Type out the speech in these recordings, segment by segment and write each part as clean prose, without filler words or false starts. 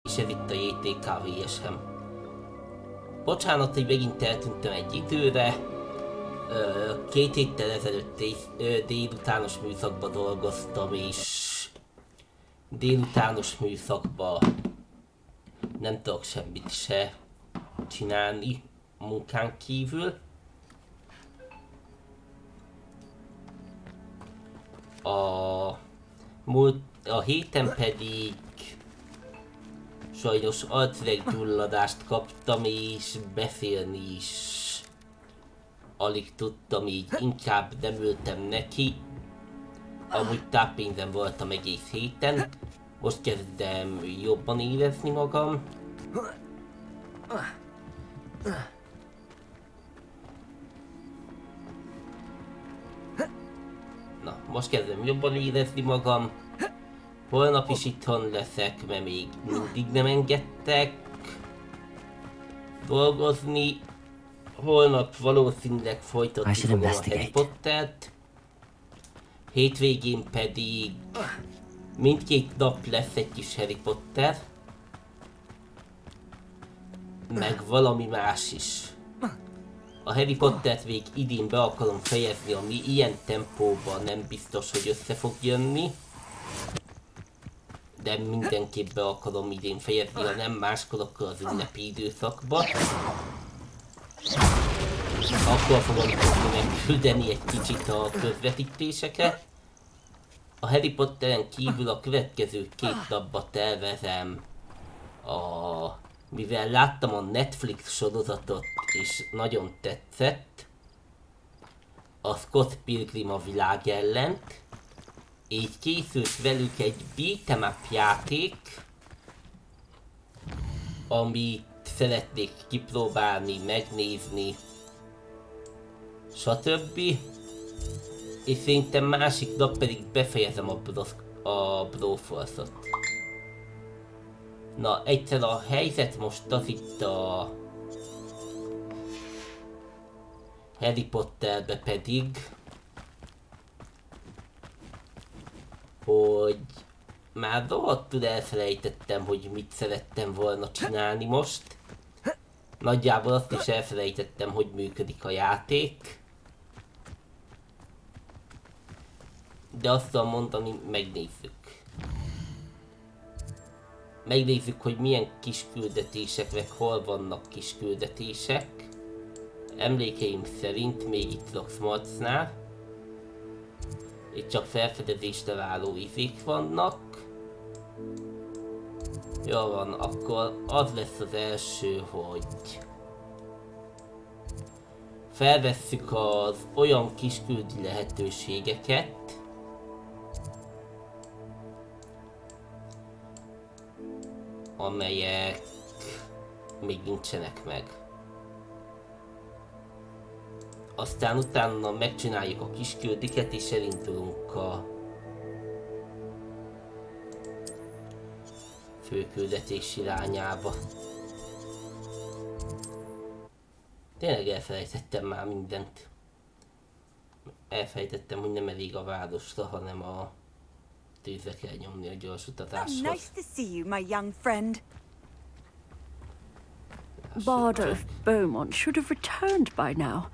És ez itt a JTKVS-em. Bocsánat, hogy megint eltűntem egy időre. 2 héttel ezelőtt délutános műszakban dolgoztam, és délutános műszakban nem tudok semmit se csinálni munkán kívül. A héten pedig sajnos arcreggyulladást kaptam, és beszélni is alig tudtam, így inkább nem ültem neki. Amúgy táppénzen voltam egész héten, most kezdem jobban érezni magam. Na, most kezdem jobban érezni magam. Holnap is itthon leszek, mert még mindig nem engedtek dolgozni. Holnap valószínűleg folytatni fogom a Harry Pottert. Hétvégén pedig mindkét nap lesz egy kis Harry Potter. Meg valami más is. A Harry Pottert még idén be akarom fejezni, ami ilyen tempóban nem biztos, hogy össze fog jönni. De mindenképp be akarom idén fejezni, ha nem máskor, akkor az ünnepi időszakban. Akkor fogom tudni megküldeni egy kicsit a közvetítéseket. A Harry Potteren kívül a következő 2 napba tervezem mivel láttam a Netflix sorozatot és nagyon tetszett, a Scott Pilgrim a világ ellen. Így készült velük egy beat'em up játék, amit szeretnék kipróbálni, megnézni, stb. És szerintem másik nap pedig befejezem a Broforce-ot. Na, egyszer a helyzet most az itt a Harry Potterbe pedig, hogy már rohadtul elfelejtettem, hogy mit szerettem volna csinálni most. Nagyjából azt is elfelejtettem, hogy működik a játék. De azt tudom mondani, megnézzük. Megnézzük, hogy milyen kis küldetések, meg hol vannak kis küldetések. Emlékeim szerint még itt Hogwartsnál. Itt csak felfedezésre váló izék vannak. Jó van, akkor az lesz az első, hogy felvesszük az olyan kisküldi lehetőségeket, amelyek még nincsenek meg. Aztán utána megcsináljuk a kisküldiket és elindulunk a főküldetés irányába. Tényleg elfelejtettem már mindent. Elfelejtettem, hogy nem elég a városra, hanem a tűzre kell nyomni a gyors utatáshoz. Nice to see you, my young friend. Bardolph Beaumont should have returned by now.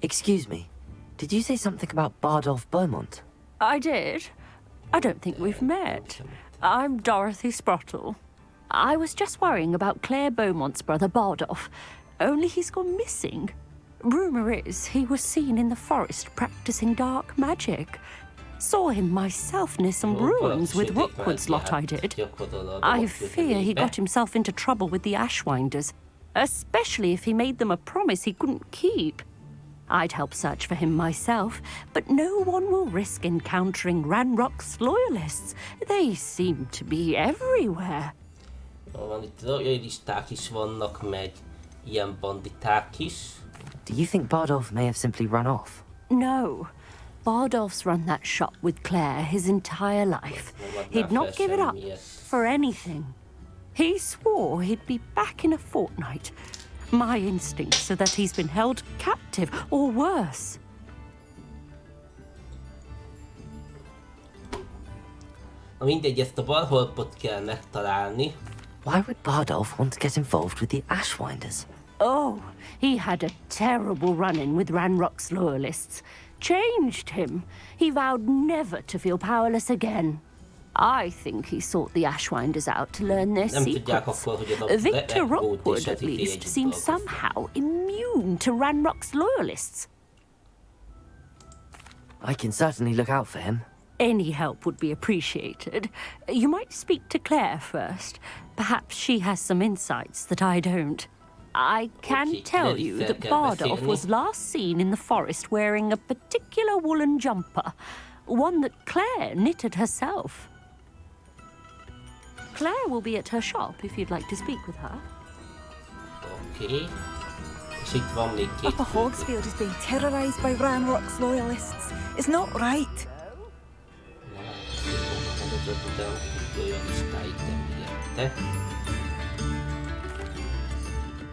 Excuse me, did you say something about Bardolph Beaumont? I did. I don't think we've met. I'm Dorothy Sprottle. I was just worrying about Claire Beaumont's brother Bardolph, only he's gone missing. Rumor is he was seen in the forest practicing dark magic. Saw him myself near some ruins with Rookwood's lot I did. I fear he got himself into trouble with the Ashwinders, especially if he made them a promise he couldn't keep. I'd help search for him myself, but no one will risk encountering Ranrock's loyalists. They seem to be everywhere. Van itt loyalisták is vannak, meg ilyen banditák is. Do you think Bardolph may have simply run off? No. Bardolph's run that shop with Claire his entire life. He'd not give it up for anything. He swore he'd be back in a fortnight. My instincts are that he's been held captive, or worse. Na mindegy, ezt a Barholpot kell megtalálni. Why would Bardolph want to get involved with the Ashwinders? Oh, he had a terrible run-in with Ranrock's loyalists. Changed him. He vowed never to feel powerless again. I think he sought the Ashwinders out to learn their Nem tudják secrets. akkor, hogy ez a Victor Blackwood Rockwood, és at az itt least, együtt seemed dolgozik. somehow immune to Ranrock's loyalists. I can certainly look out for him. Any help would be appreciated. You might speak to Claire first. Perhaps she has some insights that I don't. I can Okay, tell Claire you fel that kell Bardolph beszélni. was last seen in the forest wearing a particular woolen jumper, one that Claire knitted herself. Claire will be at her shop if you'd like to speak with her. Oké. És itt van még két Upper Hogsfield is being terrorized by Ranrock's loyalists. It's not right.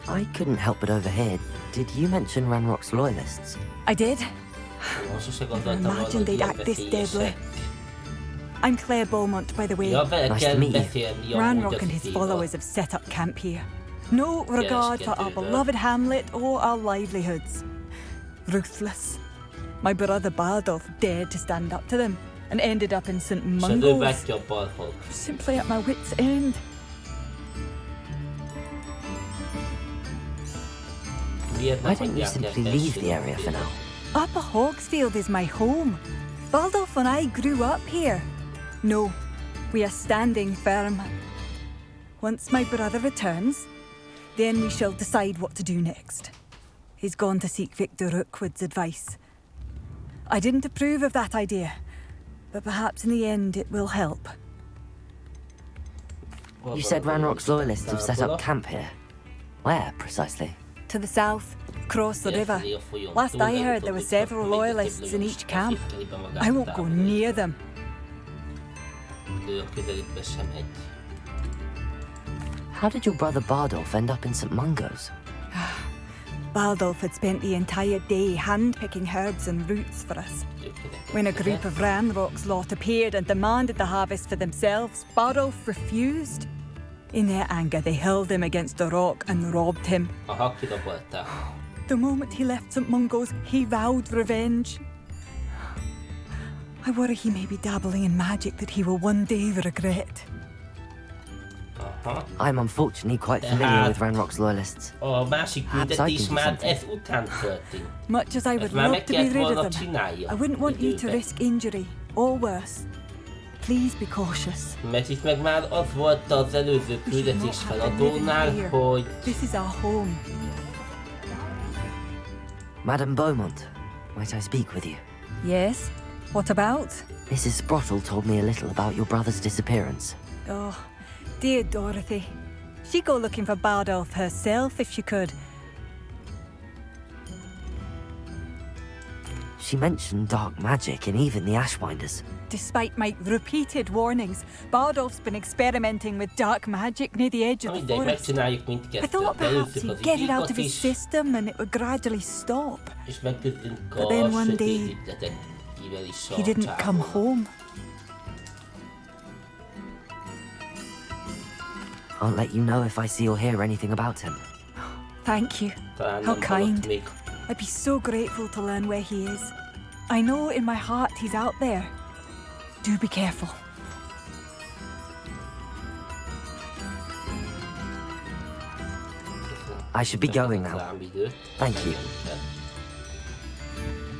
I couldn't help but overhear. Did you mention Ranrock's loyalists? I did. Sose Never gondoltam volna, imagined hogy they'd act this deadly. I'm Claire Beaumont, by the way. Ja, vele Nice kell to meet you. beszélni amúgy Ranrock az and his izéval. followers have set up camp here. No regard for our beloved hamlet or our livelihoods. Ruthless. My brother Bardolph dared to stand up to them and ended up in St. És az ő Mungo's. bátyja balhol. Simply at my wit's end. Miért Why nem don't you hagyják simply el leave tessék the area for tőle? now? Upper Hogsfield is my home. Bardolph and I grew up here. No, we are standing firm. Once my brother returns, then we shall decide what to do next. He's gone to seek Victor Rookwood's advice. I didn't approve of that idea, but perhaps in the end it will help. You said Ranrock's loyalists have set up camp here. Where, precisely? To the south, across the river. Last I heard, there were several loyalists in each camp. I won't go near them. De ő a közelükbe sem megy. How did your brother Bardolph end up in St. Mungo's? Bardolph had spent the entire day hand-picking herbs and roots for us. When a group of Ranrock's lot appeared and demanded the harvest for themselves, Bardolph refused. In their anger, they hurled him against a rock and robbed him. Aha, kidobolták. The moment he left St. Mungo's, he vowed revenge. I worry he may be dabbling in magic that he will one day regret. Aha. I'm unfortunately quite familiar with Ranrock's loyalists. A másik küldetés már ez után történt. Much as I would már love meg to be kellett rid volna of them, csinálja I wouldn't want you to időben. risk injury or worse. Please be cautious. Mert itt meg már az volt az előző We should küldetés not have them living feladónál, here. hogy This is our home. Madame Beaumont, might I speak with you? Yes? What about? Mrs. Sprottle told me a little about your brother's disappearance. Oh, dear Dorothy. She'd go looking for Bardolph herself if she could. She mentioned dark magic and even the Ashwinders. Despite my repeated warnings, Bardolph's been experimenting with dark magic near the edge of the mindegy, forest. megcsináljuk I mindkettőt, thought perhaps beüzzük az he'd get it out igékat of his is, system and it would gradually stop. és megküzdünk But then a one day, sötét detektível is a He didn't come csávóval. home. I'll let you know if I see or hear anything about him. Thank you. Talán How nem halott kind. még. I'd be so grateful to learn where he is. I know in my heart he's out there. Do be careful. I should be going now. Számidőt. Thank you.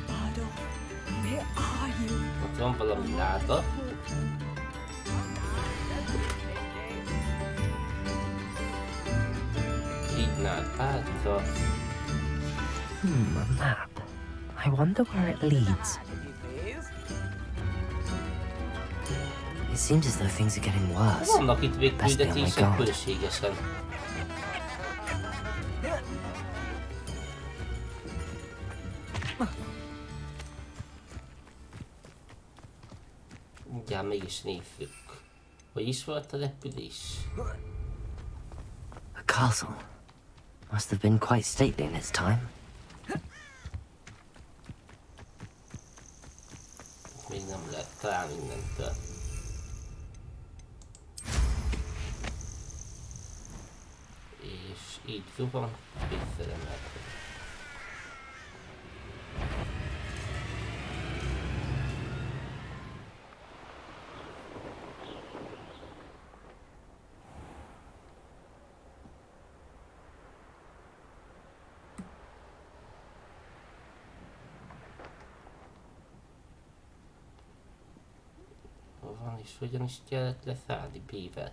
Bardolph, where are you? Ott van valami láda. Hídnál hátra. A map. I wonder where it leads. It seems as though things are getting worse. Vannak itt még Best be on my küldetések guard. bőségesen. Mindjárt mégis nézzük. Hogy is volt a repülés? A castle. Must have been quite stately in its time. Még nem lehet talán innentől. így zuhan, visszaemelkedik. Van, és hogyan is kellett leszállni Beaver?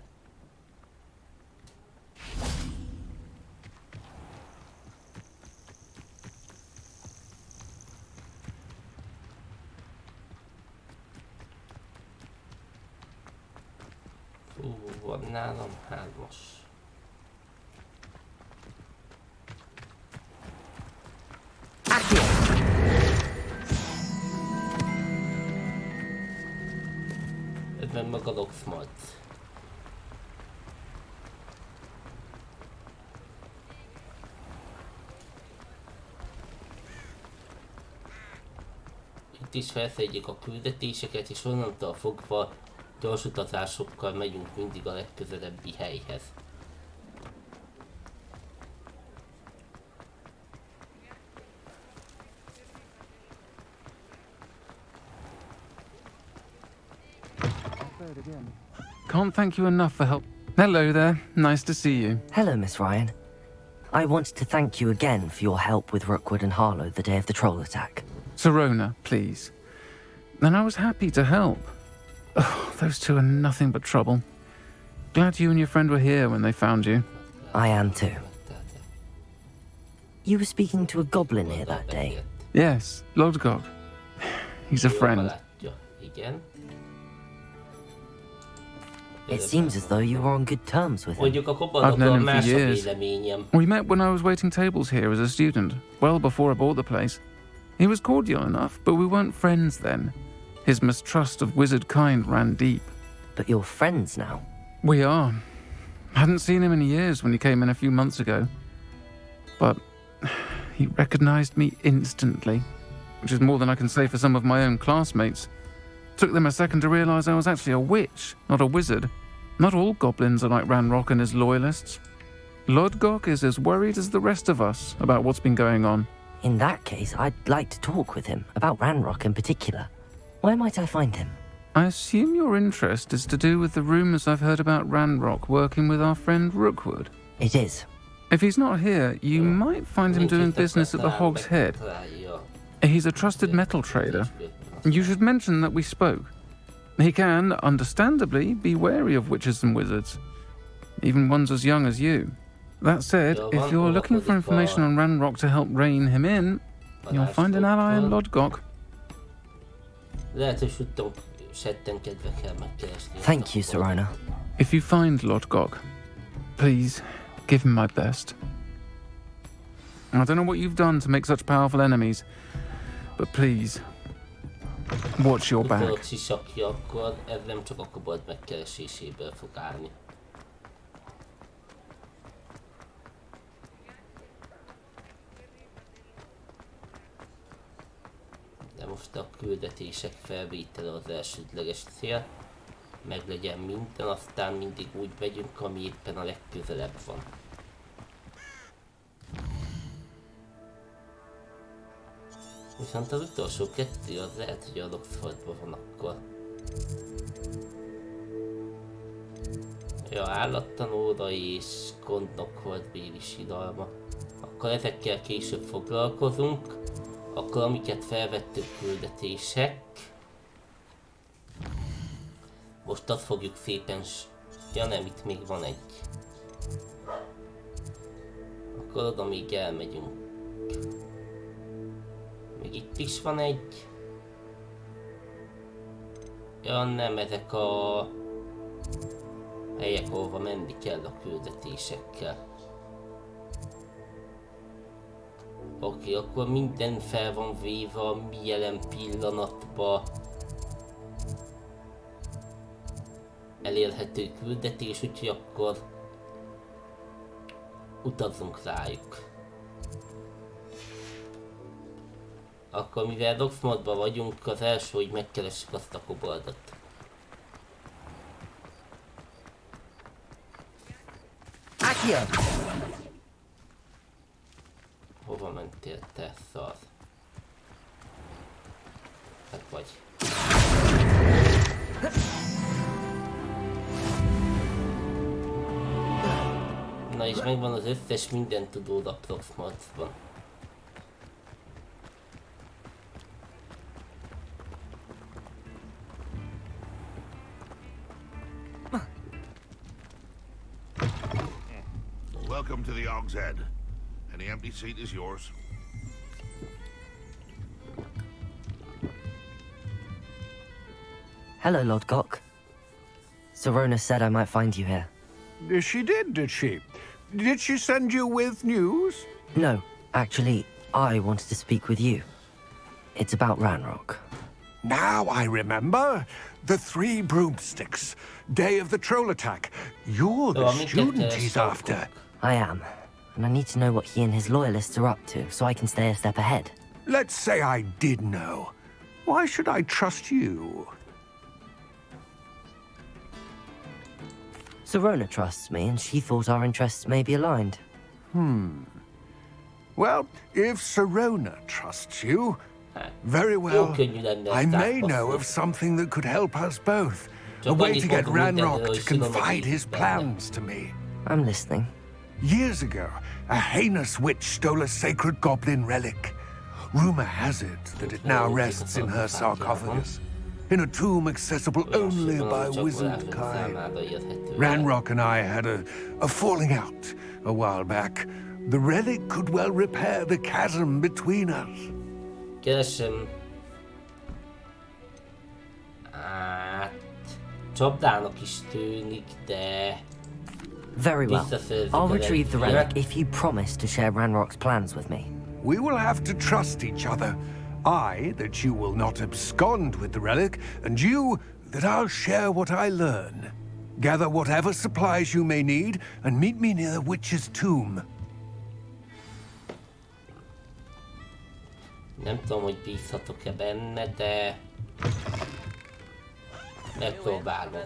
Fú, van nálam 3-as. Ez meg maga Locksmart. Itt is felszedjük a küldetéseket, és onnantól fogva gyors utazásokkal megyünk mindig a legközelebbi helyhez. Can't thank you enough for help. Hello there. Nice to see you. Hello, Miss Ryan. I wanted to thank you again for your help with Rookwood and Harlow the day of the troll attack. Sirona, please. And I was happy to help. Oh, those two are nothing but trouble. Glad you and your friend were here when they found you. I am too. You were speaking to a goblin here that day. Yes, Lodgok. He's a friend. Igen. It seems as though you were on good terms with him. Mondjuk a I've known kobaltokról him for más a years. véleményem. We met when I was waiting tables here as a student, well before I bought the place. He was cordial enough, but we weren't friends then. His mistrust of wizard kind ran deep. But you're friends now. We are. Hadn't seen him in years when he came in a few months ago. But he recognized me instantly, which is more than I can say for some of my own classmates. Took them a second to realize I was actually a witch, not a wizard. Not all goblins are like Ranrock and his loyalists. Lodgok is as worried as the rest of us about what's been going on. In that case, I'd like to talk with him, about Ranrock in particular. Where might I find him? I assume your interest is to do with the rumors I've heard about Ranrock working with our friend Rookwood. It is. If he's not here, you might find him doing business at the Hog's Head. He's a trusted metal trader. You should mention that we spoke. He can, understandably, be wary of witches and wizards, even ones as young as you. That said, if you're looking for information on Ranrock to help rein him in, you'll find an ally in Lodgok. Thank you, Sirona. If you find Lodgok, please give him my best. I don't know what you've done to make such powerful enemies, but please, watch your back. Akkor ez nem csak a kobold megkereséséből fog állni. De most a küldetések felvétele az elsődleges cél. Meglegyen minden, aztán mindig úgy megyünk, ami éppen a legközelebb van. Viszont az utolsó kettő az lehet, hogy a Locksmortban van akkor. Ja, állattanóra és gondnok volt béli sidalma. Akkor ezekkel később foglalkozunk. Akkor amiket felvettük küldetések. Most azt fogjuk szépen... Ja nem, itt még van egy. Akkor oda még elmegyünk. Még itt is van egy. Ja nem, ezek a helyek, ahova menni kell a küldetésekkel. Oké, akkor minden fel van véve a mi jelen pillanatban elérhető küldetés, úgyhogy akkor utazzunk rájuk. Akkor mivel Locksmortban vagyunk, az első, hogy megkeressük azt a koboldot. hova mentél te, szar? Hát vagy. Na és megvan az összes minden tudód a Proxmarcban. Welcome to the Og's Head. Any empty seat is yours. Hello, Lord Gok. Sorona said I might find you here. She did she? Did she send you with news? No, actually, I wanted to speak with you. It's about Ranrock. Now I remember. The 3 broomsticks. Day of the troll attack. You're the student he's after. I am, and I need to know what he and his loyalists are up to so I can stay a step ahead. Let's say I did know. Why should I trust you? Sorona trusts me, and she thought our interests may be aligned. Well, if Sorona trusts you, very well, I may know of something that could help us both. A way to get Ranrock to confide his plans to me. I'm listening. Years ago, a heinous witch stole a sacred goblin relic. Rumor has it that it now rests in her sarcophagus, in a tomb accessible only by wizard kind. Ranrock and I had a falling out a while back. The relic could well repair the chasm between us. Keresem. Hát... Csapdának is tűnik, de... Very well. I'll retrieve the relic if you promise to share Ranrock's plans with me. We will have to trust each other. I, that you will not abscond with the relic, and you, that I'll share what I learn. Gather whatever supplies you may need, and meet me near the witch's tomb. Nem tudom, hogy bízhatok-e benne, de... Megpróbálom.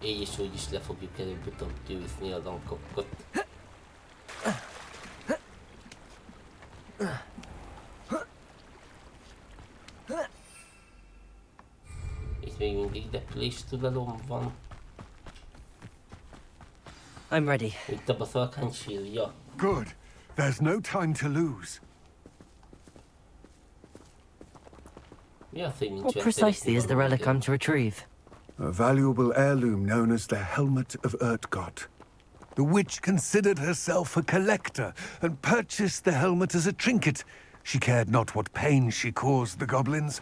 Így is úgy is le fogjuk előbb-utóbb győzni az ankokot. Itt még mindig depülés tudatom van. I'm ready. Itt a baszalkány sírja. Good. There's no time to lose. Mi az, hogy nincs What precisely is the relic I'm to retrieve? A valuable heirloom known as the Helmet of Urtgot. The witch considered herself a collector and purchased the helmet as a trinket. She cared not what pain she caused the goblins.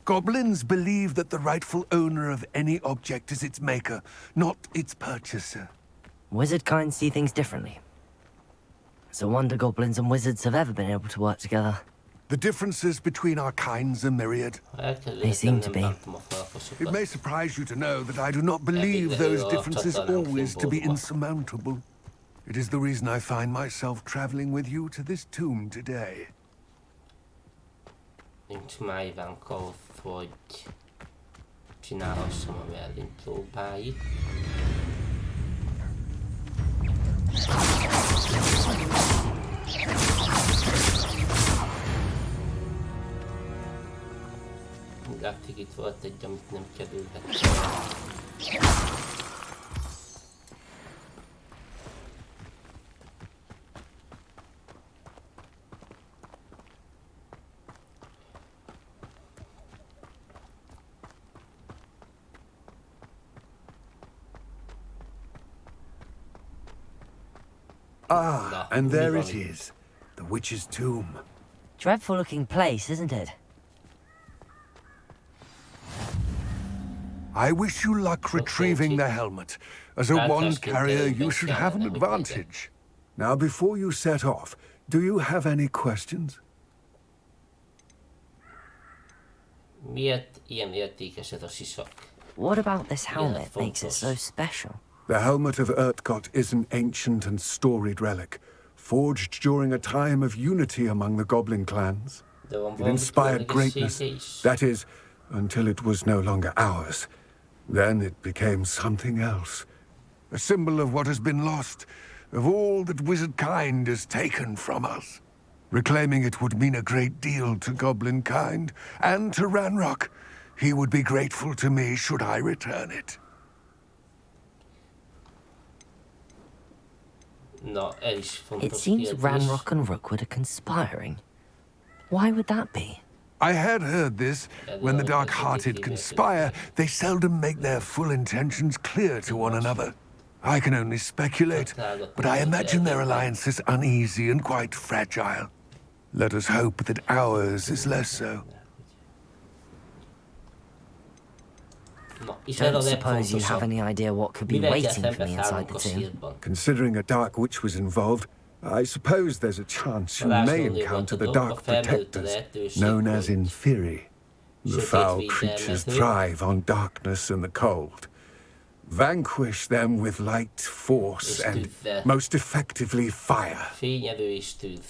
Goblins believe that the rightful owner of any object is its maker, not its purchaser. Wizard kind see things differently. It's a wonder goblins and wizards have ever been able to work together. The differences between our kinds are myriad. They seem to be. It may surprise you to know that I do not believe those differences always to be insurmountable. It is the reason I find myself traveling with you to this tomb today. Nincs májvánk ahhoz, hogy csinálhassam a Merlin próbáit. Látszik, itt volt egy, amit nem kerülhet. Ah, and there it is. The witch's tomb. Dreadful looking place, isn't it? I wish you luck retrieving the helmet. As a wand carrier, you should have an advantage. Now, before you set off, do you have any questions? Miért ilyen értékes ez a sisak? What about this helmet makes it so special? The helmet of Urtgot is an ancient and storied relic, forged during a time of unity among the goblin clans. It inspired greatness, that is, until it was no longer ours. Then it became something else. A symbol of what has been lost, of all that wizard kind has taken from us. Reclaiming it would mean a great deal to goblin kind, and to Ranrock. He would be grateful to me should I return it. Na, el is fontos It seems kérdés. Ranrock and Rookwood are conspiring. Why would that be? I had heard this. When the dark-hearted conspire, they seldom make their full intentions clear to one another. I can only speculate, but I imagine their alliance is uneasy and quite fragile. Let us hope that ours is less so. Na, és ez a Don't suppose you have legfontosabb. any idea what could be Mivel kell waiting for me inside szembeszállnunk the a tomb? sírban? Considering a dark witch was involved, I suppose there's a chance you may encounter the dark protectors, known as Inferi. The foul creatures thrive on darkness and the cold. Vanquish them with light, force, and most effectively fire. Fényerő és tűz.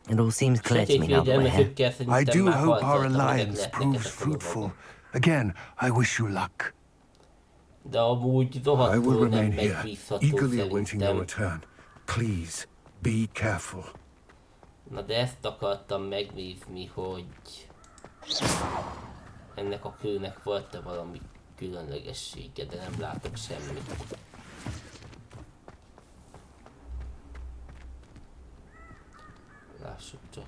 It all seems clear to me now that we're here. Sötétvédelmezőkkel I szerintem do már hope our harcoltam, ezek alliance lehetnek proves ezek a fruitful. dolgok. Again, I wish you luck. De amúgy I will rohadtul nem remain here, megbízható eagerly awaiting your szerintem. return. Please, be careful. Na de ezt akartam megnézni, hogy ennek a kőnek volt-e valami különlegessége, de nem látok semmit. Lássuk csak.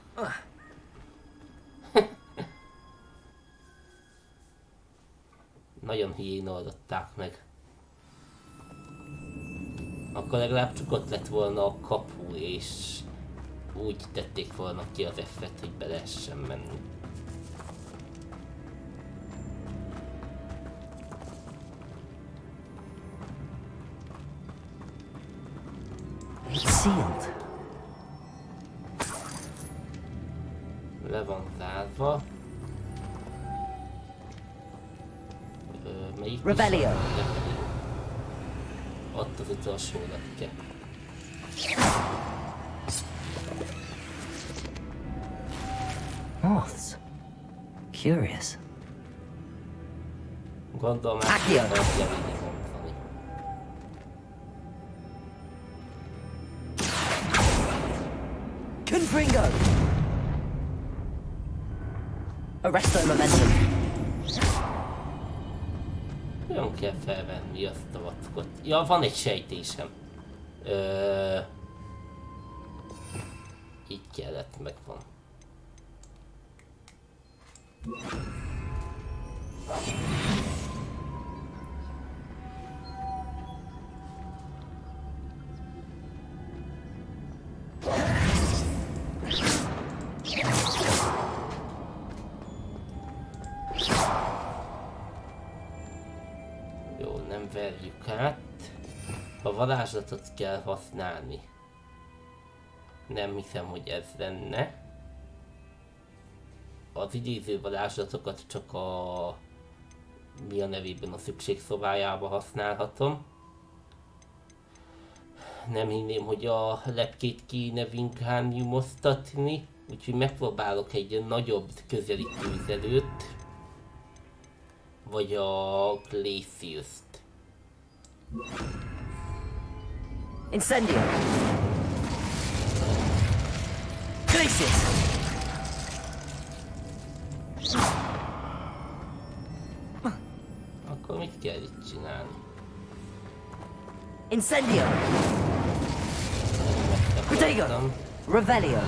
Nagyon hülyén oldották meg. Akkor legalább csak ott lett volna a kapu, és úgy tették volna ki az F-et, hogy be lehessen menni. It's sealed. Le van zárva. Melyik is? Revelio. Revelio. Ott az utolsó lepke. Moths. Curious. Gondolom már Accio. tudtam végig mondani. Confringo! Arresto momentum. Nem kell felvenni azt a vackot. Ja, van egy sejtésem. Így kellett, megvan. Jó, nem verjük át. A varázslatot kell használni. Nem hiszem, hogy ez lenne. Az idéző varázslatokat csak a... mi a nevében a szükségszobájába használhatom. Nem hinném, hogy a lepkét kéne vingániumoztatni, úgyhogy megpróbálok egy nagyobb közeli tűzelőt. Vagy a Glacius-t. Incendio. Glacius. Akkor mit kell itt csinálni? Incendio. Protego. Megtakartam. Revelio.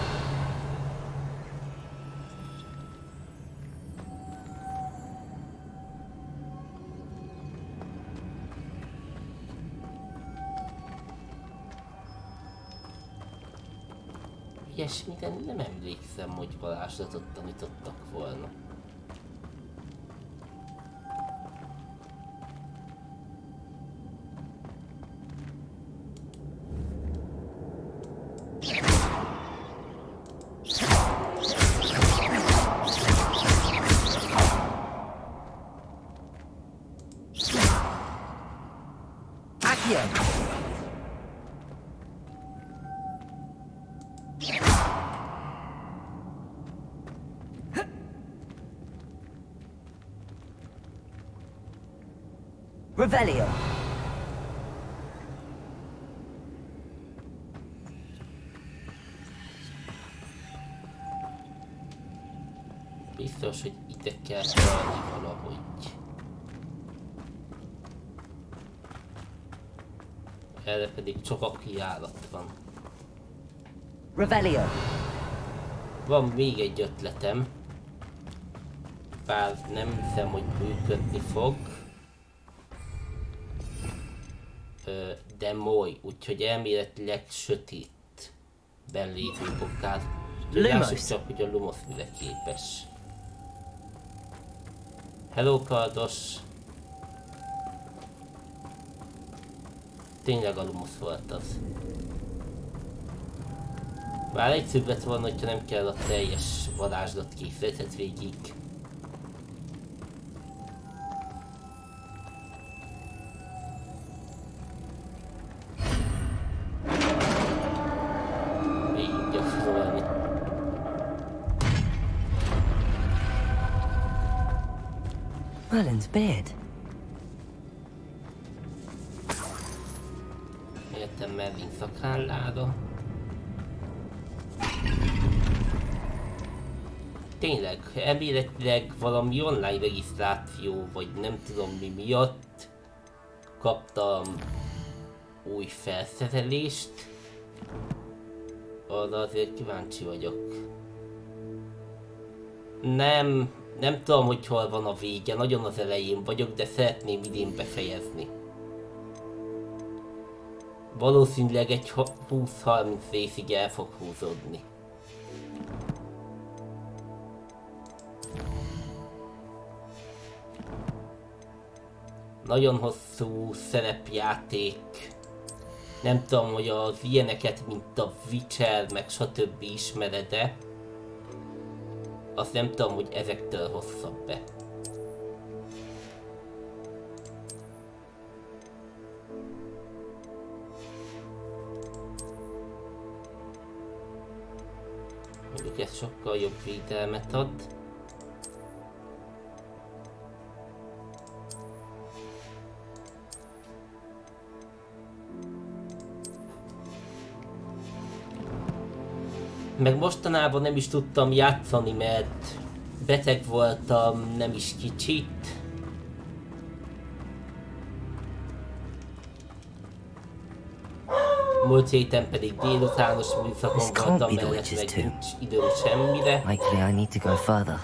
Ilyesmire nem emlékszem, hogy varázslatot tanítottak volna. Accio. Revelio. Biztos, hogy ide kell találni valahogy. Erre pedig csak a kijárat van. Revelio. Van még egy ötletem. Bár nem hiszem, hogy működni fog. De moly, úgyhogy elméletileg sötétben lévő bokár. Lássuk csak, hogy a Lumos mire képes. Hello, kardos! Tényleg a Lumos volt az. Bár egyszerűbb lett volna, hogyha nem kell a teljes varázslat készletet végig. Végig gyakorolni. Merlin's beard. Értem Merlin szakállára. Tényleg, elméletileg valami online regisztráció, vagy nem tudom mi miatt kaptam új felszerelést. Arra azért kíváncsi vagyok. Nem tudom, hogy hol van a vége, nagyon az elején vagyok, de szeretném idén befejezni. Valószínűleg egy 20-30 részig el fog húzódni. Nagyon hosszú szerepjáték. Nem tudom, hogy az ilyeneket, mint a Witcher, meg stb. Ismered-e. Azt nem tudom, hogy ezektől hosszabb-e. Mondjuk ez sokkal jobb védelmet ad. Meg mostanában nem is tudtam játszani, mert beteg voltam, nem is kicsit. Múlt héten pedig délutános műszakon voltam, mellett meg nincs időm semmire. Likely I need to go further.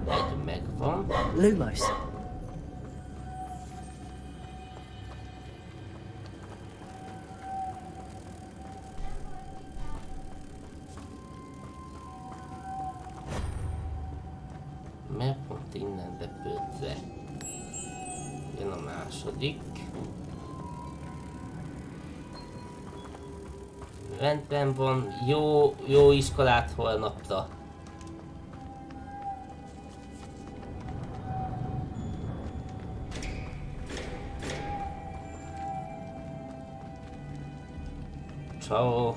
Egy megvan. Lumos. Mert pont innen repült le. Jön a második. Rendben van, jó iskolát holnapra. Ciao.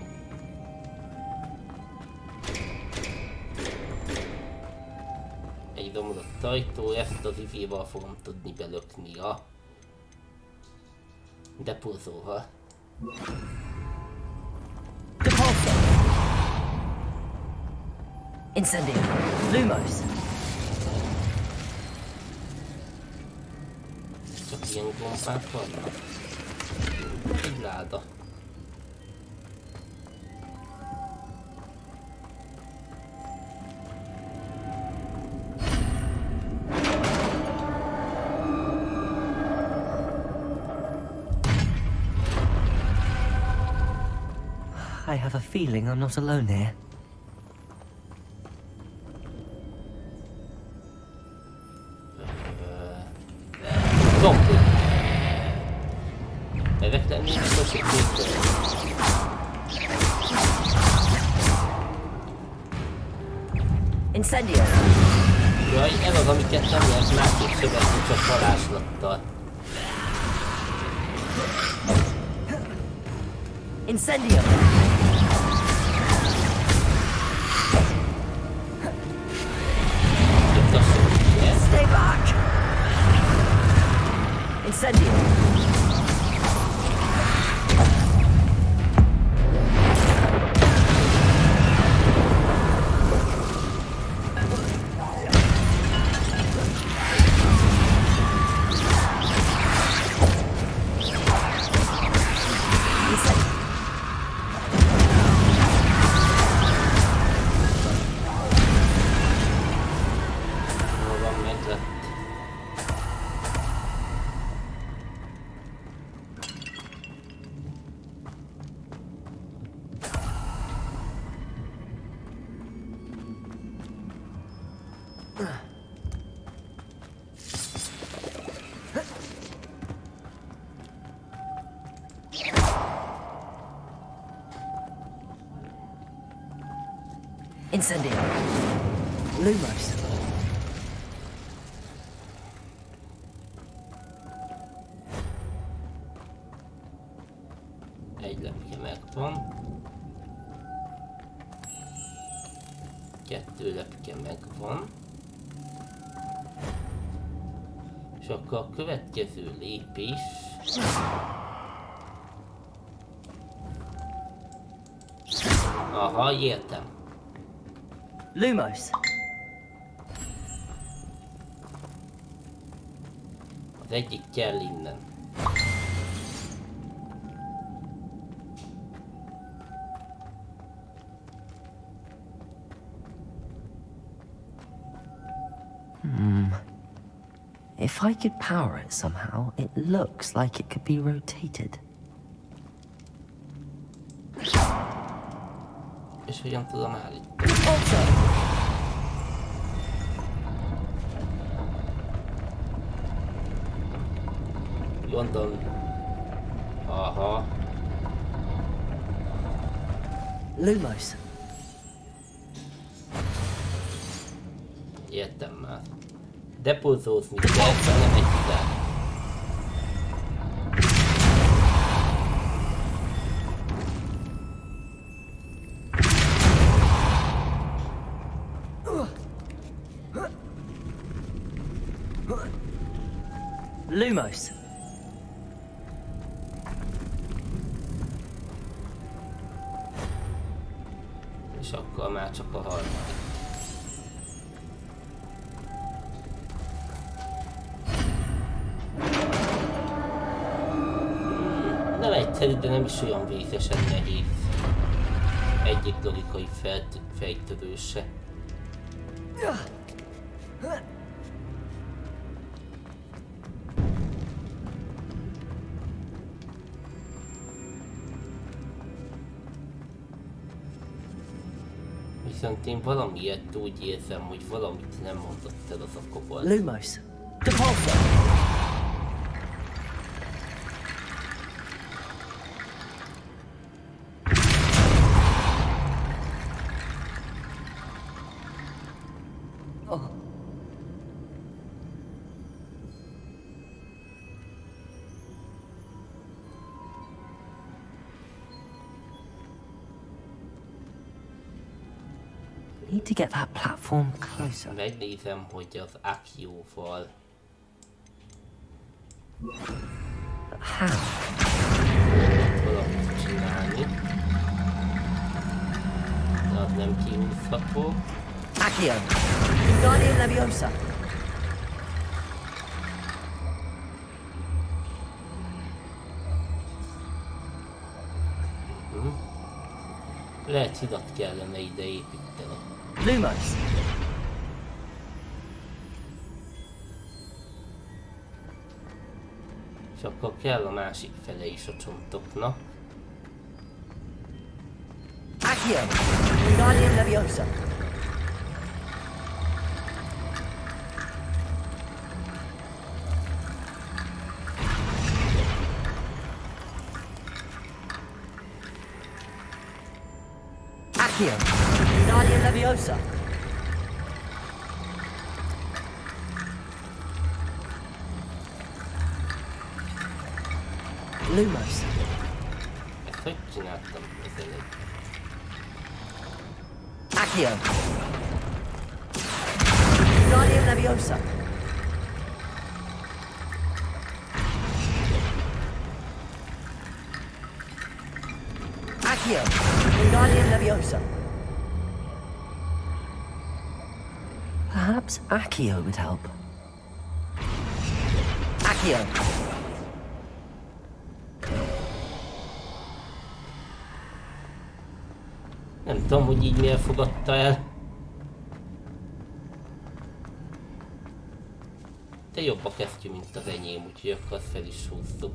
Egy domlott ajtó, ezt az ivéval fogom tudni belökni a depurzóval. Incendio. Lumos. Csak ilyen gombák vannak. Egy láda. I have a feeling I'm not alone here. Zombi! Ezek lennének a sötétből. Incendio. Jaj, ez az, amiket nem lehet másképp szövetni, csak varázslattal. Incendio. Stay back. Incendio. lett. Incendio. Lumos. Egy lepke megvan. 2 lepke megvan. És akkor a következő lépés... Aha, értem. Lumos. Az egyik kell innen. If I could power it somehow, it looks like it could be rotated. És hogyan tudom állítani? Gondolom... Aha. Lumos. Értem már. Depózózni kell, nem egy ide. Lumos. És akkor már csak a harmadik. Nem egyszerű, de nem is olyan vészesen nehéz. Egyik logikai fejtörőse. Viszont én valamiért úgy érzem, hogy valamit nem mondott el az a kobold. Lumos. Depulso. Need to get that platform closer. Megnézem, hogy az Akio-val How? valamit csinálni. De az nem kihúzható. Accio. Wingardium Leviosa. Lehet hidat kellene ide építeni. Lumos. És akkor kell a másik fele is a csontoknak. Accio. Wingardium Leviosa. Accio. Wingardium Leviosa. Lumos. Ezt hogy csináltam az előbb? Accio. Wingardium Leviosa. Accio. Wingardium Leviosa. Perhaps Accio would help. Accio. Nem tudom, hogy így miért fogadta el. De jobb a kesztyű, mint az enyém, úgyhogy akkor azt fel is húzzuk.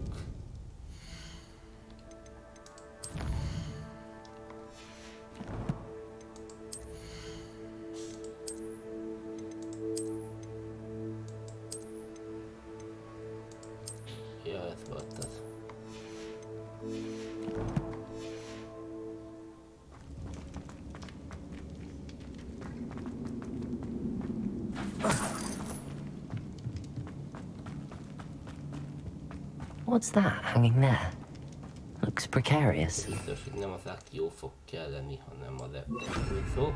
Ja, ez volt az. What's that hanging there? Looks precarious. Biztos, hogy nem az jó fog kelleni, hanem a repülőszó.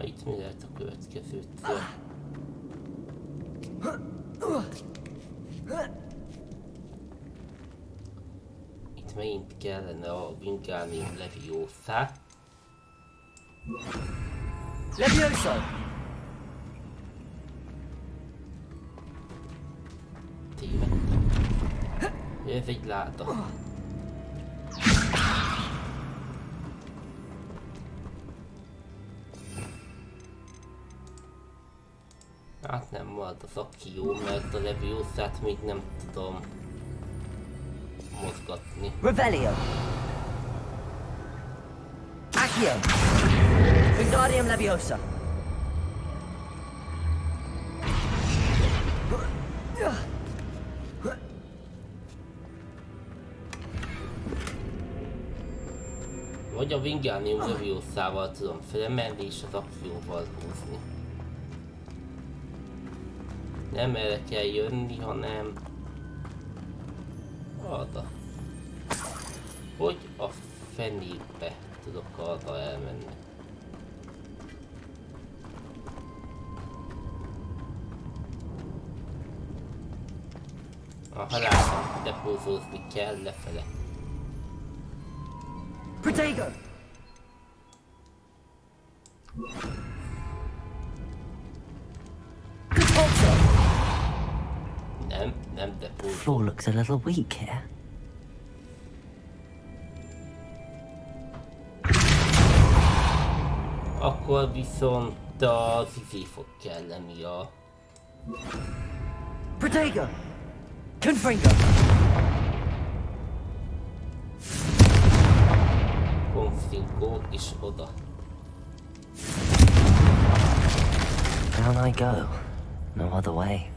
Itt mi lehet a következő cél? Itt megint kellene a Wingardium Leviosa. Leviosa! Tévedtem. Ez egy láda. Hát nem volt az aki jó, mert a Leviosát még nem tudom mozgatni. Revelio! Accio! Wingardium Leviosa! Vagy a Wingardium Leviosával tudom felemelni és az akcióval húzni. Nem erre kell jönni, hanem arra. Hogy a fenébe tudok arra elmenni? Aha, látom, depózózni kell lefele. Protego! Nem depózó. Floor looks a little weak here. Akkor viszont az izé fog kelleni a... Protego! Confringo! Confringo is oda. Down I go. No other way.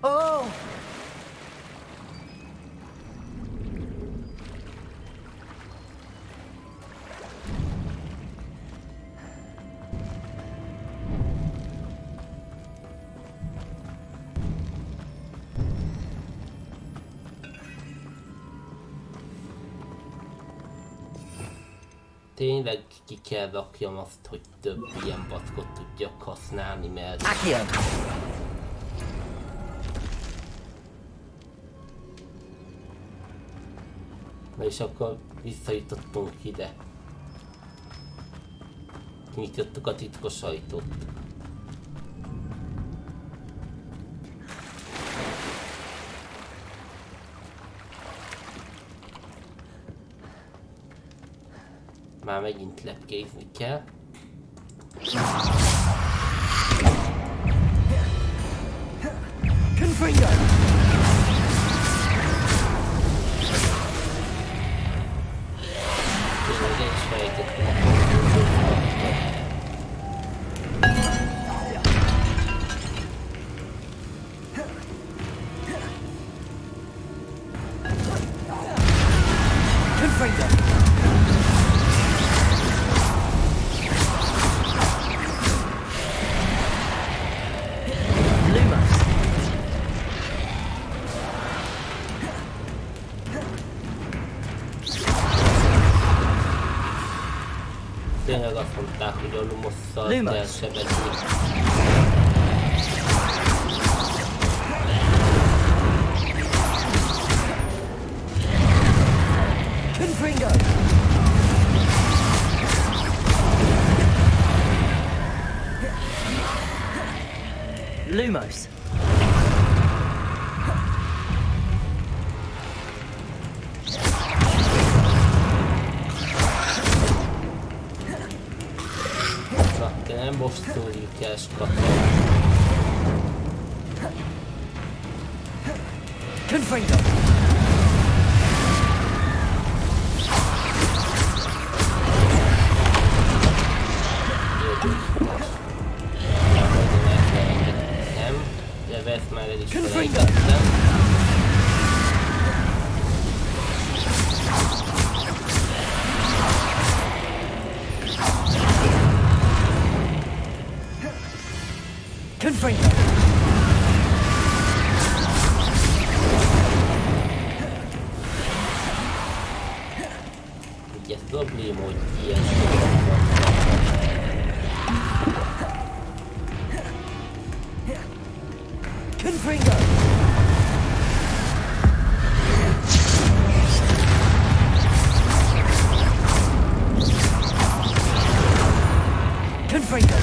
Oh! Tényleg ki kell rakjam azt, hogy több ilyen backot tudjak használni, mert... Accio! Na és akkor visszajutottunk ide. Kinyitottuk a titkos ajtót. Már megint lepkézni kell. Confringo! Tényleg el is felejtettem a konfúziót. Confringo! Tényleg azt mondták, hogy a Lumosszal kell sebezni. Lumos. Csak nem most szóljuk el, skatom. Confringo. Nem, levert már el is felejtettem. Confringo. Ugye ez probléma, hogy ilyen sokan vannak. Confringo. Confringo.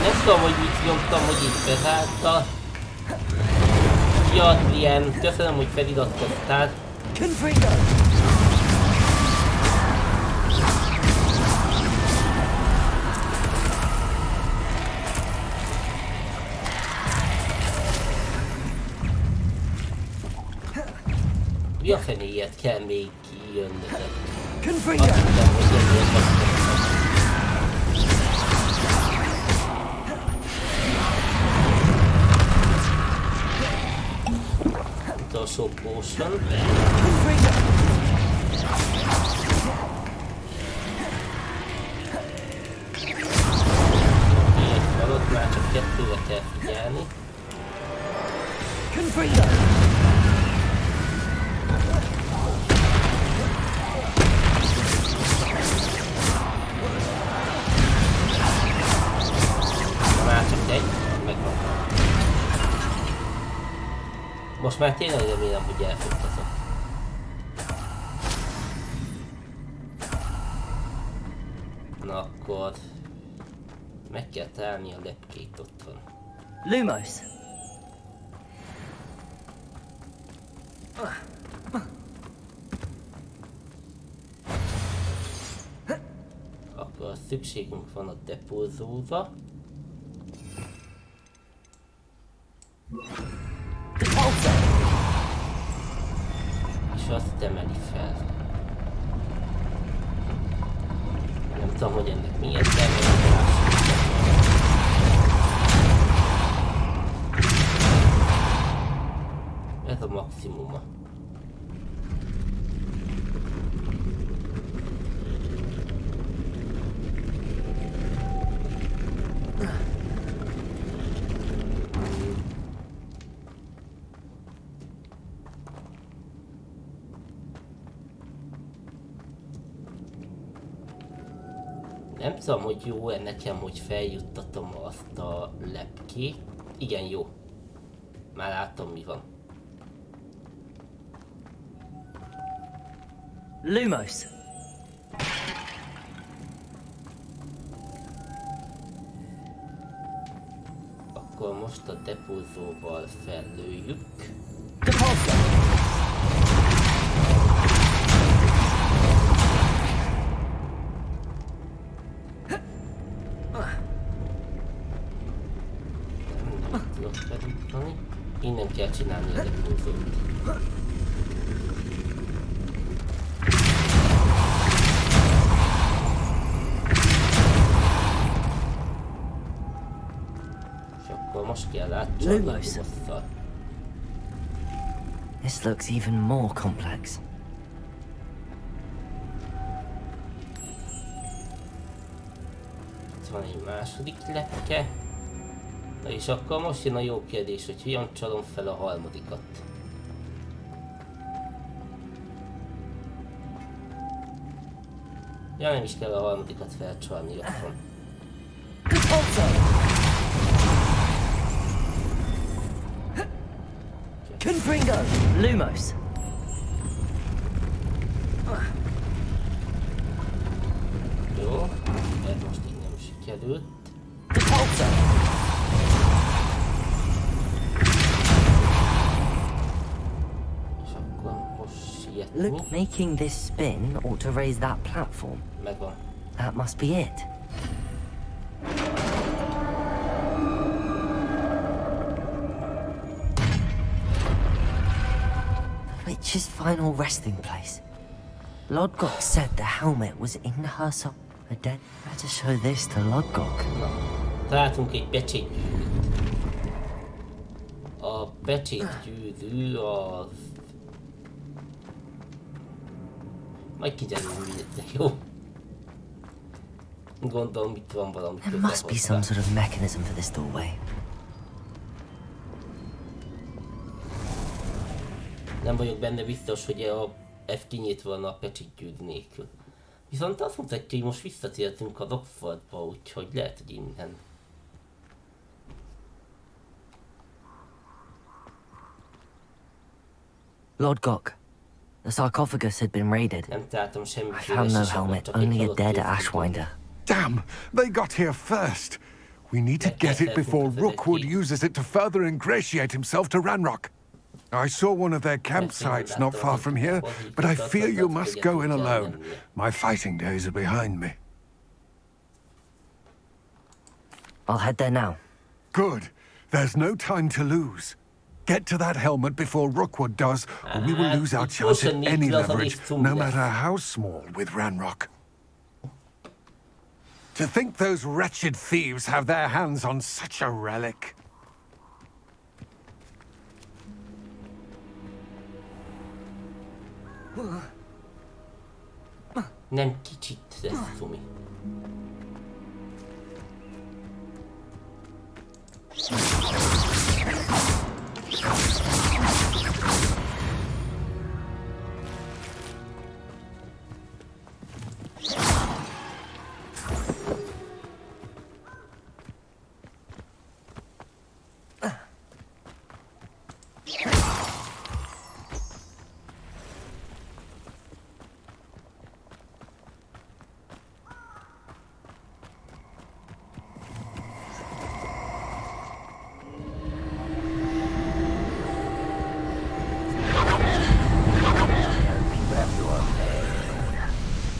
Nem tudom, hogy mit nyomtam, hogy itt bezárta. Ja, Adrien, köszönöm, hogy feliratkoztál. Confringo. Mi a fenéjét kell még kijönnöd? Confringo. Azt hiszem, hogy ennél megszoktam. Utolsó potion. Confringo. Miért van ott? Már csak kettőre kell figyelni. Confringo. Már csak egy, megvan. Most már tényleg remélem, hogy elfogytatok. Na akkor... Meg kell találni a lepkét, ott van. Lumos. Akkor szükségünk van a depózóra. És azt emeli fel. Nem tudom, hogy ennek mi értelme, ez a maximuma. Nem tudom, hogy jó-e nekem, hogy feljuttatom azt a lepkét. Igen, jó. Már látom, mi van. Lumos. Akkor most a depózóval fellőjük. Nem tudok feljuttani. Innen kell csinálni a depózót. Most kell átcsalni a bosszal. This looks even more complex. Itt van egy második lepke. Na és akkor most jön a jó kérdés, hogy hogyan csalom fel a harmadikat. Ja, nem is kell a harmadikat felcsalni, ott van. Confringo. Lumos. Jó. sikerült. És akkor most sietni. Look, making this spin ought to raise that platform. Megvan. That must be it. The witch's final resting place. Lodgok said the helmet was in her soul. But then better show this to Lodgok. Találtunk egy pecsétgyűrűt. A pecsétgyűrű az... Majd kiderül, de jó. Gondolom, itt van valami. There must be some sort of mechanism for this doorway. Nem vagyok benne biztos, hogy a F kinyit volna a pecsétgyűrű nélkül. Viszont azt mutatja, hogy most visszatértünk a Hogwartsba, úgyhogy lehet, hogy innen. Lodgok, the sarcophagus had been raided. Nem találtam semmi. I found no helmet, only a dead Ashwinder. Damn! They got here first. We need to get it before Rookwood uses it to further ingratiate himself to Ranrock. I saw one of their campsites not far from here, but I fear you must go in alone. My fighting days are behind me. I'll head there now. Good. There's no time to lose. Get to that helmet before Rookwood does, or we will lose our chance at any leverage, no matter how small, with Ranrock. To think those wretched thieves have their hands on such a relic. Nem kicsit lesz, Tumi.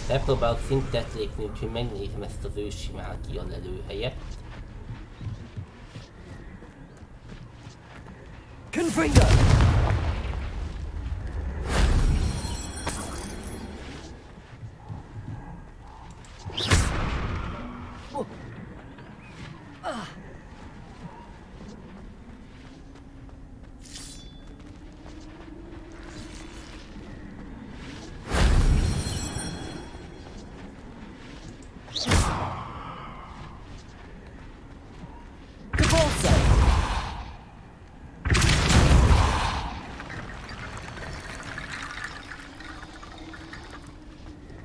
Megpróbálok szintet lépni, úgyhogy megnézem ezt az ősi mágia lelőhelyet. Confringo!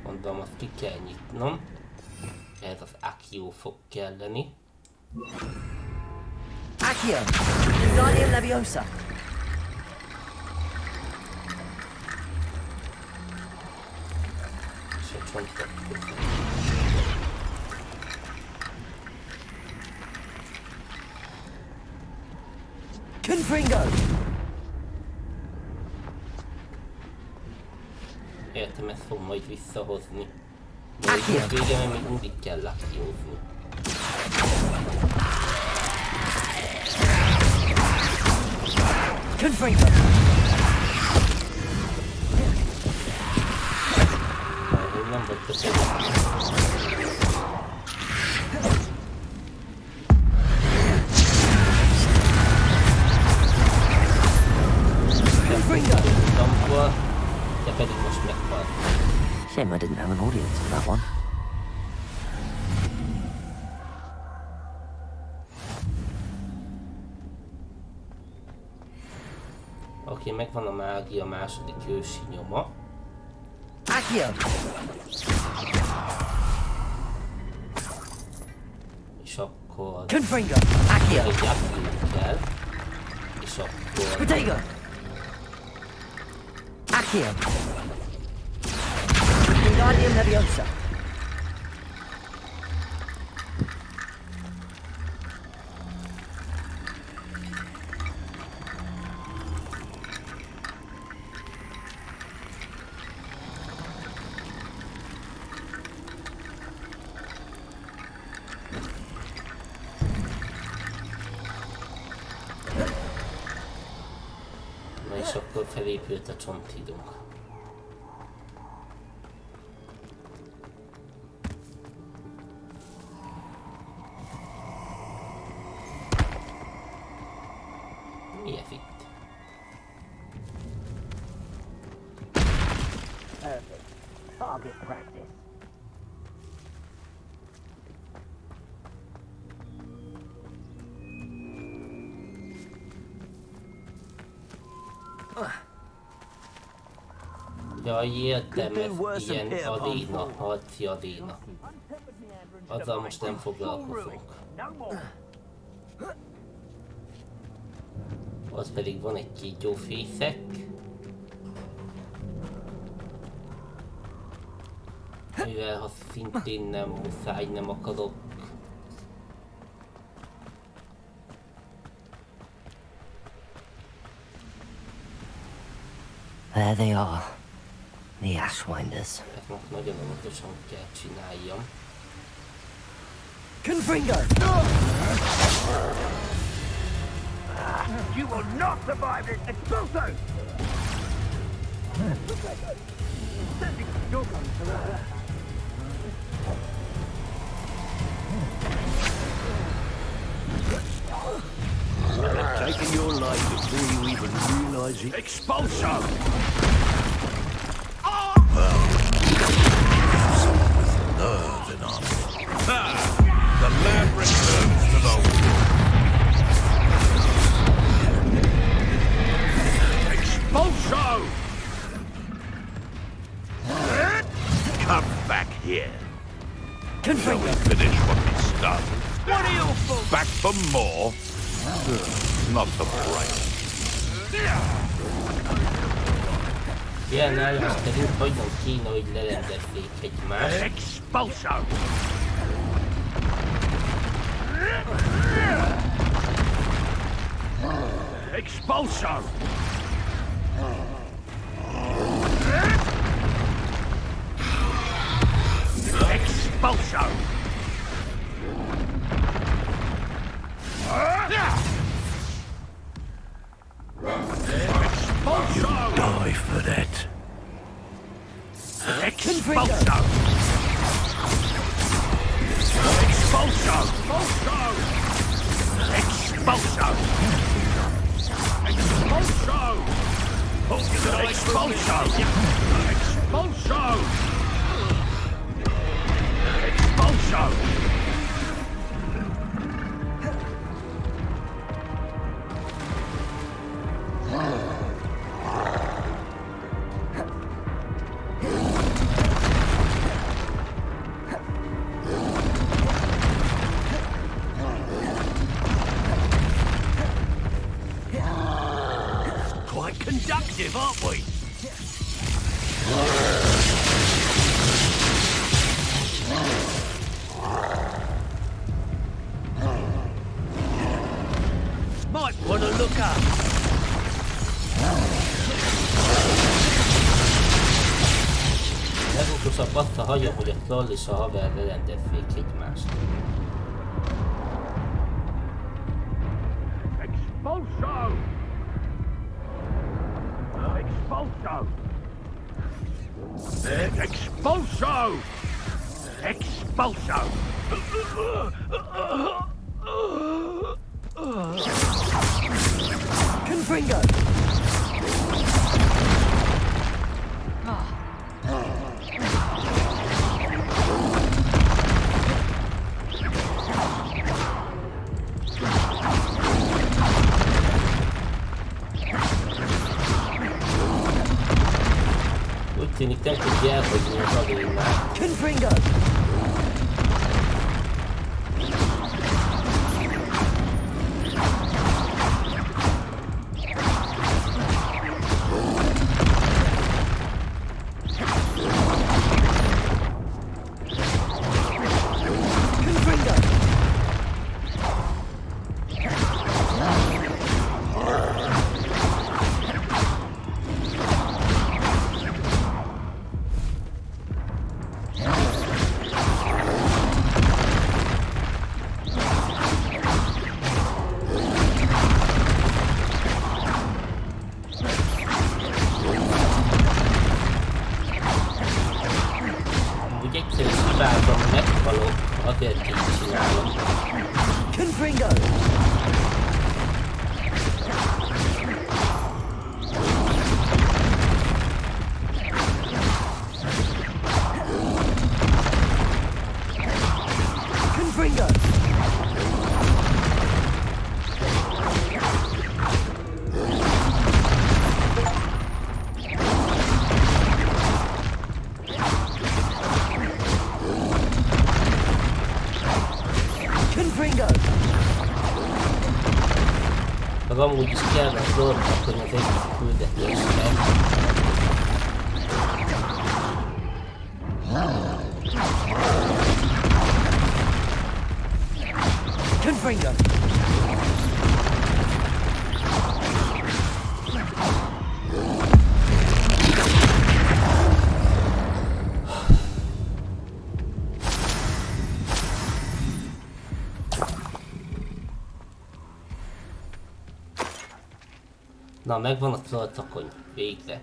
Mondom, azt ki kell nyitnom. Ez az Accio fog kelleni. Accio! Wingardium Leviosa! És a csontot közben. Confringo! Értem, ezt fog majd visszahozni. De a vége, mert még mindig kell Acciózni. Confringo! Nem vagy többet. De pedig most meghalt. Shame I didn't have an audience for that one. Oké, megvan a mágia második ősi nyoma. Accio! És akkor... Confringo! Accio! Egy Accio kell. És akkor... Protego! Accio! Wingardium Leviosa! És akkor felépült a csonthídunk. Mi ez itt? Target practice. Jaj, értelmes ilyen aréna, harci aréna. Azzal most nem foglalkozunk. Az pedig van egy kígyófészek. Mivel ha szintén nem muszáj, nem akarok. There they are. The Ashwinders. Ezt most nagyon óvatosan kell csináljam. Confringo! You will not survive this expulso! Sending your gun to the... Taking your life before you even realize it. Expulso! Nerve enough. The man returns to the Expulso! Come back here. Shall we finish what we started? What are your faults? Back for more? Not the right. Ilyen állás szerint hogyan kéne, hogy lerendezzék egymást. Expulso! Expulso! Expulso! Expulso! Die for that. Expulso! Expulso! Expulso! Expulso! Expulso! Expulso! Expulso! Quite conductive, aren't we? Might want to look up. Legokosabb azt, ha hagyom, hogy a troll és a haver lerendezzék egymást. Expulso! Expulso! Expulso! Expulso! Confringo! Úgy tűnik, nem tudja elhagyni az arénát. Confringo! halok, azért így csinálom. Confringo! Confringo! Confringo! Meg amúgy is kellett Lordnak, hogy az egyik küldetésre. Confringo! Na, megvan a trolltakony. Végre.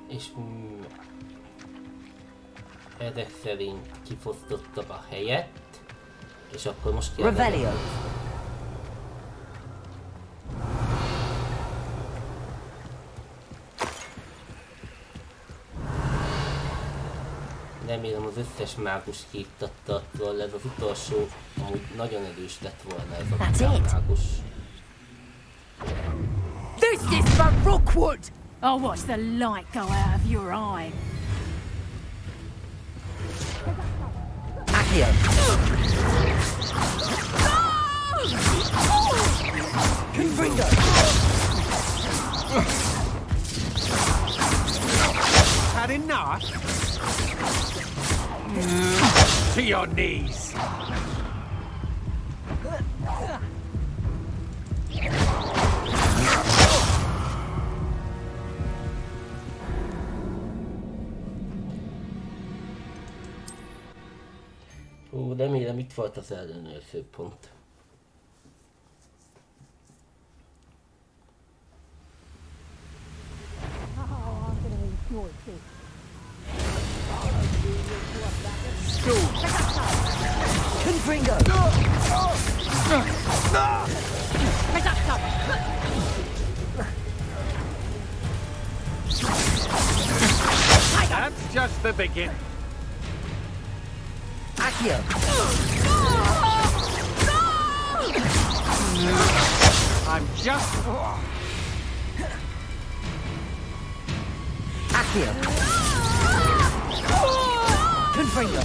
És ezek szerint kifosztottak a helyet, és akkor most kell... Revelio! Remélem az összes mágus kiiktatta a troll, ez az utolsó, amúgy nagyon erős lett volna ez a mágus. This is for Rookwood! I'll watch the light go out of your eye. Accio! Confringo! Had enough? To your knees! Ó, remélem itt volt az ellenőrző pont. Confringo! That's just the beginning. Accio! I'm just... Accio! Confringo!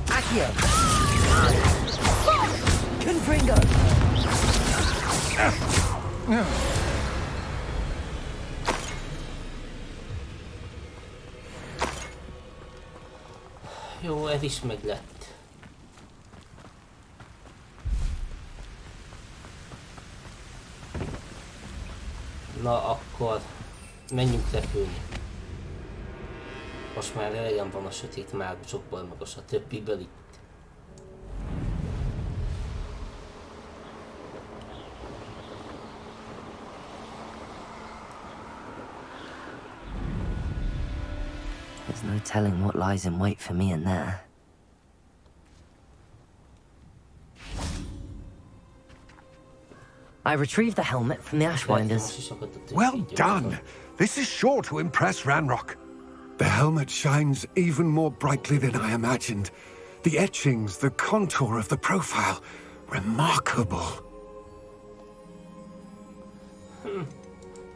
Accio! Confringo! Jó, ez is meg lett. Na akkor menjünk repülni. Most már elegem van a sötét mágusokból, meg a többiből itt. There's no telling what lies in wait for me in there. I retrieved the helmet from the Ashwinders. Well done! This is sure to impress Ranrock. The helmet shines even more brightly than I imagined. The etchings, the contour of the profile. Remarkable.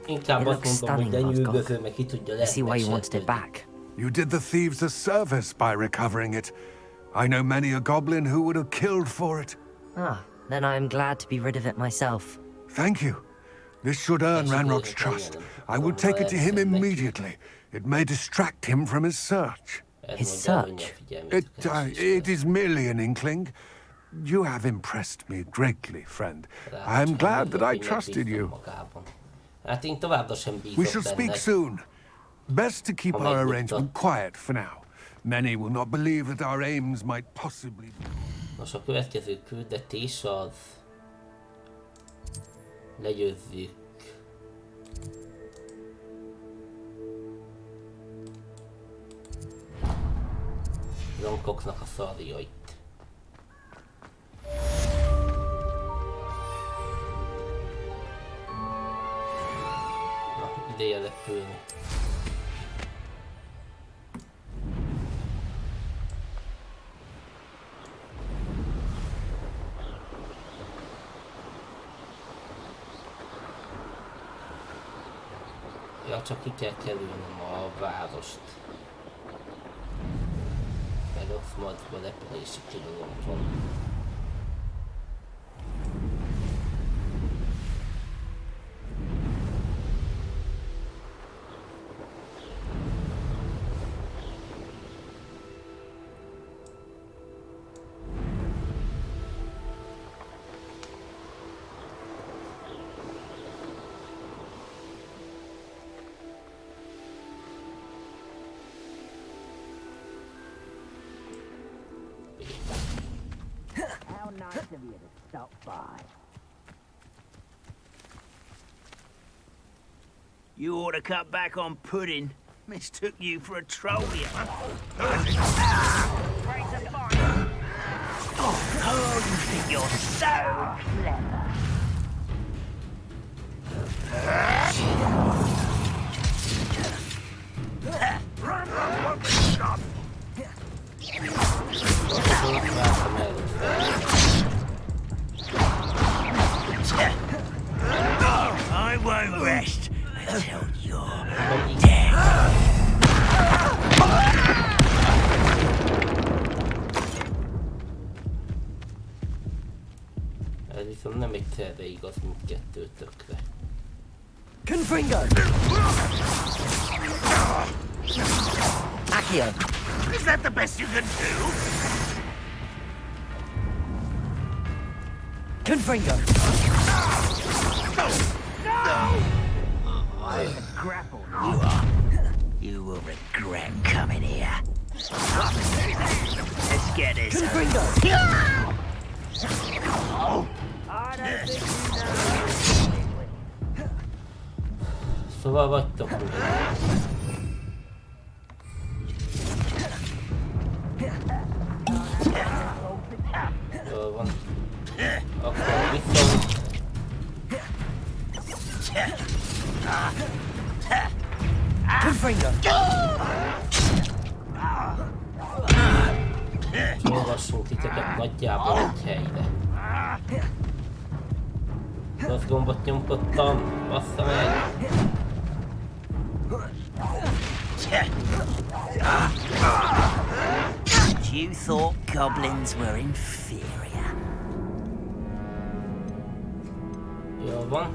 Inkább azt mondom, hogy de nyűgöző, meg ki tudja I see why you wanted it back. You did the thieves a service by recovering it. I know many a goblin who would have killed for it. Ah, then I am glad to be rid of it myself. Thank you. This should earn Ranrock's trust. I will take it to him immediately. It may distract him from his search. His search? It is merely an inkling. You have impressed me greatly, friend. I am glad that I trusted you. Hát én továbbra sem We bízok shall speak benned. soon. Best to keep our arrangement quiet for now. Many will not believe that our aims might possibly... Nos, a következő küldetés az... Legyőzzük. Ronkoknak a szarjait. Na, ideje repülni. Ja, csak ki kell kerülnöm a várost. Mert Hogwartsban repülési tilalom van. Nice of you to stop by. You ought to cut back on pudding. Mistook you for a troll. Oh, you think you're so clever. I won't rest until you're dead. Ez viszont nem egyszerre igaz mindkettőtökre. Confringo! Accio! Is that the best you can do? Confringo! No! I'm a grapple. You are. You will regret coming here. Let's get this. Confringo! I don't think you know. Szóval vagytok ugye? Jól van. Akkor viszont... Confringo! Olvassunk titeket nagyjából egy helyre. Rossz gombot nyomkodtam, bassza meg! You thought goblins were inferior. Jól van.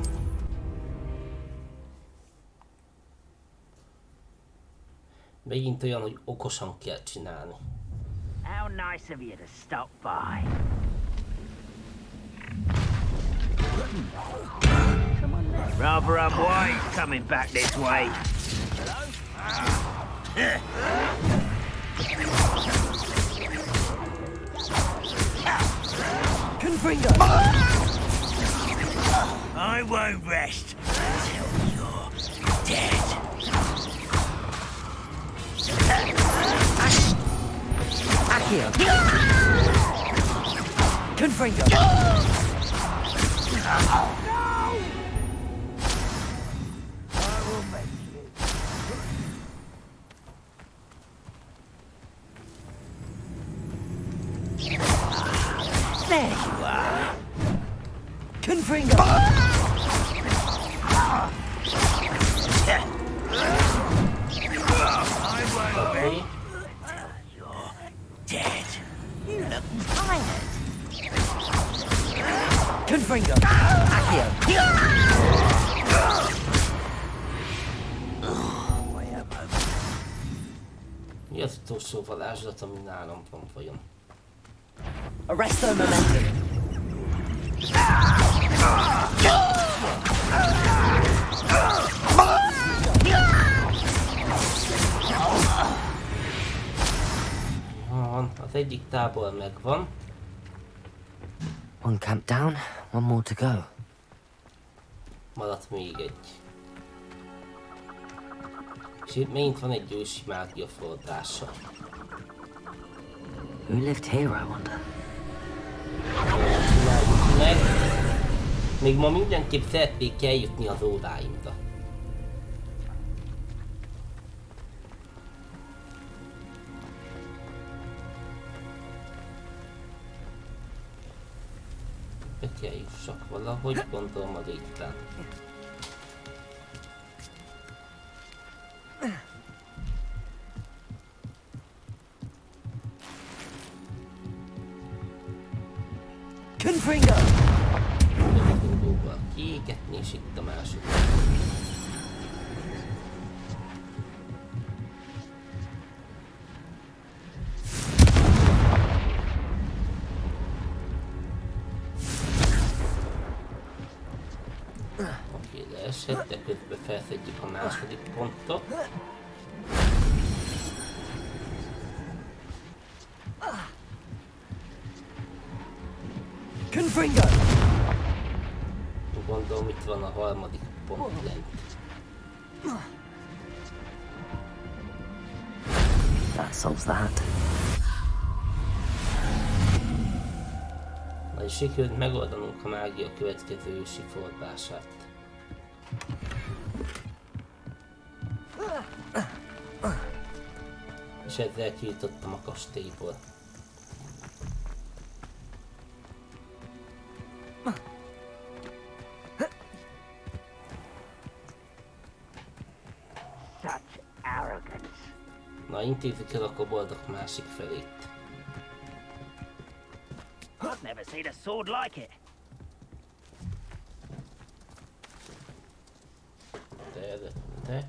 Megint olyan, hogy okosan kell csinálni. How nice of you to stop by. Rather unwise coming back this way. Confringo! I won't rest until you're dead. Accio! Confringo! There you are. Confringo! I won't rest until you're dead. You look tired. Confringo! Accio! Mi az utolsó varázslat, ami nálam van vajon? Arresto momentum. Az egyik tábor megvan. One camp down, one more to go. Maradt még egy. És itt megint van egy ősi mágia forrása. Who lived here, I wonder? Csináljuk meg. Még ma mindenképp szeretnék eljutni az óráimra. Be kell jussak valahogy, gondolom a létrán. Confringo! Confringóval kiégetni, és itt a második. Oké, leesett, de közben felszedjük a második pontot. Confringo! Gondolom, itt van a harmadik pont lent. That solves that. Na és sikerült megoldanunk a mágia következő ősi forrását. És ezzel kijutottam a kastélyból. Na, intézzük el a koboldok másik felét. I've never seen a sword like it. Te.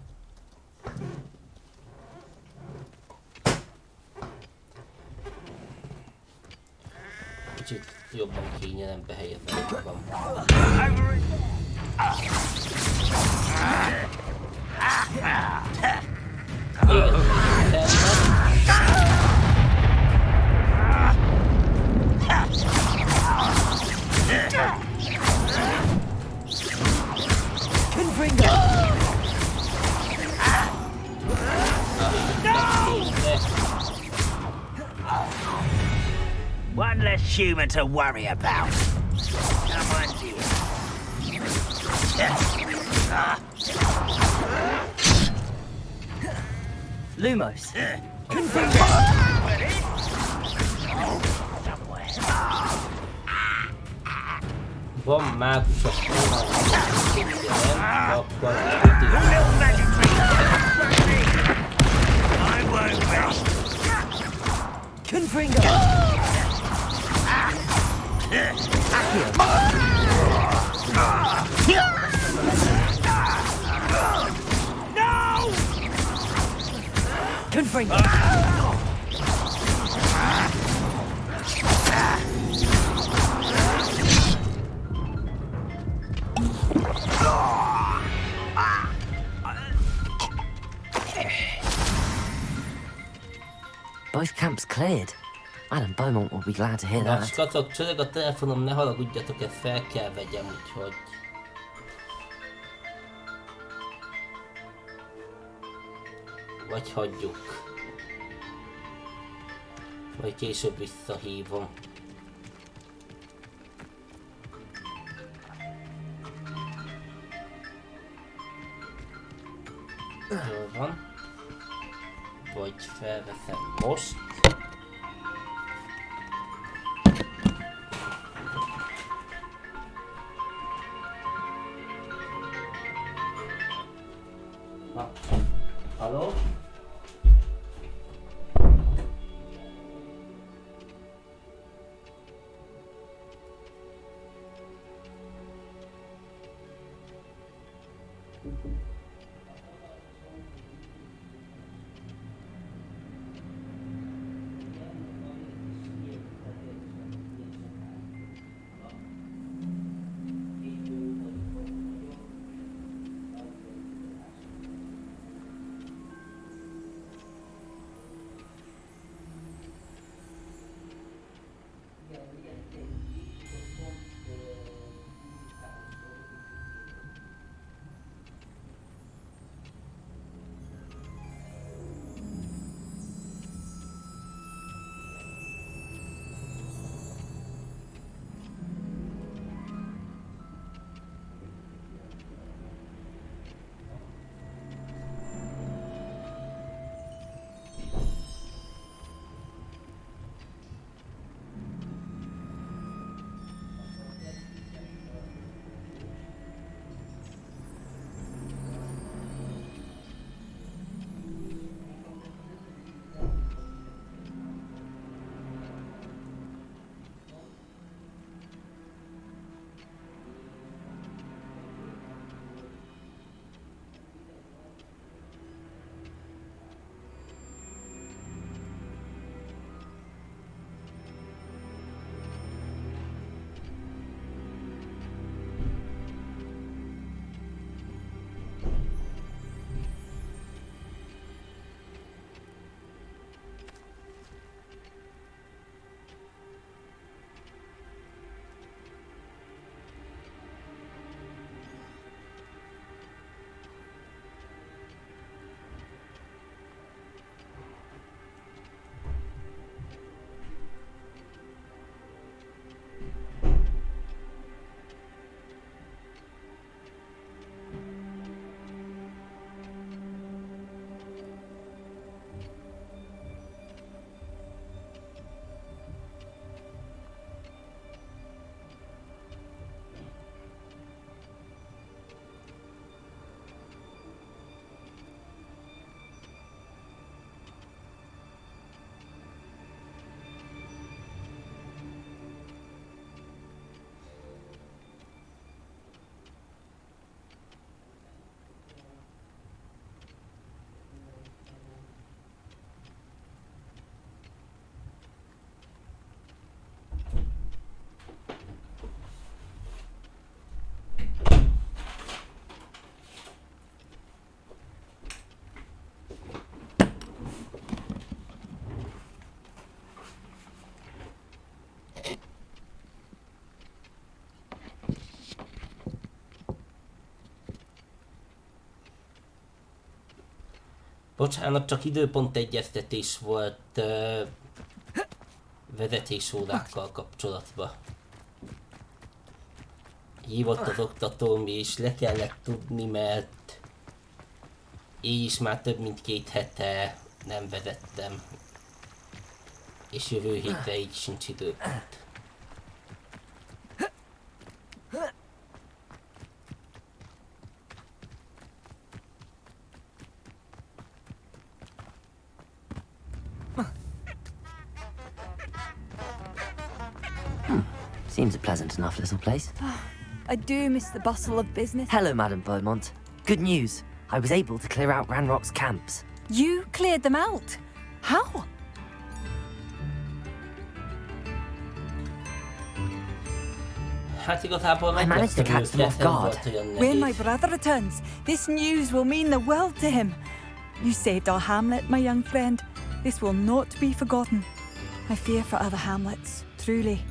Kicsit jobban kényelembe helyezni magam. One less human to worry about. Come on, dear. Lumos. Van mágus a akkor Confringo! No! Confringo! Both camps cleared. Adam Beaumont will be glad to hear that. Skatok, csörög a telefonom, ne haragudjatok, ezt fel kell vegyem, úgyhogy... Vagy hagyjuk. Vagy később visszahívom. Jól van. Vagy felveszem most. Halló? Bocsánat, csak időpontegyeztetés volt vezetésórákkal kapcsolatban. Hívott az oktatóm és le kellett tudni, mert így is már több mint 2 hete nem vezettem. És jövő hétre így sincs időpont. Seems a pleasant enough little place. I do miss the bustle of business. Hello, Madam Beaumont. Good news. I was able to clear out Ranrock's camps. You cleared them out? How? Hát igazából I managed to catch them off guard. When my brother returns, this news will mean the world to him. You saved our hamlet, my young friend. This will not be forgotten. I fear for other hamlets, truly.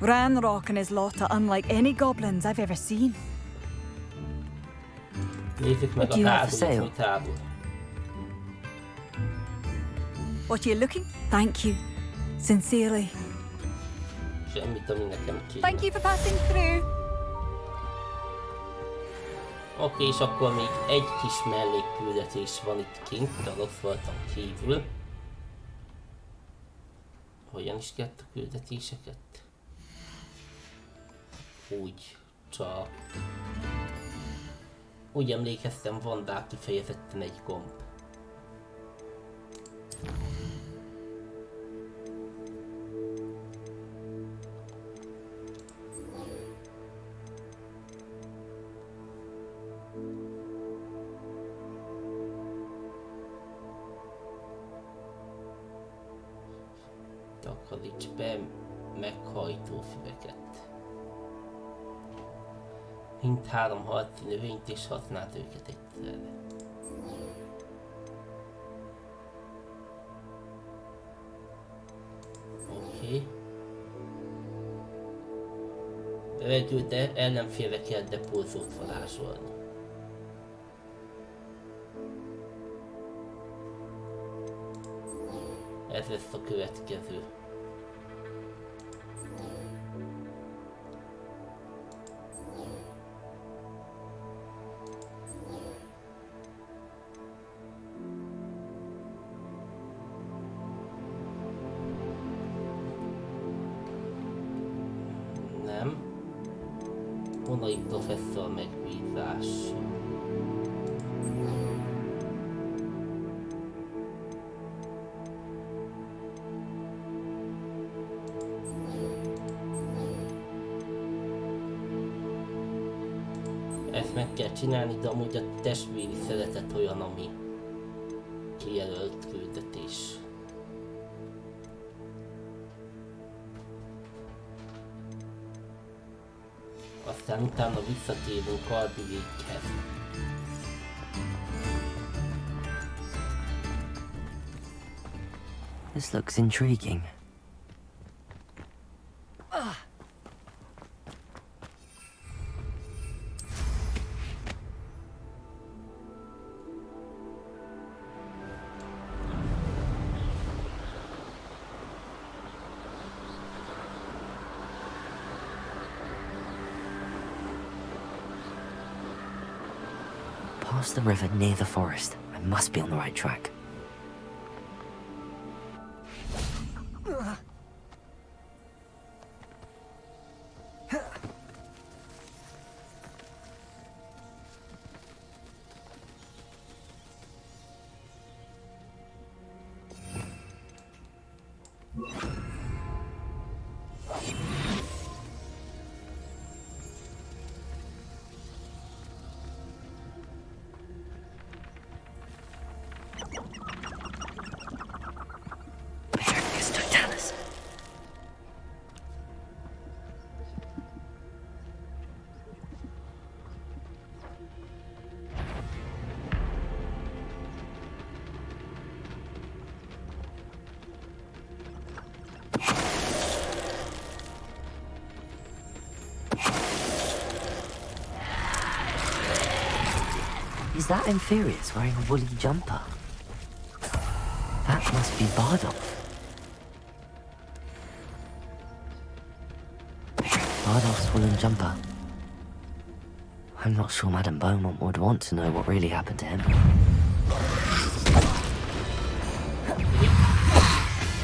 Ranrock and his lot are unlike any goblins I've ever seen. Nézzük meg What do you a have for sale? tábor. What are you looking? Thank you. Sincerely. Semmit, ami nekem kéne. Thank you for passing through. Oké, és akkor még egy kis mellékküldetés van itt kint, a Rosszvolton kívül. Hogyan is kellett a küldetéseket? Úgy, csak... Úgy emlékeztem, van rá kifejezetten egy gomb. Takaríts be meghajtófüveket. Mindhárom harci növényt és használd őket egyszerre. Oké. Levegőt ellenfélre kell depulzót varázsolni. Ez lesz a következő. Nem. Honai professzor megbízása. Ezt meg kell csinálni, de amúgy a testvéri szeretet olyan, ami kijelölt küldetés. Aztán utána visszatérünk Albivékhez. This looks intriguing. Past the river near the forest. I must be on the right track. Is that Inferius wearing a woolly jumper? Must be Bardolph. Bardolph's woolen jumper. I'm not sure Madame Beaumont would want to know what really happened to him.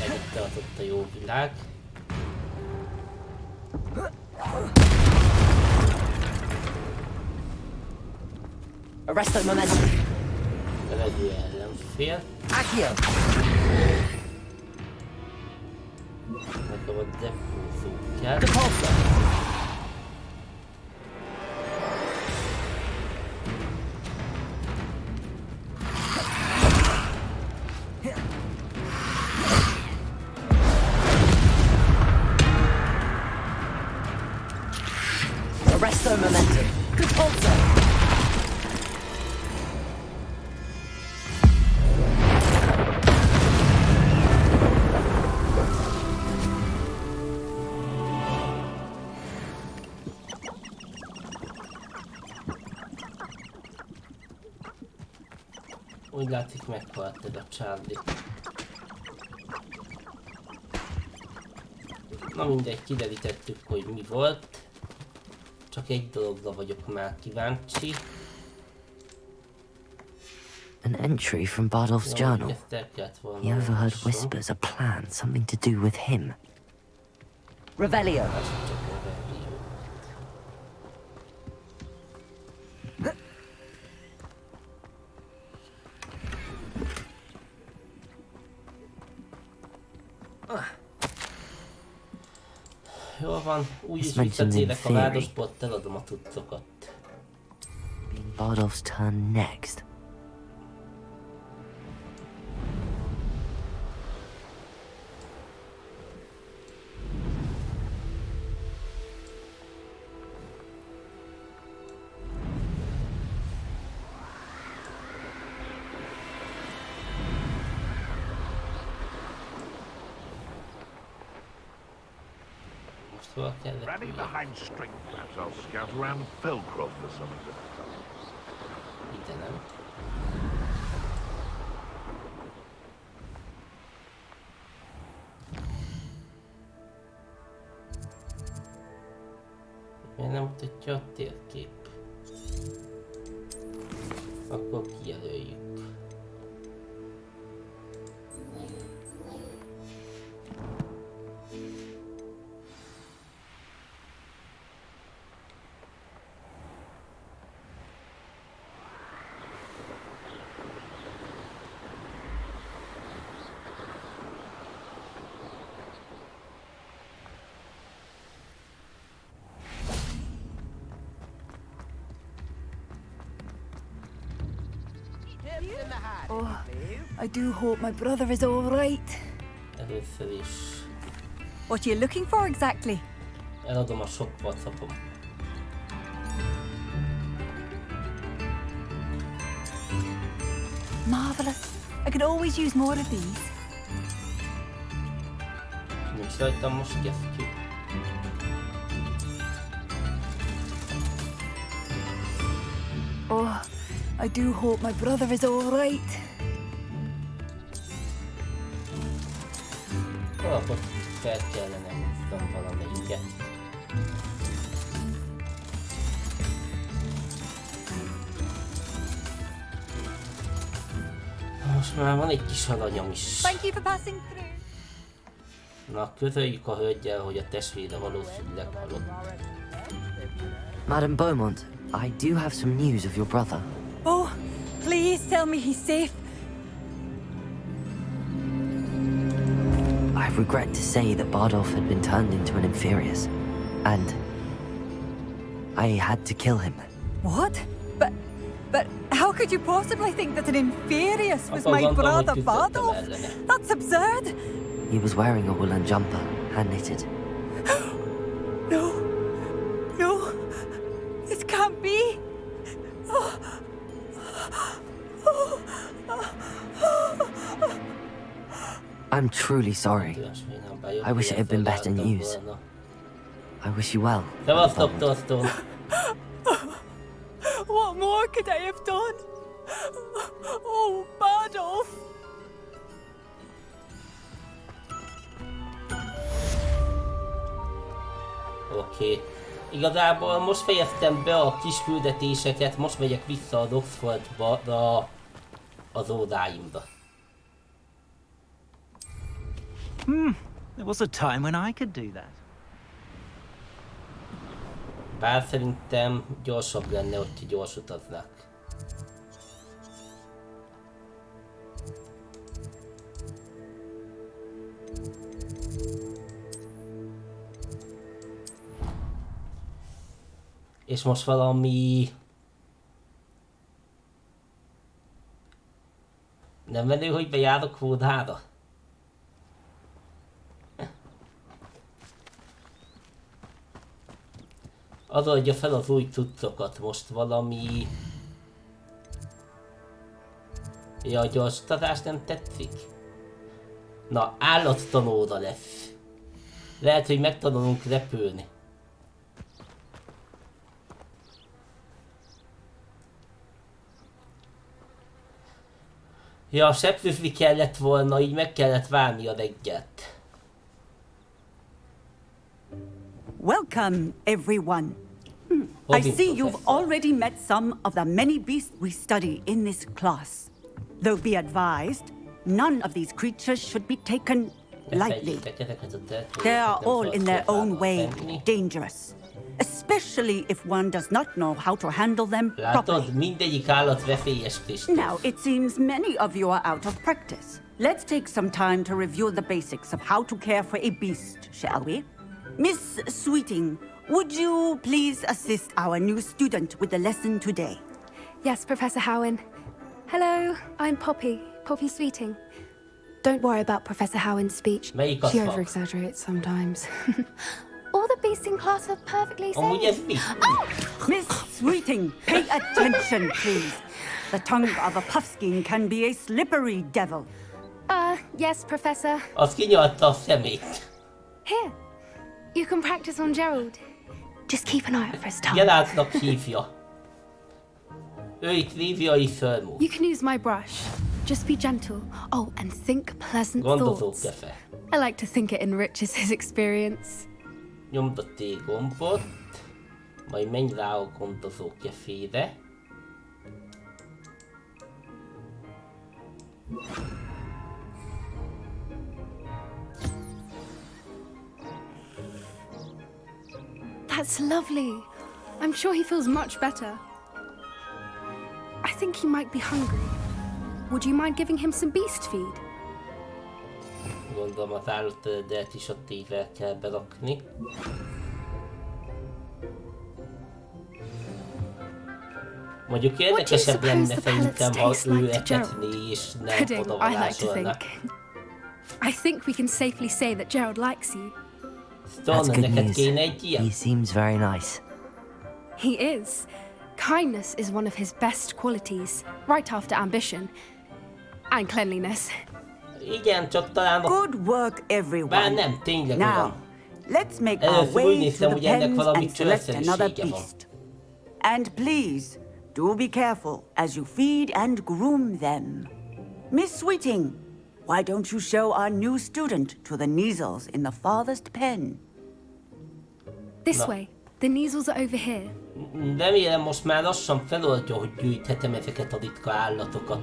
Eltartott a jó világ. Arresto momentum. Levegő ellenfél. Accio. Nekem a depózó kell. Arresto momentum. Repulsor. Úgy látszik, meghalt ez a Charlie. Na mindegy, kiderítettük, hogy mi volt. Csak egy dologra vagyok már kíváncsi. An entry from Bardolph's journal. He overheard whispers, a plan, something to do with him. Revelio. Jól van, úgyis visszatérek a városból, eladom a cuccokat. Being Bardolph's turn next. Running behind string traps, I'll scout around Felcroft for something. Ide nem. Miért nem mutatja a térkép? Akkor kijelöljük. Oh, I do hope my brother is all right. Először is. What are you looking for exactly? Eladom a sok WhatsAppom. Marvelous. I could always use more of these. Nincs rajtam most kesztyű. Oh, I do hope my brother is all right. Akkor fel kellene húznom valamelyiket. Most már van egy kis alanyom is. Thank you for passing through. Na, közöljük a hölgyel, hogy a testvére valószínűleg halott. Madame Beaumont, I do have some news of your brother. Oh, please tell me he's safe. I regret to say that Bardolph had been turned into an Inferius, and I had to kill him. What? But how could you possibly think that an Inferius was my brother Bardolph? That's absurd. He was wearing a woolen jumper, hand-knitted. No. No. This can't be. I'm truly sorry. I wish it had been better news. I wish you well. What more could I have done? Oh, Bardolph. Oké. Igazából most fejeztem be a kis küldetéseket, most megyek vissza a Oxfordba az ódáimra. There was a time when I could do that. Bár szerintem gyorsabb lenne, hogy gyors utaznak. És most valami... Nem menő, hogy bejárok Hódára? Az adja fel az új cuccokat, most valami... Ja, a gyorsítás nem tetszik? Na, állattanóra lesz. Lehet, hogy megtanulunk repülni. Ja, seprűzni kellett volna, így meg kellett várni a reggelt. Welcome, everyone. I see you've already met some of the many beasts we study in this class. Though be advised, none of these creatures should be taken lightly. They are all in their own way dangerous, especially if one does not know how to handle them properly. Now, it seems many of you are out of practice. Let's take some time to review the basics of how to care for a beast, shall we? Miss Sweeting, would you please assist our new student with the lesson today? Yes, Professor Howen. Hello, I'm Poppy Sweeting. Don't worry about Professor Howen's speech. She over-exaggerates sometimes. All the beasts in class are perfectly safe. Miss Sweeting, pay attention, please. The tongue of a puffskein can be a slippery devil. Yes, Professor. Here. You can practice on Gerald. Just keep an eye out for his tongue. You can use my brush. Just be gentle. Oh, and think pleasant thoughts. I like to think it enriches his experience. Nyomdott gombot, majd menj rá a gondozó kefére. That's lovely. I'm sure he feels much better. I think he might be hungry. Would you mind giving him some beast feed? Gondolom az állatteredet is ott ével kell berakni. Mondjuk érdekesebb lenne szerintem, ha ő etetné és nem odavarázsolna. I think we can safely say that Gerald likes you. That's good news. He seems very nice. He is. Kindness is one of his best qualities, right after ambition and cleanliness. Igen, csak talán... Good work, everyone. Bár nem, tényleg Now, let's make our way to the pens and select another beast. And please, do be careful as you feed and groom them. Miss Sweeting, why don't you show our new student to the Neasels in the farthest pen? This way. The Neasels are over here. Remélem most már lassan feloldja, hogy gyűjthetem ezeket a ritka állatokat.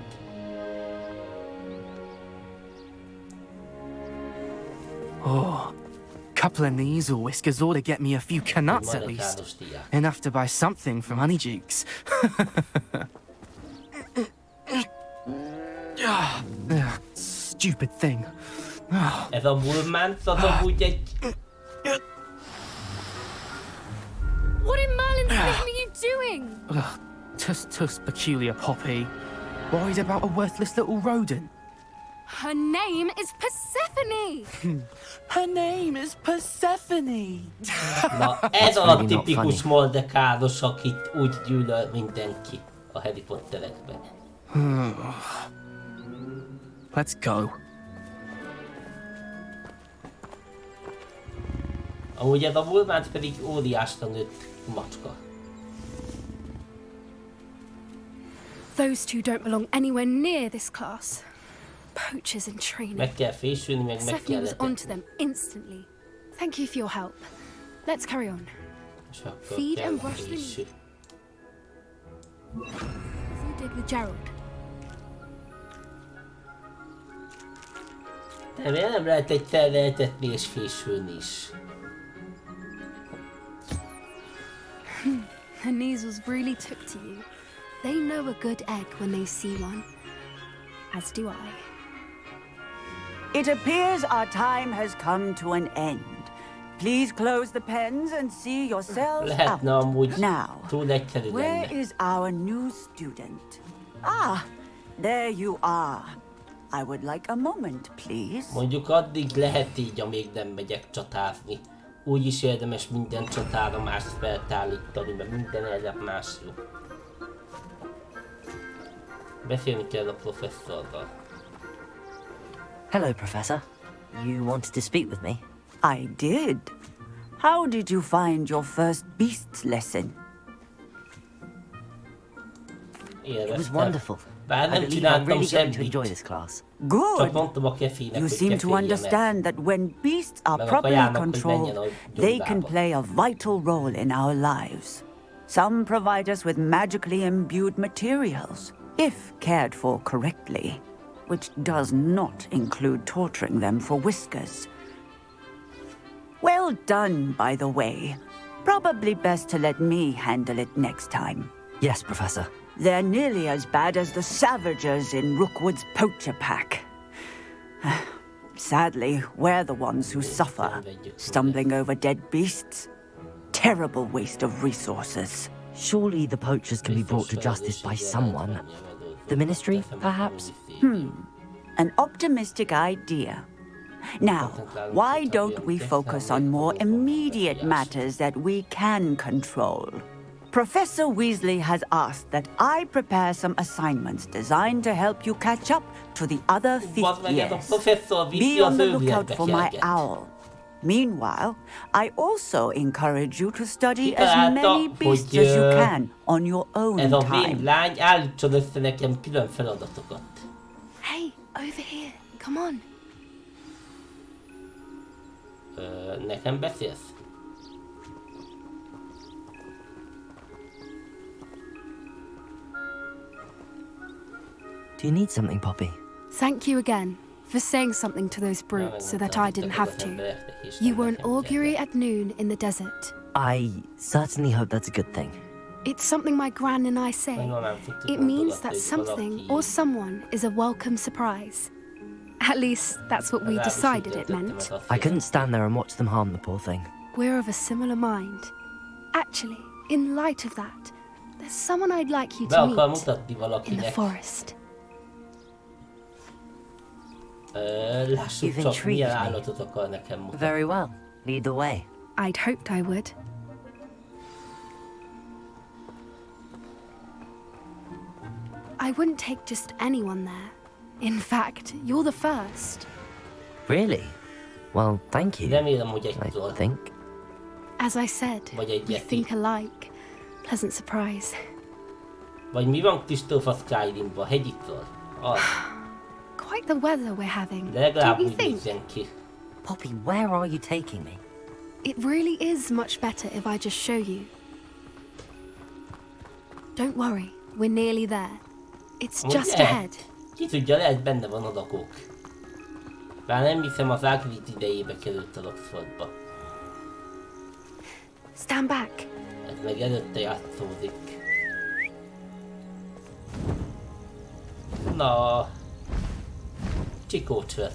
Oh, couple of Neasel whiskers ought to get me a few canuts at least. Enough to buy something from Honeydukes. Stupid thing. Ez a Bullmánc az amúgy egy... What in Merlin's name are you doing? Tuss, peculiar Poppy. Worried about a worthless little rodent. Her name is Persephone! Her name is Persephone! Na, ez a tipikus moldekáros, akit úgy gyűlöl mindenki a Harry Potterekben. Let's go. Amúgy ez a Bullmánc pedig óriásra nőtt macska. Those two don't belong anywhere near this class. Poachers in training. Meg kell fésülni, meg kell Persephone was onto them instantly. Thank you for your help. Let's carry on. Feed and brush the knees. As you did with Gerald. De miért nem lehet egyszer lehetetni és fésülni is? The Neasels really took to you. They know a good egg when they see one. As do I. It appears our time has come to an end. Please close the pens and see yourselves out. Now, where is our new student? Ah, there you are. I would like a moment, please. Mondjuk addig lehet így, amíg nem megyek csatázni. Úgyis érdemes minden csatára mást feltállítani, mert minden erre más jó. Beszélni kell a professzorral. Hello, Professor. You wanted to speak with me? I did. How did you find your first beasts lesson? It was wonderful. I believe I'm really going to enjoy this class. Good. You seem to understand that when beasts are properly controlled, they can play a vital role in our lives. Some provide us with magically imbued materials, if cared for correctly, which does not include torturing them for whiskers. Well done, by the way. Probably best to let me handle it next time. Yes, Professor. They're nearly as bad as the Savagers in Rookwood's poacher pack. Sadly, we're the ones who suffer, stumbling over dead beasts. Terrible waste of resources. Surely the poachers can be brought to justice by someone. The Ministry, perhaps? An optimistic idea. Now, why don't we focus on more immediate matters that we can control? Professor Weasley has asked that I prepare some assignments designed to help you catch up to the other 5th years. Be on the lookout for my owl. Meanwhile, I also encourage you to study as many beasts as you can on your own time. Hey, over here. Come on. Nekem beszélsz? Do you need something, Poppy? Thank you again for saying something to those brutes so that I didn't have to. You were an augury at noon in the desert. I certainly hope that's a good thing. It's something my gran and I say. It means that something or someone is a welcome surprise. At least, that's what we decided it meant. I couldn't stand there and watch them harm the poor thing. We're of a similar mind. Actually, in light of that, there's someone I'd like you to meet in the forest. You've intrigued me. Very well. Lead the way. I'd hoped I would. I wouldn't take just anyone there. In fact, you're the first. Really? Well, thank you. I think. As I said, we think alike. Pleasant surprise. Vagy mi van Kristóf Skyrimba, hegyitől? Quite the weather we're having. Don't you think? Poppy, where are you taking me? It really is much better if I just show you. Don't worry, we're nearly there. It's just ahead. Ki tudja, lehet benne van a lakók. Bár nem hiszem, az Hagrid idejébe került a Oxfordba. Stand back. Ez meg előtte játszódik. Na, Csikócsra.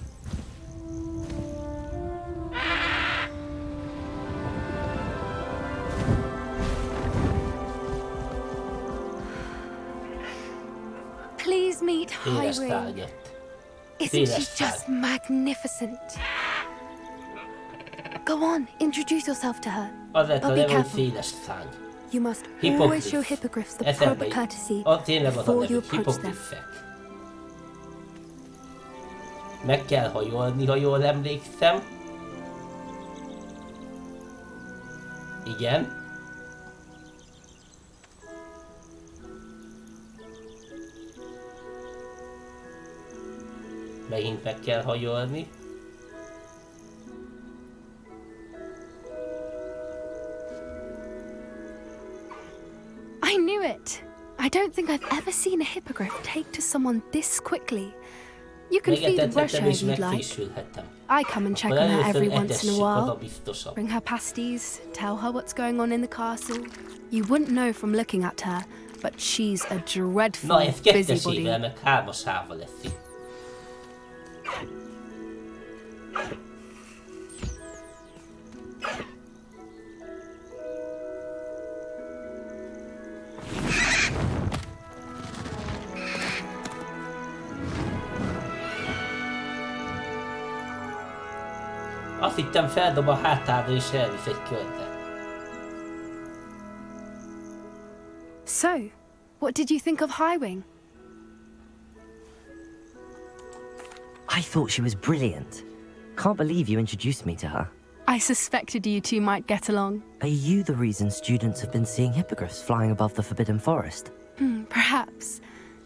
Please meet Hyrule. Isn't she just magnificent? Go on, introduce yourself to her. But be careful. You must always show hippogriffs the proper courtesy before you approach them. Meg kell hajolni, ha jól emlékszem. Igen. Megint meg kell hajolni. I don't think I've ever seen a hippogriff take to someone this quickly. You can feed and brush her if you'd like. I come and check on her every once in a while. Bring her pasties, tell her what's going on in the castle. You wouldn't know from looking at her, but she's a dreadful busybody. Azt hittem feldob a hátára és elvisz egy körbe. So, what did you think of Highwing? I thought she was brilliant. Can't believe you introduced me to her. I suspected you two might get along. Are you the reason students have been seeing hippogriffs flying above the Forbidden Forest? Perhaps.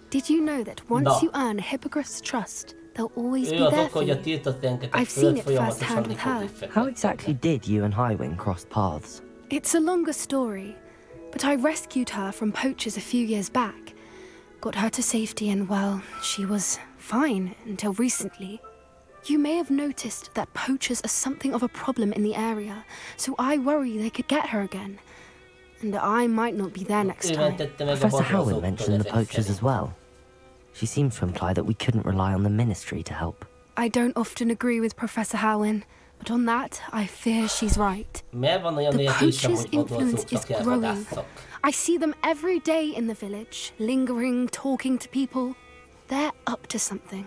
Did you know that once you earn a hippogriff's trust, they'll always be there for you? I've seen it firsthand with her. How exactly did you and Highwing cross paths? It's a longer story, but I rescued her from poachers a few years back. Got her to safety and, well, she was fine until recently. You may have noticed that poachers are something of a problem in the area, so I worry they could get her again. And I might not be there next time. Professor Howin mentioned the poachers as well. She seems to imply that we couldn't rely on the Ministry to help. I don't often agree with Professor Howin, but on that, I fear she's right. The poachers' influence is growing. I see them every day in the village, lingering, talking to people. They're up to something.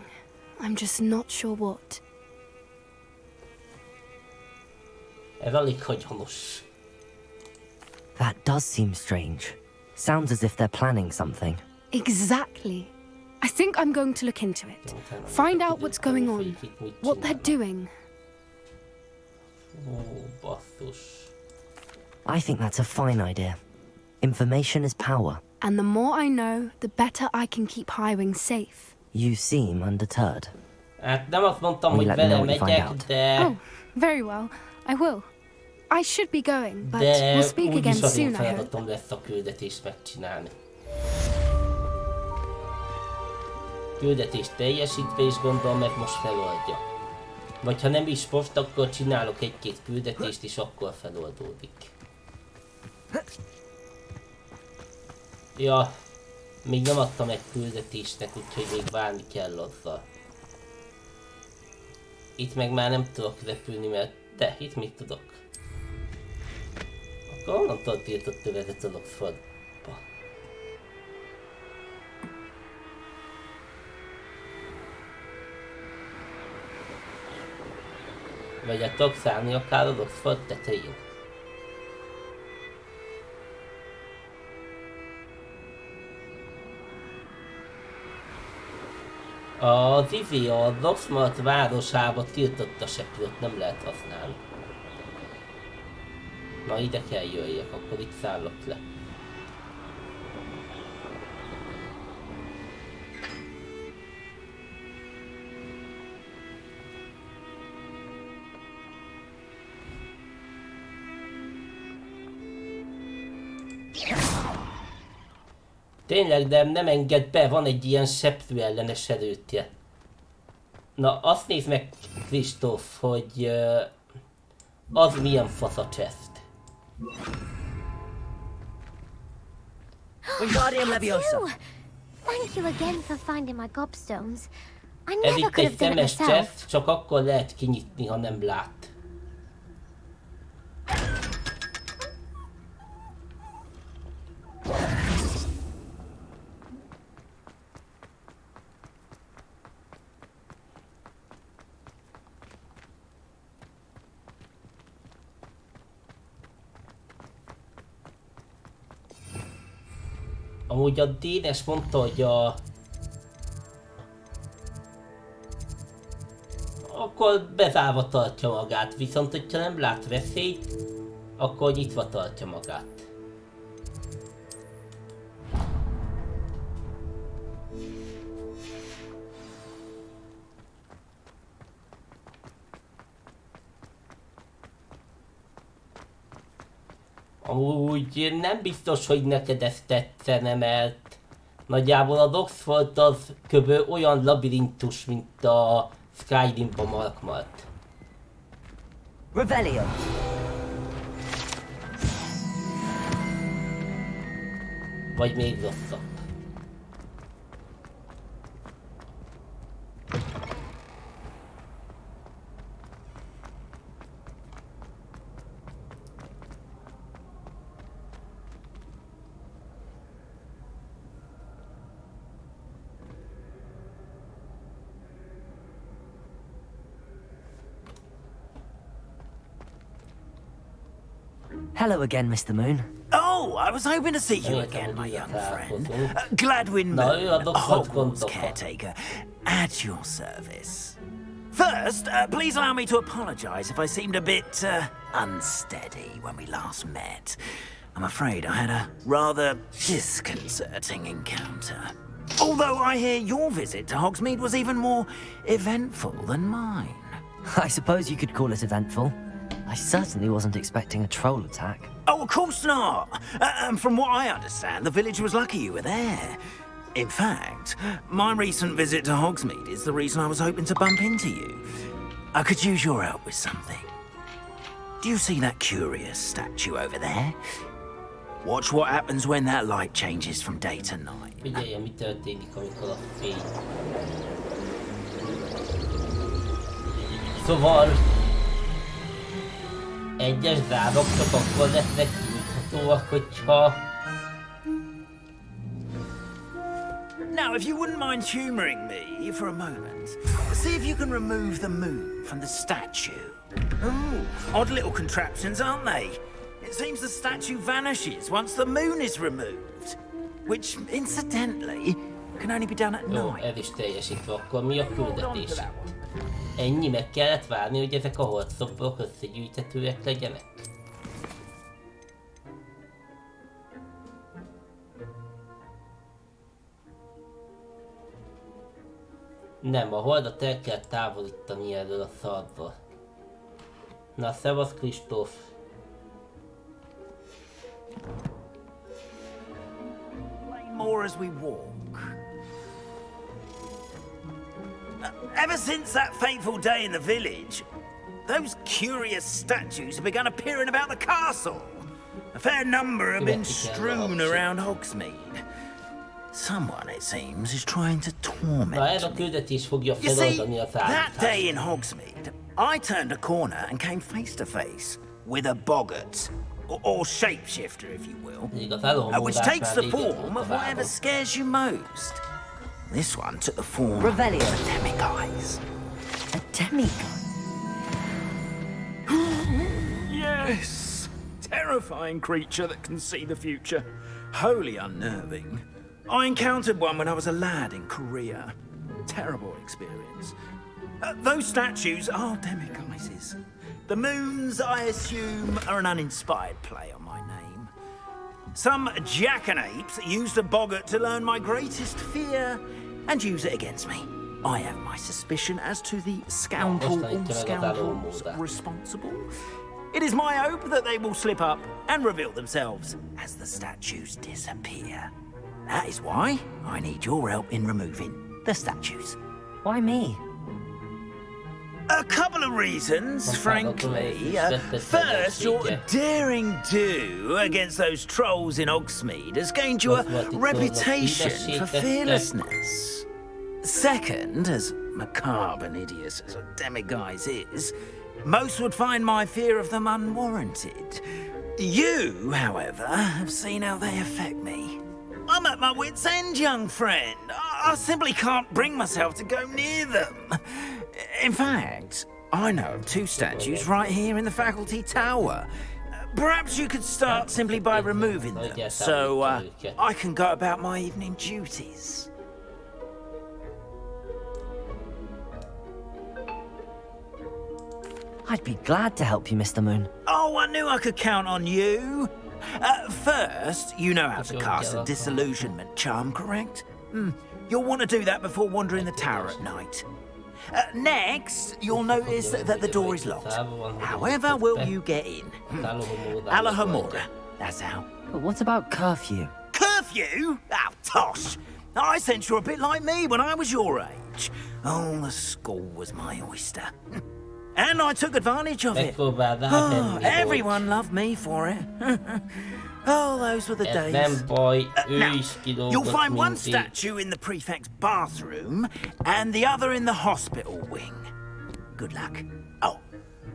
I'm just not sure what. That does seem strange. Sounds as if they're planning something. Exactly. I think I'm going to look into it. Find out what's going on, what they're doing. I think that's a fine idea. Information is power. And the more I know, the better I can keep Highwing safe. You seem undeterred. Nem azt mondtam, hogy vele megyek, de... Oh, very well. I will. I should be going, but we'll speak again soon, I hope. feladatom lesz a küldetést megcsinálni. Küldetést teljesítve is gondolom meg most feloldja. Vagy ha nem is most, akkor csinálok egy-két küldetést és akkor feloldódik. Ja, még nem adtam egy küldetésnek, úgyhogy még várni kell azzal. Itt meg már nem tudok repülni, mert... De, itt mit tudok? Akkor onnantól tiltott tövedet adok földbe. Vagy a tudok szállni akár adok föld tetején. Az Ivi a Roxmart városába tiltott a seprőt, nem lehet használni. Na ide kell jöjjek, akkor itt szállok le. Tényleg, de nem enged be, van egy ilyen seprő ellenes erőtje. Na, azt nézd meg, Kristóf, hogy az milyen fasz a chest. Thank you again for finding my gobstones. I Ez never itt could egy have done it szemes myself. chest, csak akkor lehet kinyitni, ha nem lát. Amúgy a Dénes mondta, hogy akkor bezárva tartja magát, viszont hogyha nem lát veszélyt, akkor nyitva tartja magát. Amúgy nem biztos, hogy neked ezt tetszene, mert Nagyjából a Oxford az kb. Olyan labirintus, mint a Skyrimban Markmart. Revelio. Vagy még rosszabb. Hello again, Mr. Moon. Oh, I was hoping to see you again, my young friend. Gladwin Moon, Hogwarts caretaker, at your service. First, please allow me to apologize if I seemed a bit unsteady when we last met. I'm afraid I had a rather disconcerting encounter. Although I hear your visit to Hogsmeade was even more eventful than mine. I suppose you could call it eventful. I certainly wasn't expecting a troll attack. Oh, of course not. And from what I understand, the village was lucky you were there. In fact, my recent visit to Hogsmeade is the reason I was hoping to bump into you. I could use your help with something. Do you see that curious statue over there? Watch what happens when that light changes from day to night. Figyelj, mi történik, amikor a fény. Szóval egyes dárok csak akkor lesznek kinyithatóak, hogyha... Now, if you wouldn't mind humoring me for a moment, see if you can remove the moon from the statue. Ooh, odd little contraptions, aren't they? It seems the statue vanishes once the moon is removed, which, incidentally, can only be done at night. Jó, ez is teljesítve, akkor mi a küldetés? Ennyi, meg kellett várni, hogy ezek a holtszobrok összegyűjthetőek legyenek? Nem, a holdat el kell távolítani erről a szarról. Na, szevasz Kristóf! More as we walk. Ever since that fateful day in the village, those curious statues have begun appearing about the castle. A fair number have been strewn around Hogsmeade. Someone, it seems, is trying to torment me. You see, that day in Hogsmeade, I turned a corner and came face to face with a boggart, or shapeshifter, if you will, which takes the form of whatever scares you most. This one took the form of a demiguise. A demiguise? Yes! Terrifying creature that can see the future. Wholly unnerving. I encountered one when I was a lad in Korea. Terrible experience. Those statues are demiguises. The moons, I assume, are an uninspired play on my name. Some jackanapes used a boggart to learn my greatest fear and use it against me. I have my suspicion as to the scoundrel or scoundrels responsible. It is my hope that they will slip up and reveal themselves as the statues disappear. That is why I need your help in removing the statues. Why me? A couple of reasons, frankly. First, your daring do against those trolls in Hogsmeade has gained you a reputation for fearlessness. Second, as macabre and hideous as a demiguise is, most would find my fear of them unwarranted. You, however, have seen how they affect me. I'm at my wit's end, young friend. I simply can't bring myself to go near them. In fact, I know of two statues right here in the faculty tower. Perhaps you could start simply by removing them, so I can go about my evening duties. I'd be glad to help you, Mr. Moon. Oh, I knew I could count on you. First, you know how to cast a disillusionment charm, correct? You'll want to do that before wandering the tower at night. Next, you'll notice that the door is locked. However will you get in? Alahomora, that's how. But what about curfew? Curfew? Oh, tosh! I sense you're a bit like me when I was your age. Oh, the school was my oyster. And I took advantage of it. Oh, everyone loved me for it. Oh, those were the days. Now, you'll find one statue in the prefect's bathroom and the other in the hospital wing. Good luck. Oh,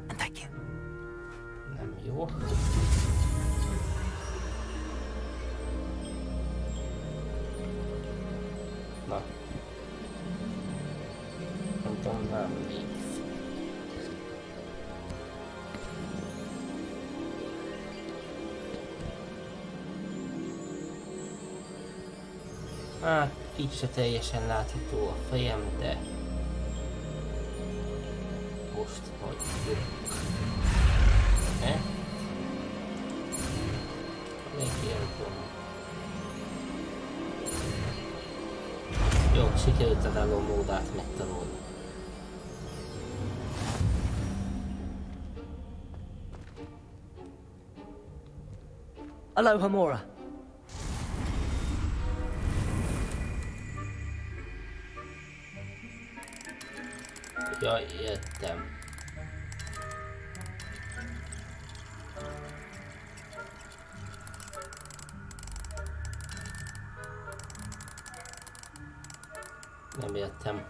and thank you. Na. Nem tudom, nem így. Hát, így se teljesen látható a fejem, de most hagyjuk. Jó, sikerült a Velo módát megtanulni. Aloha, Mora. Jaj, értem. Nem értem.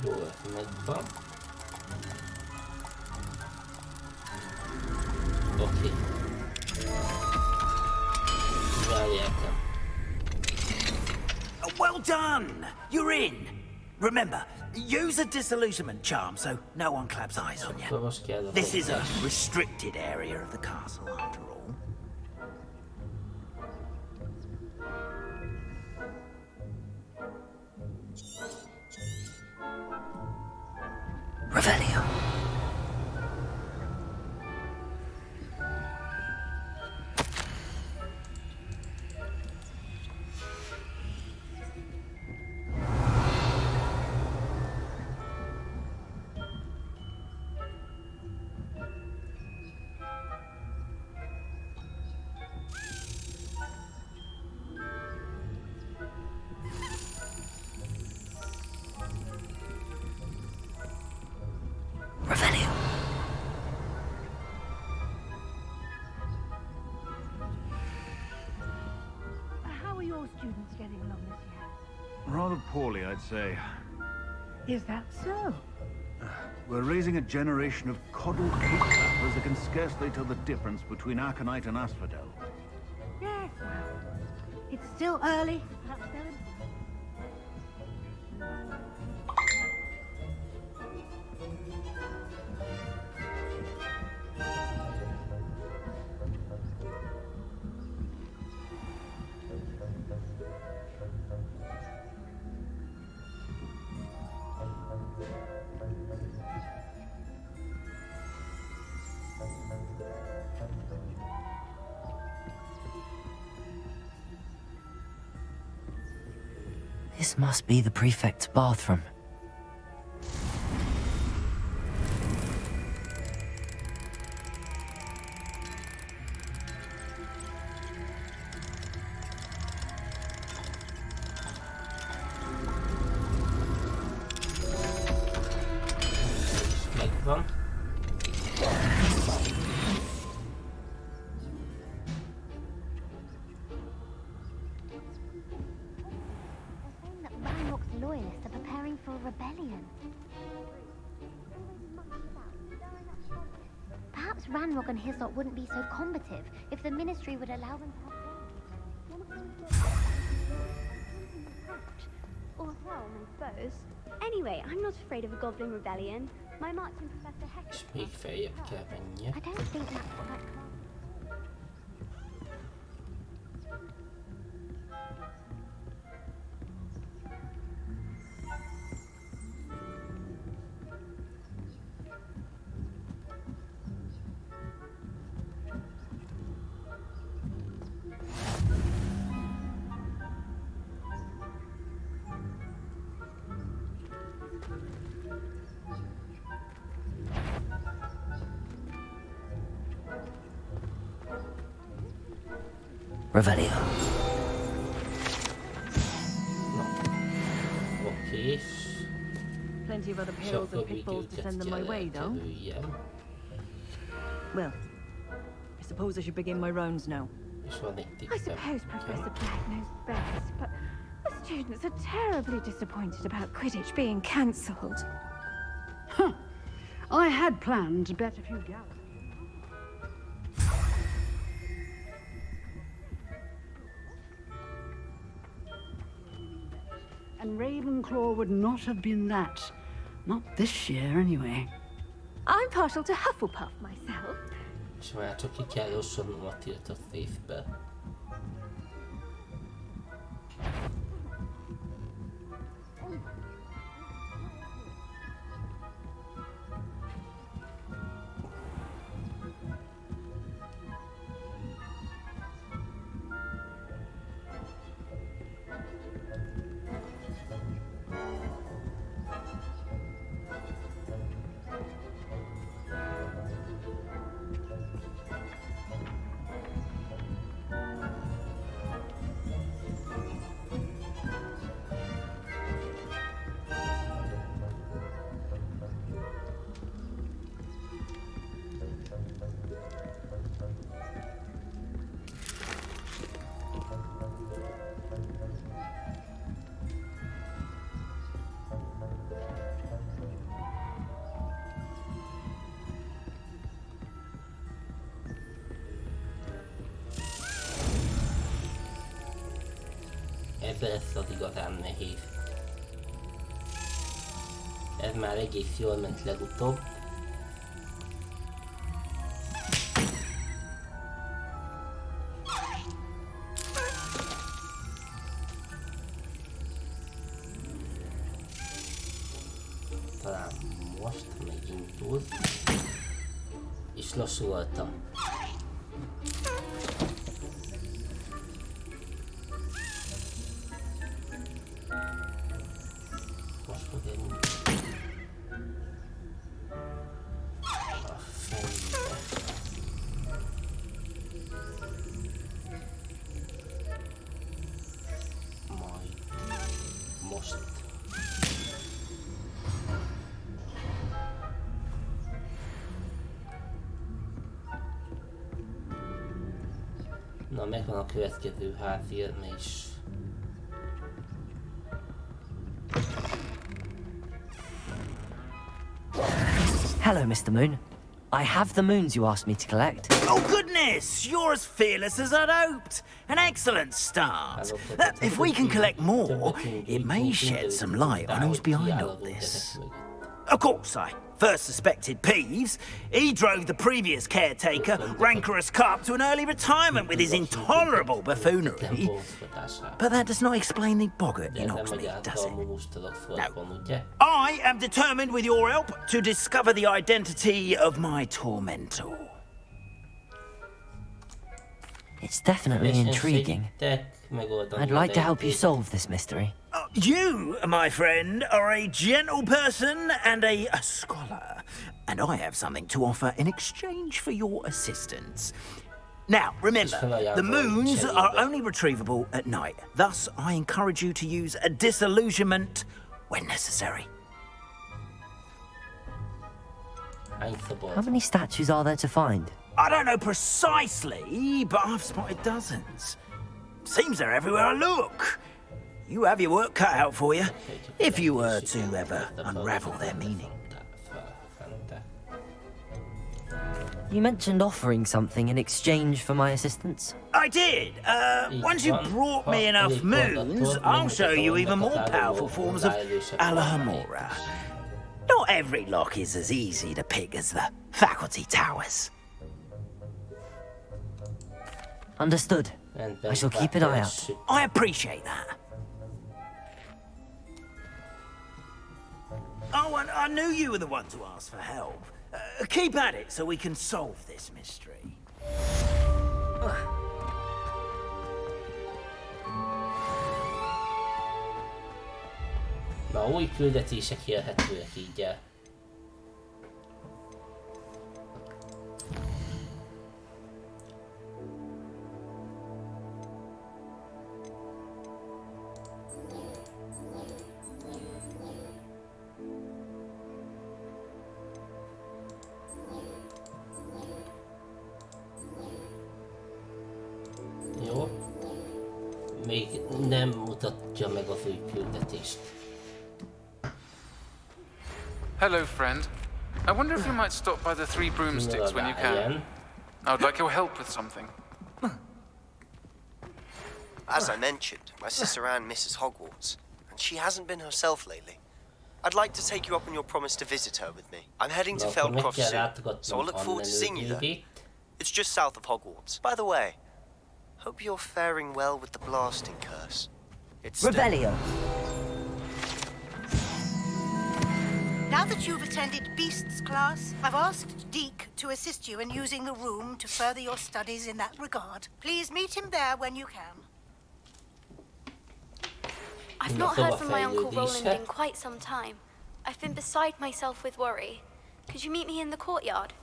Jól megvan. Oké. Várjátok. Well done! You're in! Remember, use a disillusionment charm so no one claps eyes on you. This is a restricted area of the castle, after all. Revelio. How are your students getting along this year? Rather poorly, I'd say. Is that so? We're raising a generation of coddled cake-clappers that can scarcely tell the difference between aconite and asphodel. Yes, well, it's still early. Perhaps they'll... This must be the prefect's bathroom. Megvan. Loyalists are preparing for a rebellion. Perhaps Ranrock and his lot wouldn't be so combative if the Ministry would allow them to have... Or helm, I suppose. Anyway, I'm not afraid of a goblin rebellion. My marching professor Heck... Még feljebb kell mennie. I don't think that's what that... Revelio. Oké. Plenty of other És perils akkor and pitfalls to send them my way, though. kerüljem. Well, I suppose I should begin my rounds now. És van egy I tippem. suppose Professor Black knows best, but the students are terribly disappointed about Quidditch being cancelled. Huh. I had planned to bet a few gallons. And Ravenclaw would not have been that. Not this year, anyway. I'm partial to Hufflepuff myself. És már csak ki kell rosszanom a tiltott évbe. Ez lesz az igazán nehéz. Ez már egész jól ment legutóbb. Talán most megindul. És lassultam. Na, megvan a következő házérme is. Hello, Mr. Moon. I have the moons you asked me to collect. Oh, goodness! You're as fearless as I'd hoped. An excellent start. If we can collect more, it may shed some light on who's behind all this. Of course, I first suspected Peeves. He drove the previous caretaker, Rancorous Carp, to an early retirement with his intolerable buffoonery. But that does not explain the boggart in Hogsmeade, does it? No. I am determined, with your help, to discover the identity of my tormentor. It's definitely intriguing. I'd like to help you solve this mystery. You, my friend, are a gentle person and a scholar, and I have something to offer in exchange for your assistance. Now, remember, the moons are only retrievable at night. Thus, I encourage you to use a disillusionment when necessary. How many statues are there to find? I don't know precisely, but I've spotted dozens. Seems they're everywhere I look. You have your work cut out for you, if you were to ever unravel their meaning. You mentioned offering something in exchange for my assistance. I did. Once you brought me enough moons, I'll show you even more powerful forms of Alohomora. Not every lock is as easy to pick as the faculty towers. Understood. I shall keep an eye out. I appreciate that. Oh, and I knew you were the one to ask for help. Keep at it so we can solve this mystery. Na, új küldetések élhetőek így el. még nem mutatja meg az új küldetést. Hello, friend. I wonder if you might stop by the Three Broomsticks when you can. I would like your help with something. As I mentioned, my sister Anne misses Hogwarts, and she hasn't been herself lately. I'd like to take you up on your promise to visit her with me. I'm heading to Feldcroft soon, so I'll look forward to seeing you there. It's just south of Hogwarts. By the way, hope you're faring well with the blasting curse. It's Revelio. Now that you've attended Beasts class, I've asked Deke to assist you in using the room to further your studies in that regard. Please meet him there when you can. I've not heard from my Uncle Roland in quite some time. I've been beside myself with worry. Could you meet me in the courtyard?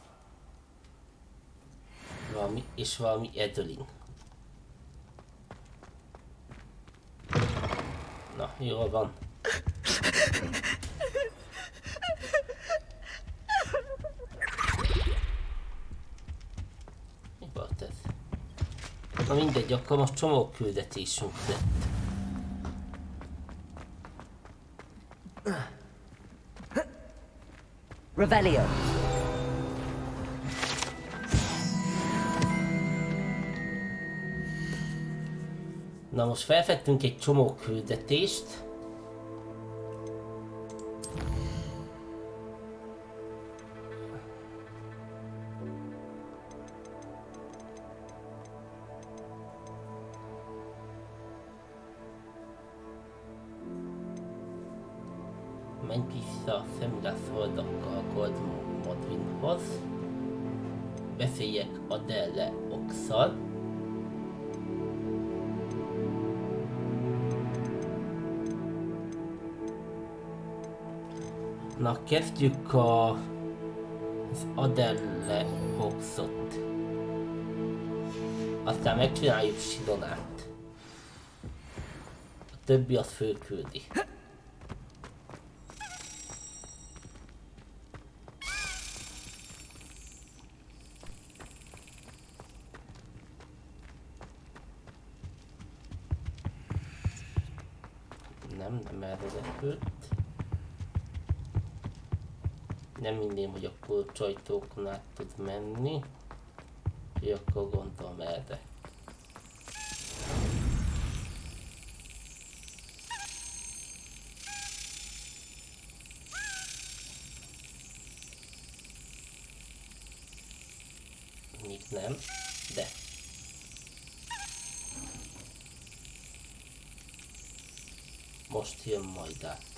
Valami Edelin. Na, jól van. Mi volt ez? Na mindegy, akkor most csomó küldetésünk lett. Revelio. Na most felvettünk egy csomó küldetést. Menj vissza a szemülászoldakkal Gold Modrinhoz. Beszéljek Adele Oxal. Na, kezdjük az Adele Oxot. Aztán megcsináljuk Sidonát. A többi az fölküldi. Nem erre repült. Nem minden, hogy a kulcsajtókon át tud menni. Úgyhogy akkor gondolom erre. Még nem, de. Most jön majd át.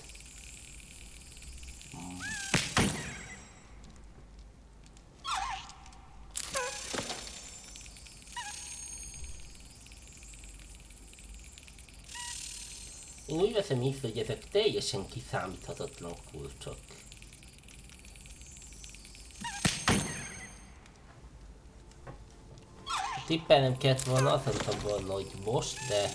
Én úgy veszem észre, hogy ezek teljesen kiszámíthatatlan kulcsok. Tippelnem kellett volna, azt mondtam volna, hogy most, de...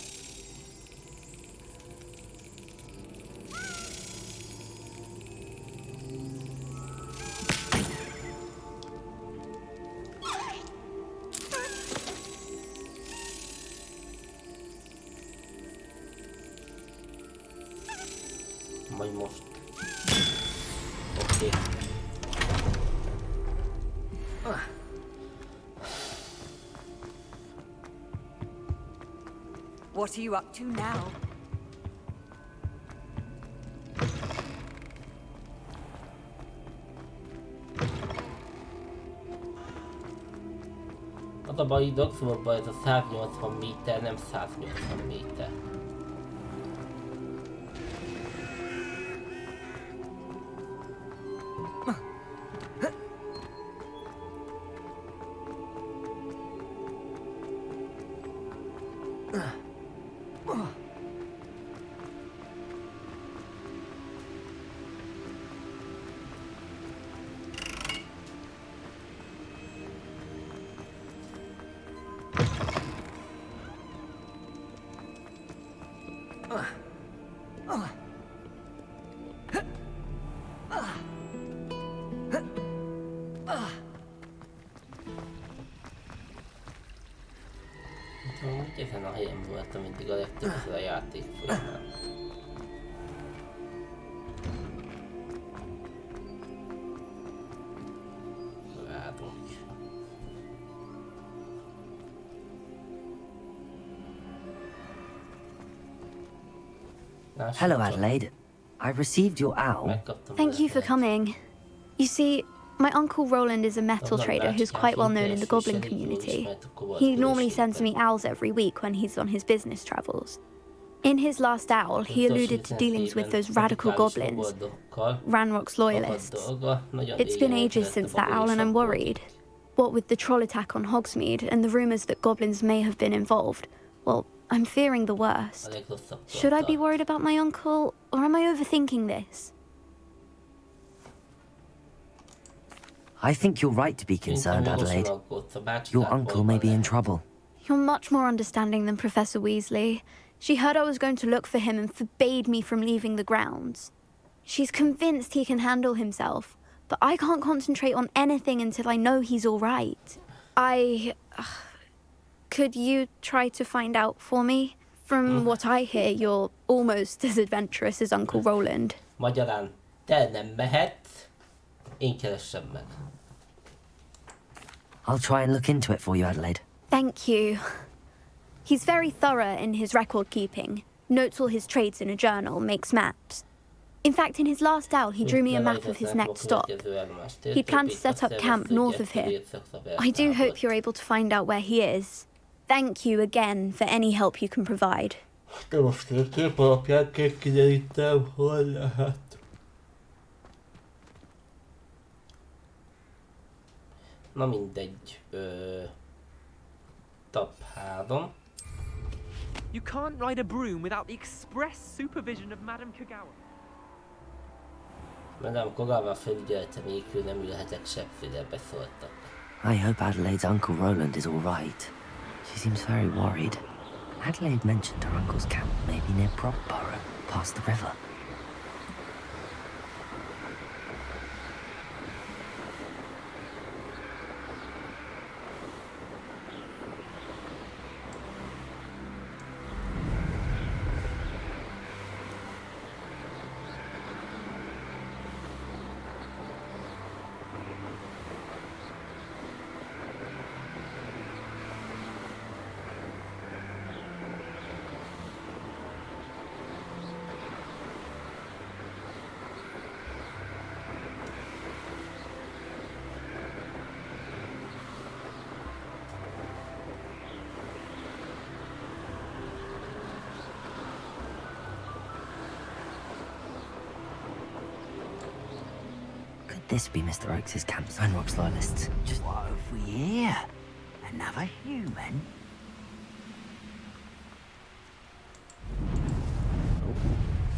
Majd most. Oké. What are you up to now? Az a baj, hogy Doxfordban ez a 180 méter, nem 180 méter. Ezen a helyen voltam mindig a legtöbbször. többször a játék folyamán. Hello, Adelaide. I received your owl. Thank you for coming. You see, my uncle Roland is a metal trader who's quite well known in the goblin community. He normally sends me owls every week when he's on his business travels. In his last owl, he alluded to dealings with those radical goblins, Ranrock's loyalists. It's been ages since that owl and I'm worried. What with the troll attack on Hogsmeade and the rumours that goblins may have been involved, well, I'm fearing the worst. Should I be worried about my uncle, or am I overthinking this? I think you're right to be concerned, Adelaide. Your uncle may be in trouble. You're much more understanding than Professor Weasley. She heard I was going to look for him and forbade me from leaving the grounds. She's convinced he can handle himself, but I can't concentrate on anything until I know he's all right. Could you try to find out for me? From what I hear, you're almost as adventurous as Uncle Roland. Magyarán, te nem mehetsz, én keressem meg. I'll try and look into it for you, Adelaide. Thank you. He's very thorough in his record keeping, notes all his trades in a journal, makes maps. In fact, in his last owl, he drew me a map of his next stop. He planned to set up camp north of here. I do hope you're able to find out where he is. Thank you again for any help you can provide. De most a kép alapján kiderítem, hol lehet. Na mindegy. Top 3. You can't ride a broom without the express supervision of Madame Kagawa. Madame Kagawa felügyelete nélkül nem ülhetek sebbféle, beszóltak. I hope Adelaide's Uncle Roland is all right. She seems very worried. Adelaide mentioned her uncle's camp may be near Brockborough, past the river. This be Mr. Oakes' camp, Ranrock's loyalists. Just what have we here? Another human?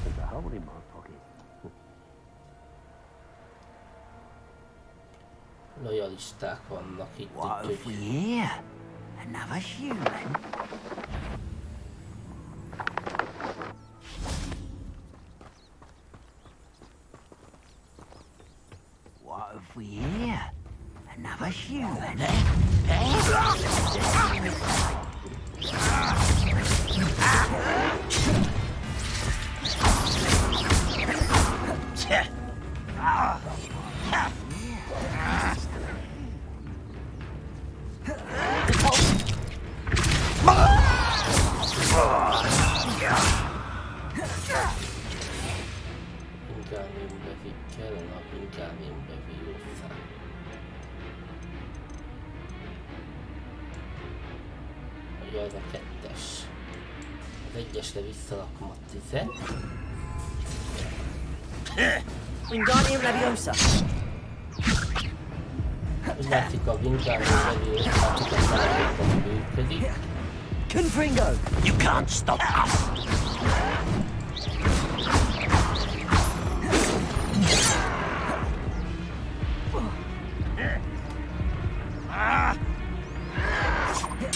There's a hole in my pocket. Lojalisták vannak itt. What have we here? Another human? What have we here? Another human? Jaj, a 2-es. Az 1-esre visszarakom a 10-et. Wingardium Leviosa. Úgy látszik, a Wingardium Leviosa csak a szállítokon működik. Confringo! You can't stop us!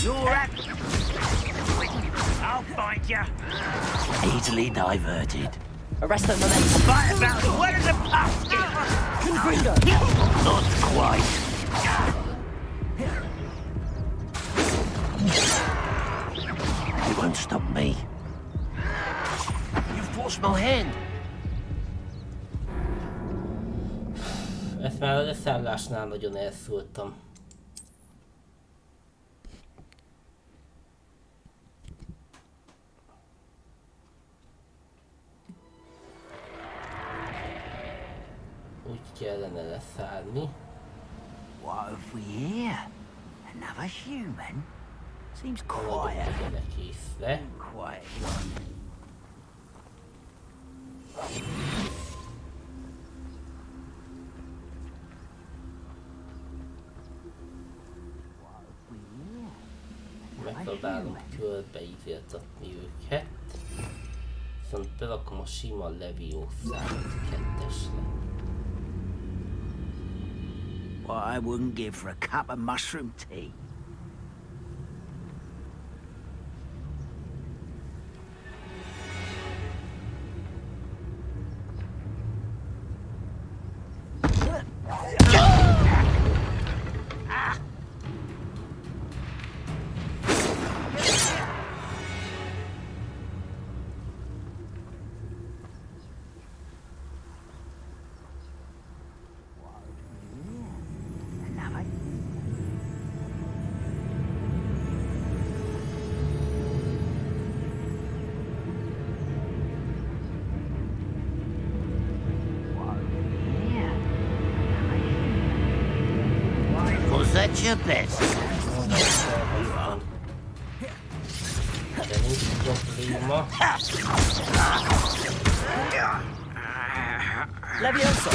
You're at... I'll find you. Easily diverted. Arresto momentum. Right about it. Where is the basket? Confringo! Not quite. You won't stop me. Force my hand. Ezt már a leszállásnál nagyon elszúrtam. Úgy kellene leszállni. What have we here? Another human? Seems quiet. Quiet one. Megpróbálom körbeizéltetni őket. Viszont berakom a sima leviószámot 2-esre. What I wouldn't give for a cup of mushroom tea. That's your best. Leviosa.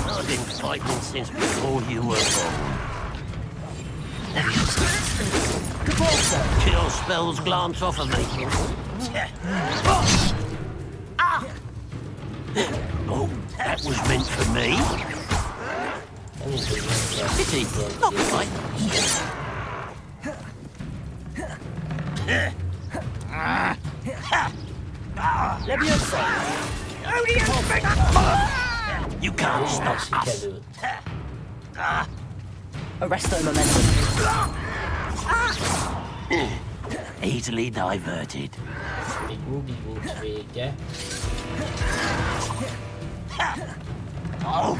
I've been fighting since before you were born. Kill spells glance off of me. Oh, that was meant for me. Pity, not quite. Leviosa. You can't stop us. Arresto momentum. Easily diverted. Oh.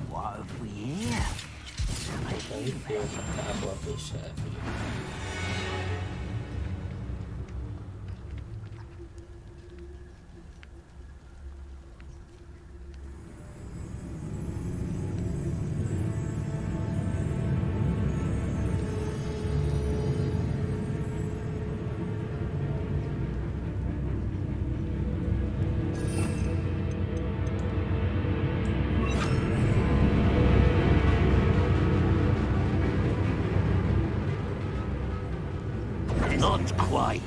What have we here? Not quite.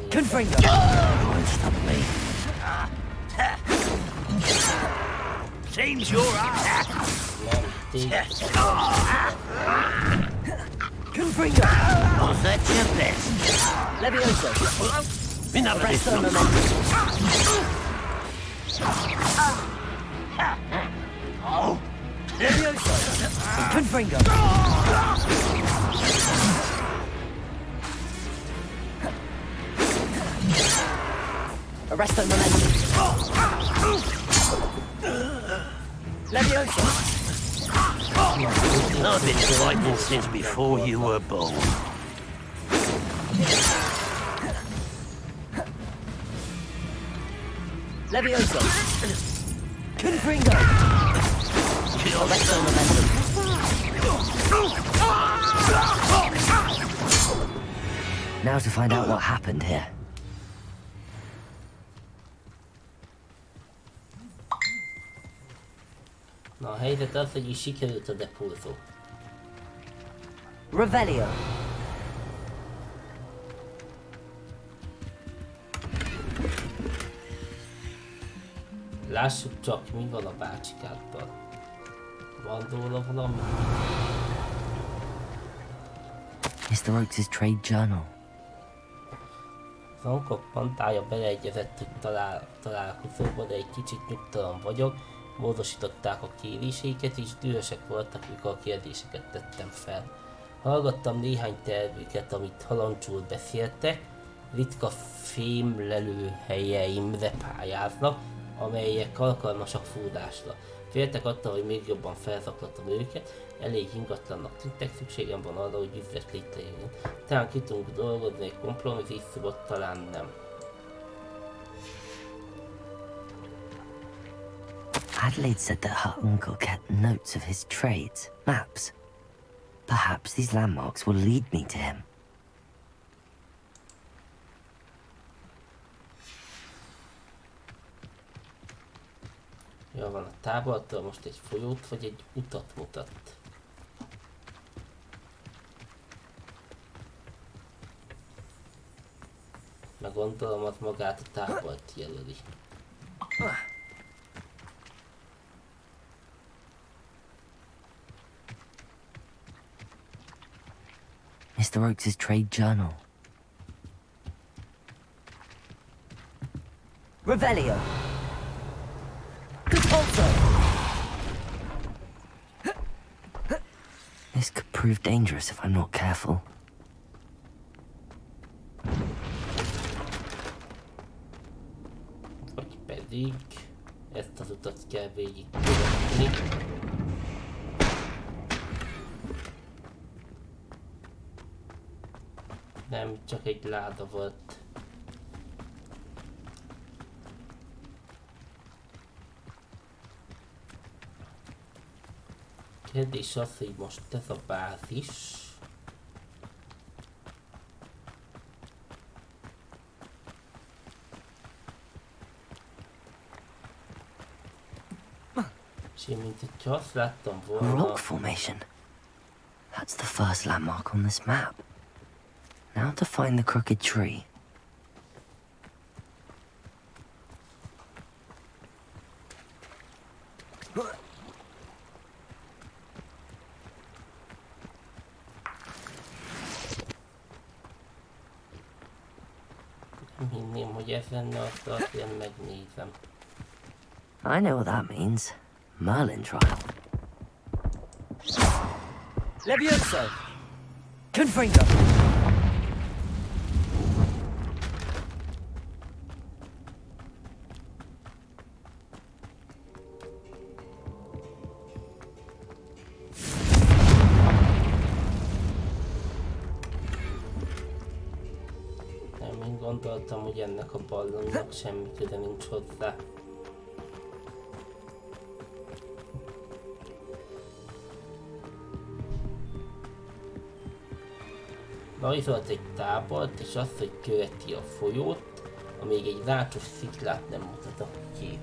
Confringo. Don't stop me. Seems you're out. Confringo. Was that your best? Leviosa. Enough of this Arresto Oh. Leviosa. Confringo. Arresto momentum. Leviosa. I've been fighting since before you were born. Leviosa. Confringo. Arresto momentum. Now to find out what happened here. Na, a helyzet az, hogy is sikerült a depulzó. Revelio. Lássuk csak, mi van a bácsikákkal. Van róla valami? Mr. Oakes' trade journal. Az ankok pantája beleegyezett, hogy találkozóba, de egy kicsit nyugtalan vagyok. Módosították a kéréseiket, és dühösek voltak, mikor a kérdéseket tettem fel. Hallgattam néhány tervüket, amit halancsul beszéltek. Ritka fémlelőhelyeimre pályáznak, amelyek alkalmasak fúrásra. Féltek attól, hogy még jobban felzaklatom őket, elég ingatlannak tűntek, szükségem van arra, hogy üzlet létrejön. Talán ki tudunk dolgozni egy kompromisszumot, talán nem. Adelaide said that her uncle kept notes of his trades, maps. Perhaps these landmarks will lead me to him. Jó van, a távoltól most egy folyót vagy egy utat mutat. Meg gondolom, az magát a távolt jelöli. Mr. Oakes' trade journal. Revelio. This could prove dangerous if I'm not careful. Vagy pedig ezt az utat kell végig követni. Nem, csak egy láda volt. Kérdés az, hogy most ez a bázis. És én mint hogyha azt láttam volna... Rock formation. That's the first landmark on this map. Now to find the crooked tree. Nem hinném, hogy ez lenne, azt én megnézem. I know what that means. Merlin trial. Levioso! Confringo! Gondoltam, hogy ennek a ballonnak semmi köze nincs hozzá. Rajzolt egy tábort, és azt, hogy követi a folyót, amíg egy rácsos sziklát nem mutat a kép.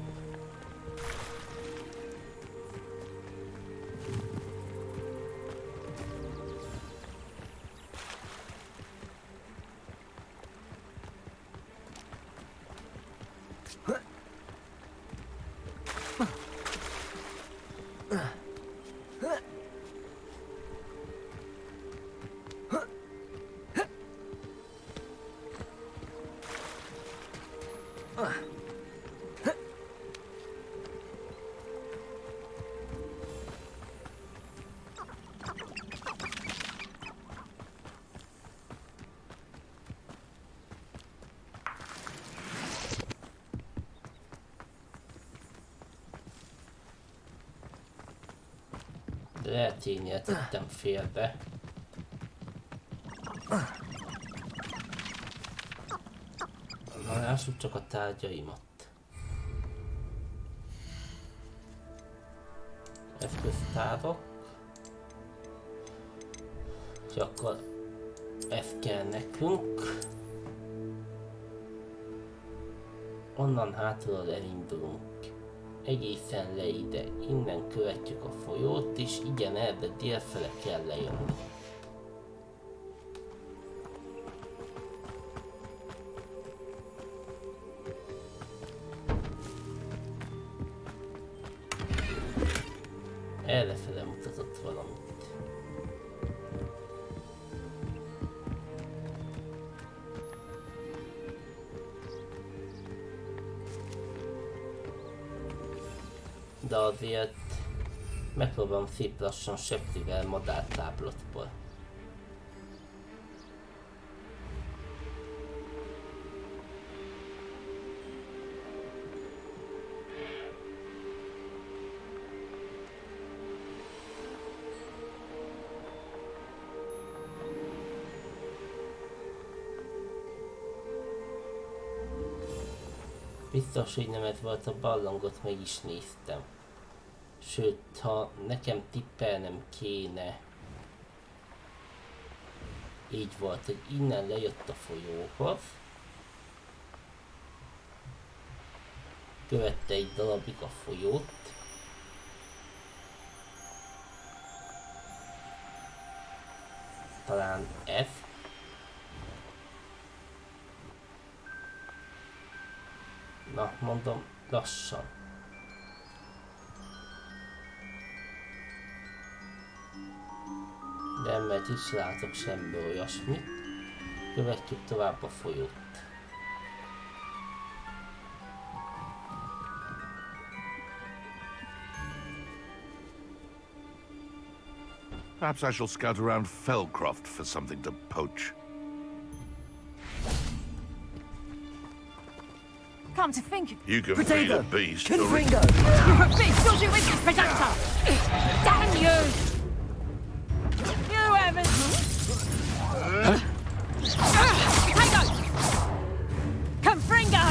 De lehet én tettem félbe. Na, lássuk csak a tárgyaimat. Eszköztárok. És akkor ez kell nekünk. Onnan hátulról elindulunk. Egészen le ide, innen követjük a folyót, és igen, erre délfele kell lejönni. Errefele mutatott valamit. De azért megpróbálom szép lassan septivel madártáblatból. Biztos, hogy nem ez volt a barlangot, meg is néztem. Sőt, ha nekem tippelnem kéne, így volt, hogy innen lejött a folyóhoz, követte egy darabig a folyót, talán ez, na mondom, lassan. De mert is látok semmi olyasmit. Követjük tovább a folyót. Perhaps I shall scout around Felcroft for something to poach. Come to think of You can feed a beast. Confringo! You're a beast! You'll do with this, Predator! Damn you! You haven't... Potato! Confringo!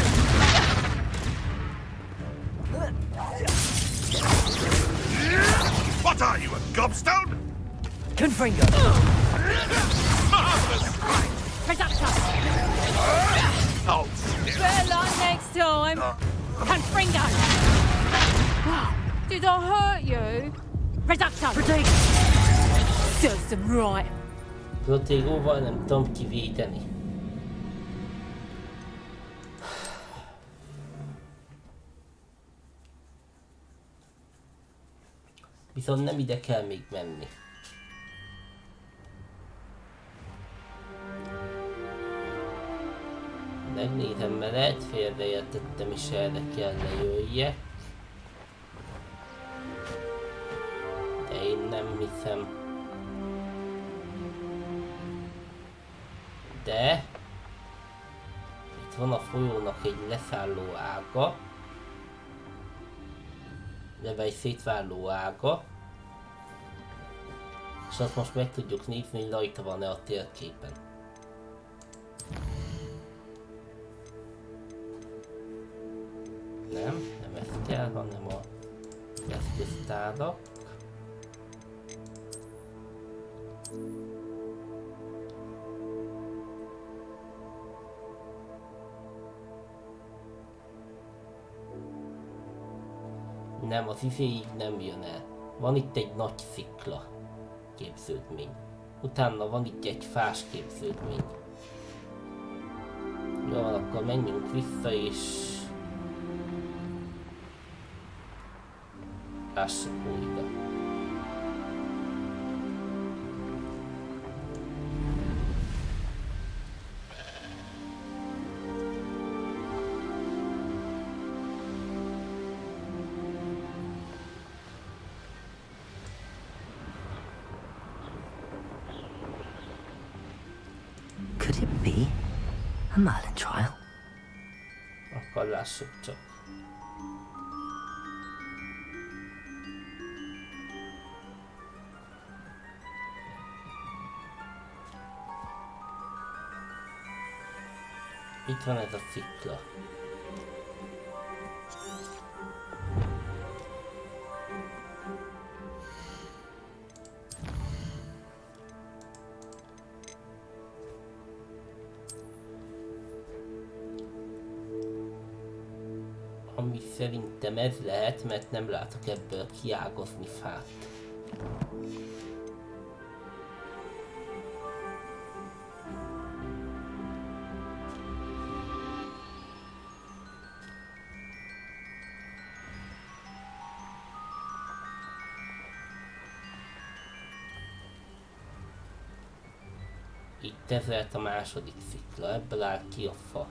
What are you, a gobstone? Confringo! Marvelous! Predator! Oh, Better luck next time! Confringo! Did I hurt you? Predator! Protego! Serves them right! Protégóval nem tudom kivédeni. Viszont nem ide kell még menni. Megnézem, mert lehet félreértettem is, erre kell lejöjjek. De én nem hiszem. De itt van a folyónak egy leszálló ága, de egy szétváló ága, és azt most meg tudjuk nézni, hogy rajta van-e a térképen. Nem ez kell, hanem a eszköztárak. Nem, az izéig nem jön el. Van itt egy nagy szikla képződmény. Utána van itt egy fás képződmény. Jó, akkor menjünk vissza és... lássuk újra. Could it be a Merlin trial? Akkor lássuk csak. Itt van ez a szikla. Ami szerintem ez lehet, mert nem látok ebből kiágozni fát. Itt ez lehet a második szikla, ebből áll ki a fa.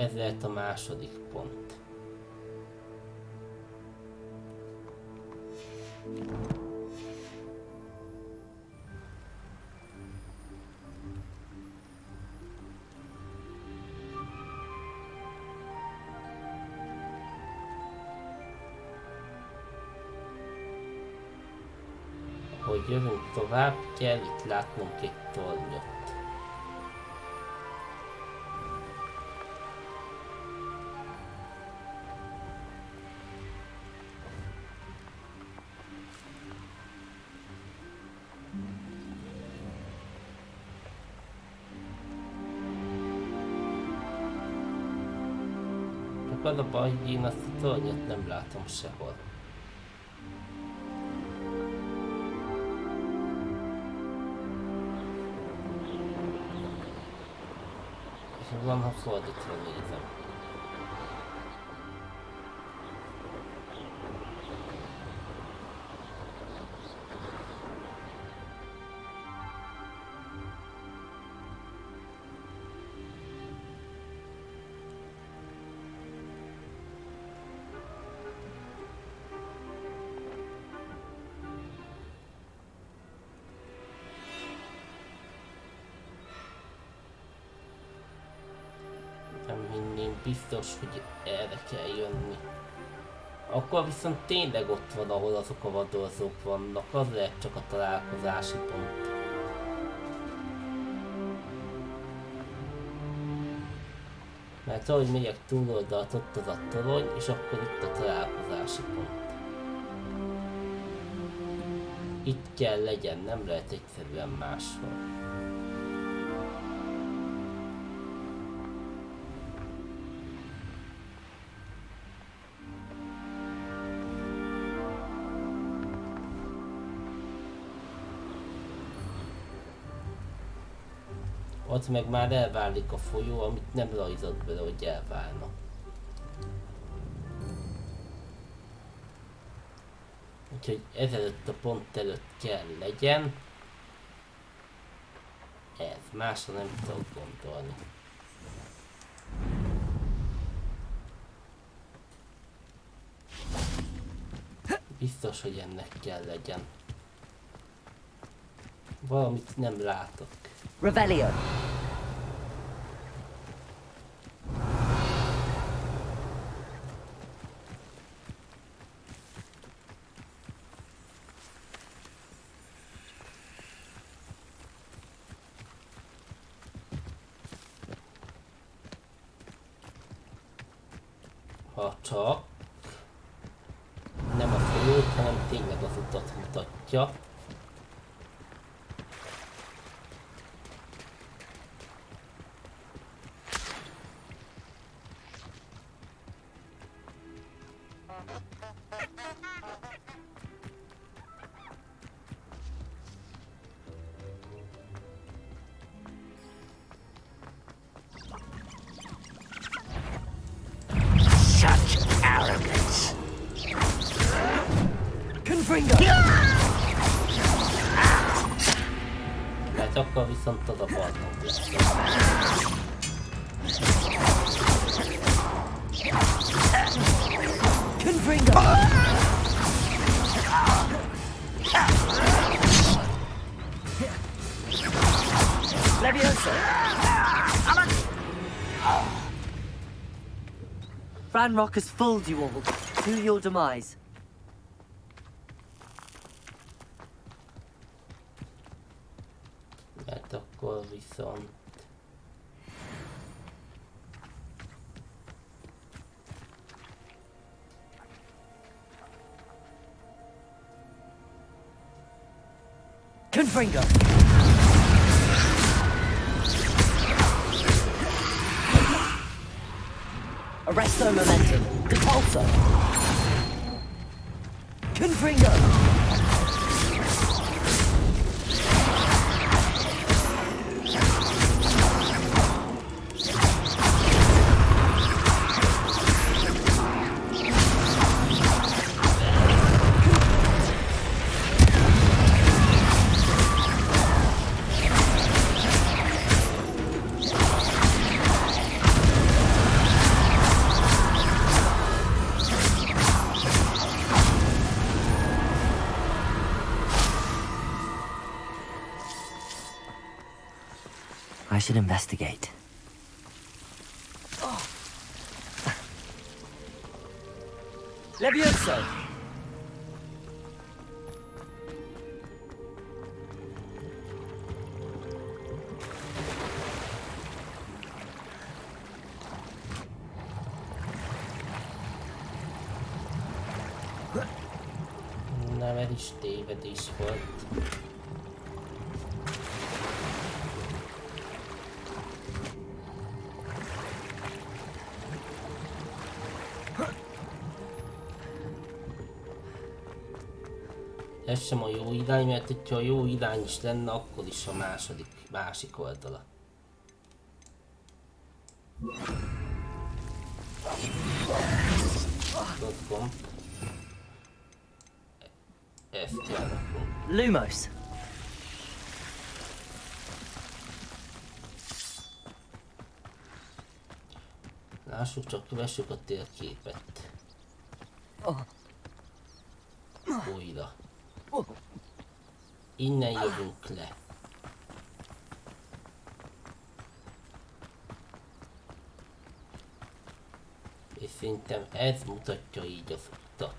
Ez lehet a második pont. Hogy jövünk tovább, kell itt látnunk egy tornyot. Csak az a baj, hogy én azt a tornyot nem látom sehol. Van, ha fordítva nézem. Biztos, hogy erre kell jönni. Akkor viszont tényleg ott van, ahol azok a vadorzók vannak, az lehet csak a találkozási pont. Mert ahogy megyek túloldalt, ott az a torony, és akkor itt a találkozási pont. Itt kell legyen, nem lehet egyszerűen máshol. Ott meg már elválik a folyó, amit nem rajzolt bele, hogy elválna. Úgyhogy ezelőtt a pont előtt kell legyen. Ez, másra nem tudok gondolni. Biztos, hogy ennek kell legyen. Valamit nem látok. Revelio. Ha csak nem a folyót, hanem tényleg az utat mutatja. Hát akkor viszont az a barlang lesz. Ranrock has fooled you all to your demise. Hát akkor viszont... Confringo! Arresto momentum. Repulsor. Confringo! should investigate. Levioso! Nem, ez is tévedés volt. Ez sem a jó irány, mert hogyha a jó irány is lenne, akkor is a másik oldala. Tudom. Ezt kell nekünk. Lumos! Lássuk csak, kövessük a térképet. Újra. Innen jövünk le. És szerintem ez mutatja így az utat.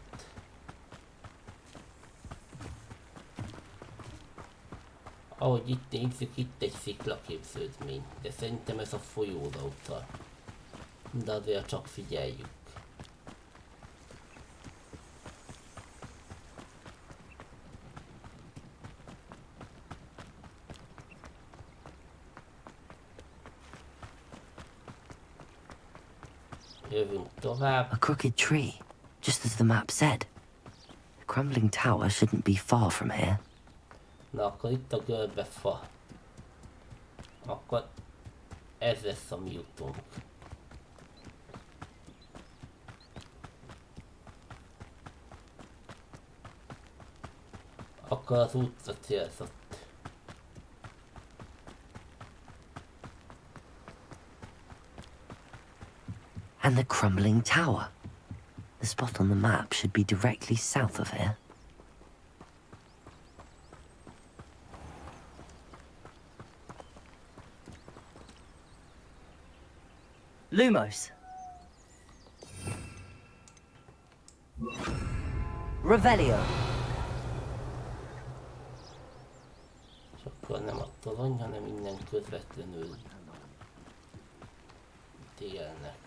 Ahogy itt nézzük, itt egy sziklaképződmény, de szerintem ez a folyóra utal. De azért csak figyeljük. Jövünk tovább. A crooked tree, just as the map said. The crumbling tower shouldn't be far from here. Na akkor itt a görbe fa. Akkor ez lesz a mi utunk. Akkor az útra célzott. And the crumbling tower. The spot on the map should be directly south of here. Lumos. Revelio. És akkor nem a torony, hanem innen közvetlenül délnek.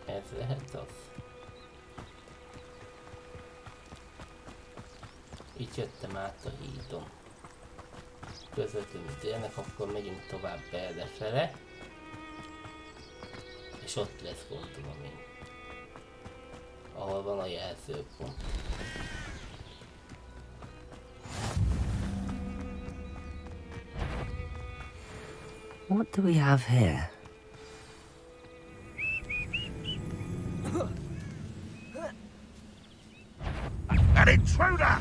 Ez lehet az. Itt jöttem át a hídon. Közvetlenül délnek, akkor megyünk tovább errefele. És ott lesz, gondolom én. Ahol van a jelzőpont. What do we have here? An intruder!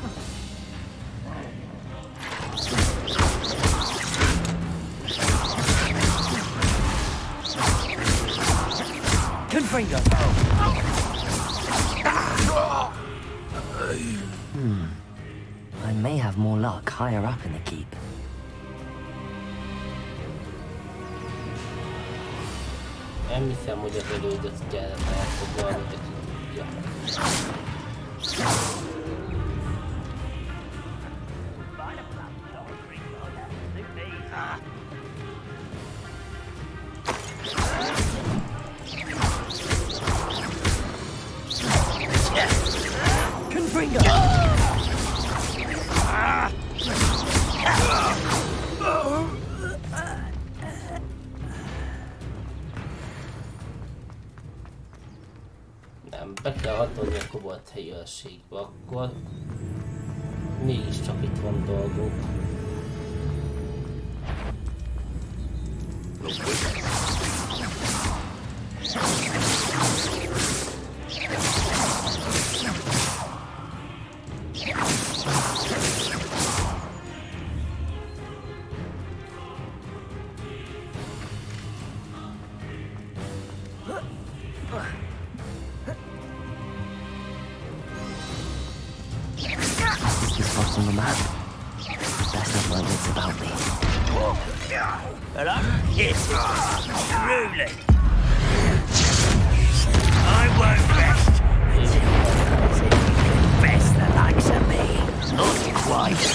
Confringo! I may have more luck higher up in the keep. Nem hiszem, hogy az elődöt kellene elfoglalni, de ki tudja. Confringo! Nem, be kell hatolni a kobolt helyőrségbe, akkor mégiscsak itt van dolgunk. Hello? Yes, truly. I won't rest until you confess the likes of me. Not quite.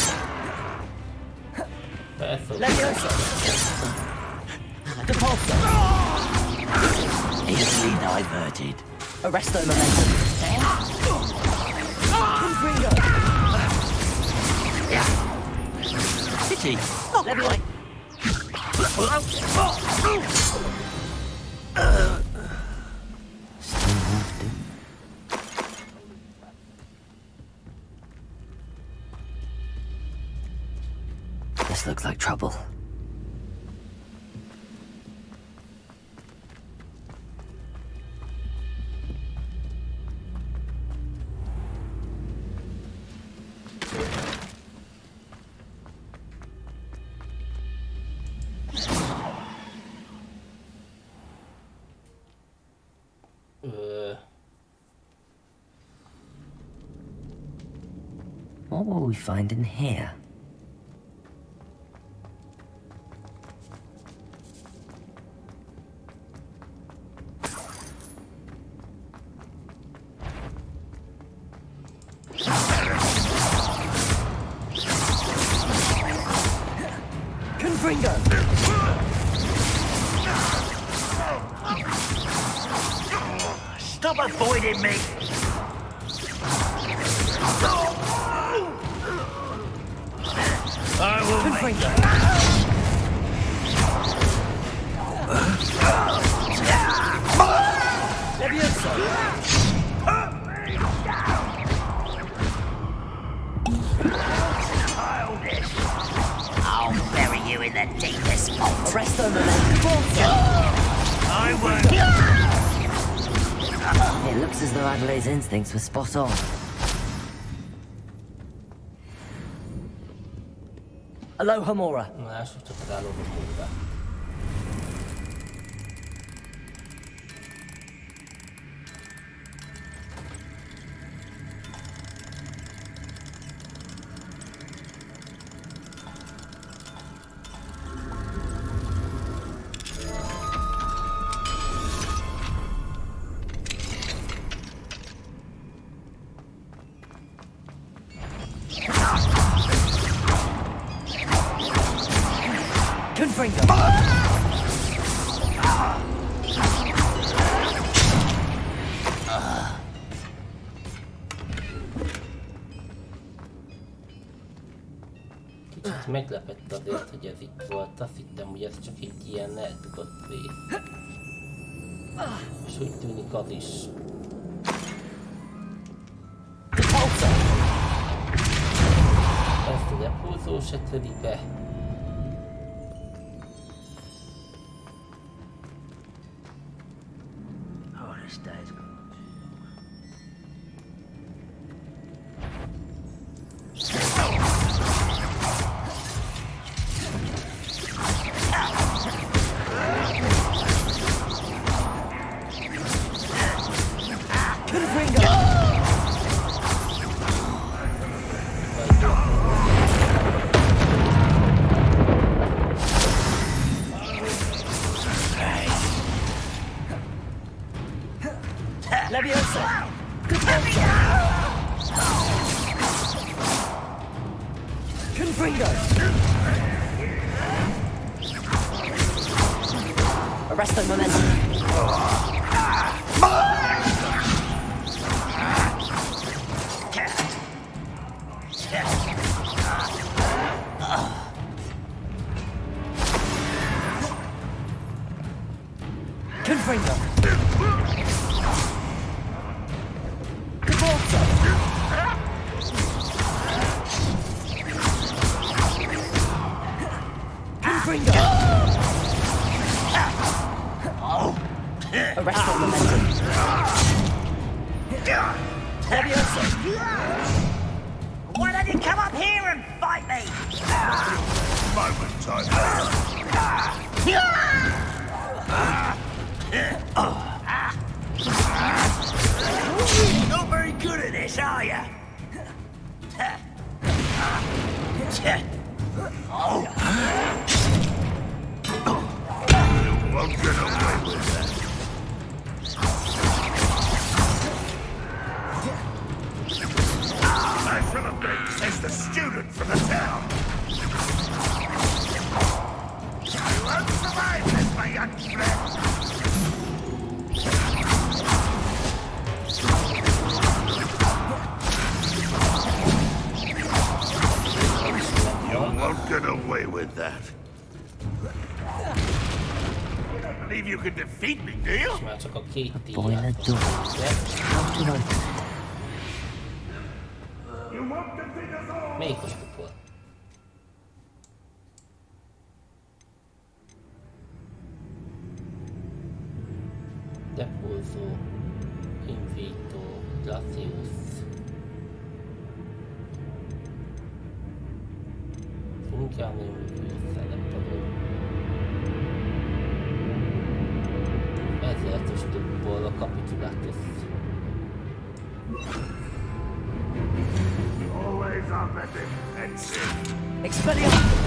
Leviosa! Depulso! Easily diverted. Arresto momentum. Confringo! Pity. Leviosa! This looks like trouble. What will we find in here? Confringo! Stop avoiding me. I will Confringo! Leviosa! I'll bury you in the deepest vault. Arresto momentum. I won't. It looks as though Adelaide's instincts were spot on. Aloha Mora. Confringo! Kicsit meglepett azért, hogy ez itt volt. Azt hittem, hogy ez csak egy ilyen eldugott rész. És úgy tűnik az is. Ezt a repulzó se töri be. Leviosa! Confringo! Arresto momentum. Confringo! Confringo! Arresto momentum. Leviosa! Why don't you come up here and fight me? Moment, time. Not very good at this, are you? won't get away with that. I shall have been as the student from the town. You won't survive this, my young friend. You won't get away with that. You don't believe you can defeat me, do you? Boy in the door. How do you know? You won't defeat us all. Melyik ostuk volt? Depulzó, Invito, Glacius. Fungyálni szerepelő. Ezért ostukból a kapitulátus. Always up at the defensive. Expelliarmus!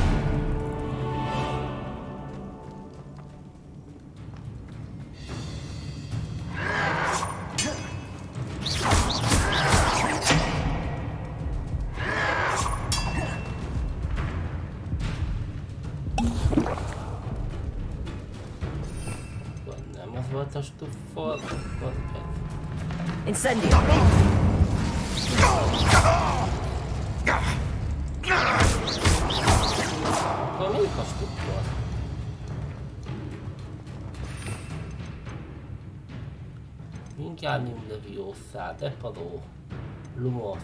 Nem az volt a stuffor, akkor ez. Incendio! Akkor melyik a stuffor? Wingardium Leviosa, Deparo, Lumos,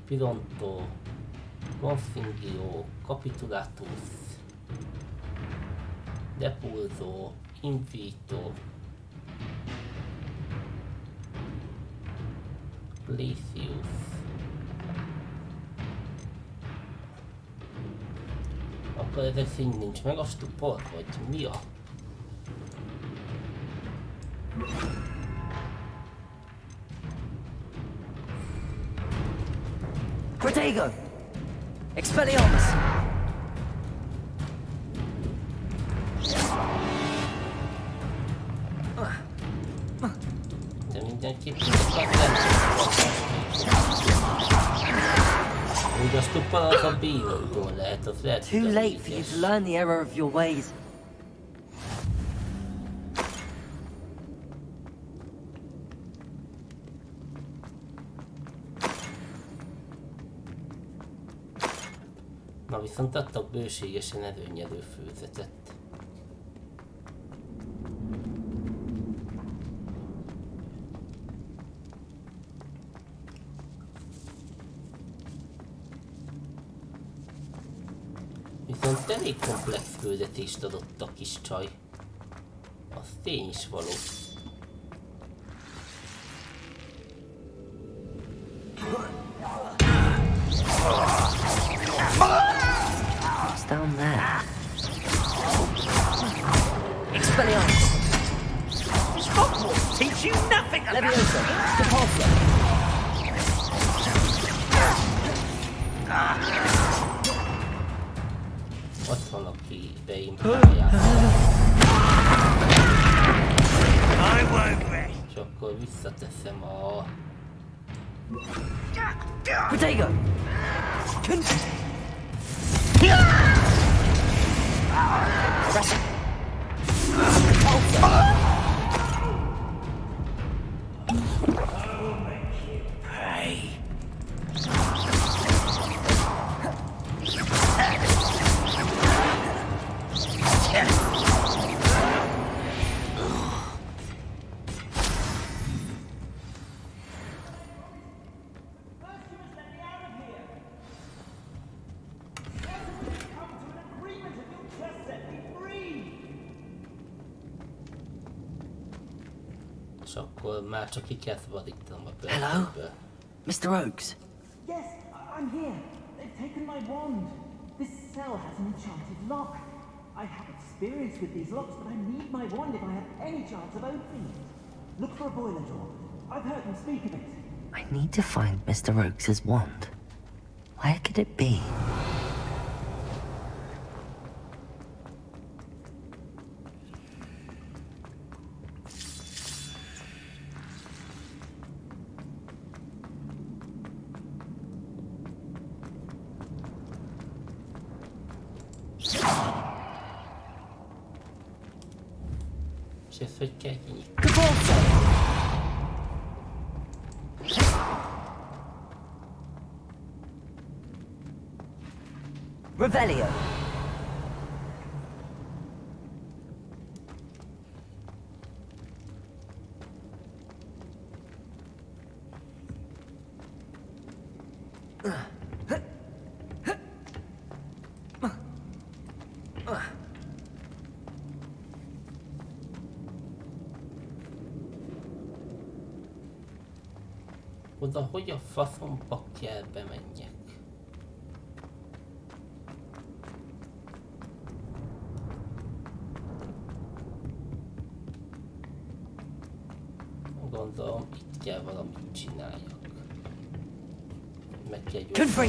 Pironto, Confingio, Capitulatus, Depulzo, Invito, Glacius. Akkor ezek szerint nincs meg a stupor, vagy mi a? Protego! Expelliarmus! De mindenképp nem. Úgy a stupor az a bírótól lehet, az lehet. Too late for you to learn the error of your ways. Na viszont adtak bőségesen előnyelő főzetet. Viszont elég komplex küldetést adott a kis csaj. Az tény is való. What's down there? Expelliarmus! Hogwarts teach you nothing about Leviosa! Depulso! Ott van, aki beimpálják. És akkor visszateszem a... Protego! És akkor már csak ki kell szabadítanom a Hello? börtönből. Mr. Oakes? Yes, I'm here. They've taken my wand. This cell has an enchanted lock. I have experience with these locks, but I need my wand if I have any chance of opening it. Look for a boiler door. I've heard them speak of it. I need to find Mr. Oakes' wand. Where could it be? És ezt hogy kell kinyitni? Revelio. Oda hogy a faszomba kell bemenjek? Gondolom itt kell valamit csináljak. Meg kell gyorsan.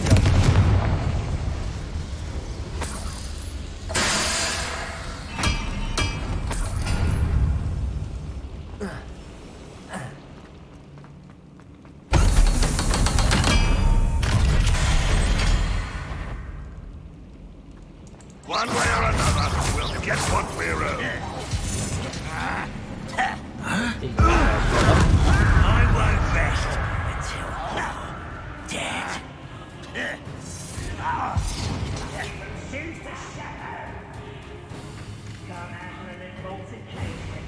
One way or another, we'll get what we're owed. I won't rest until you're dead. Seems to shatter. Can't handle an altercation.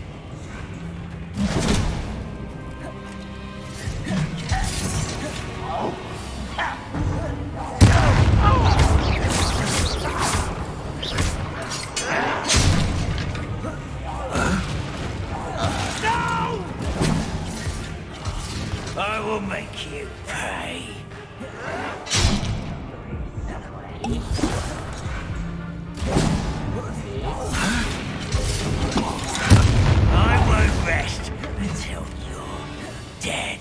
I will make you pay. I won't rest until you're dead.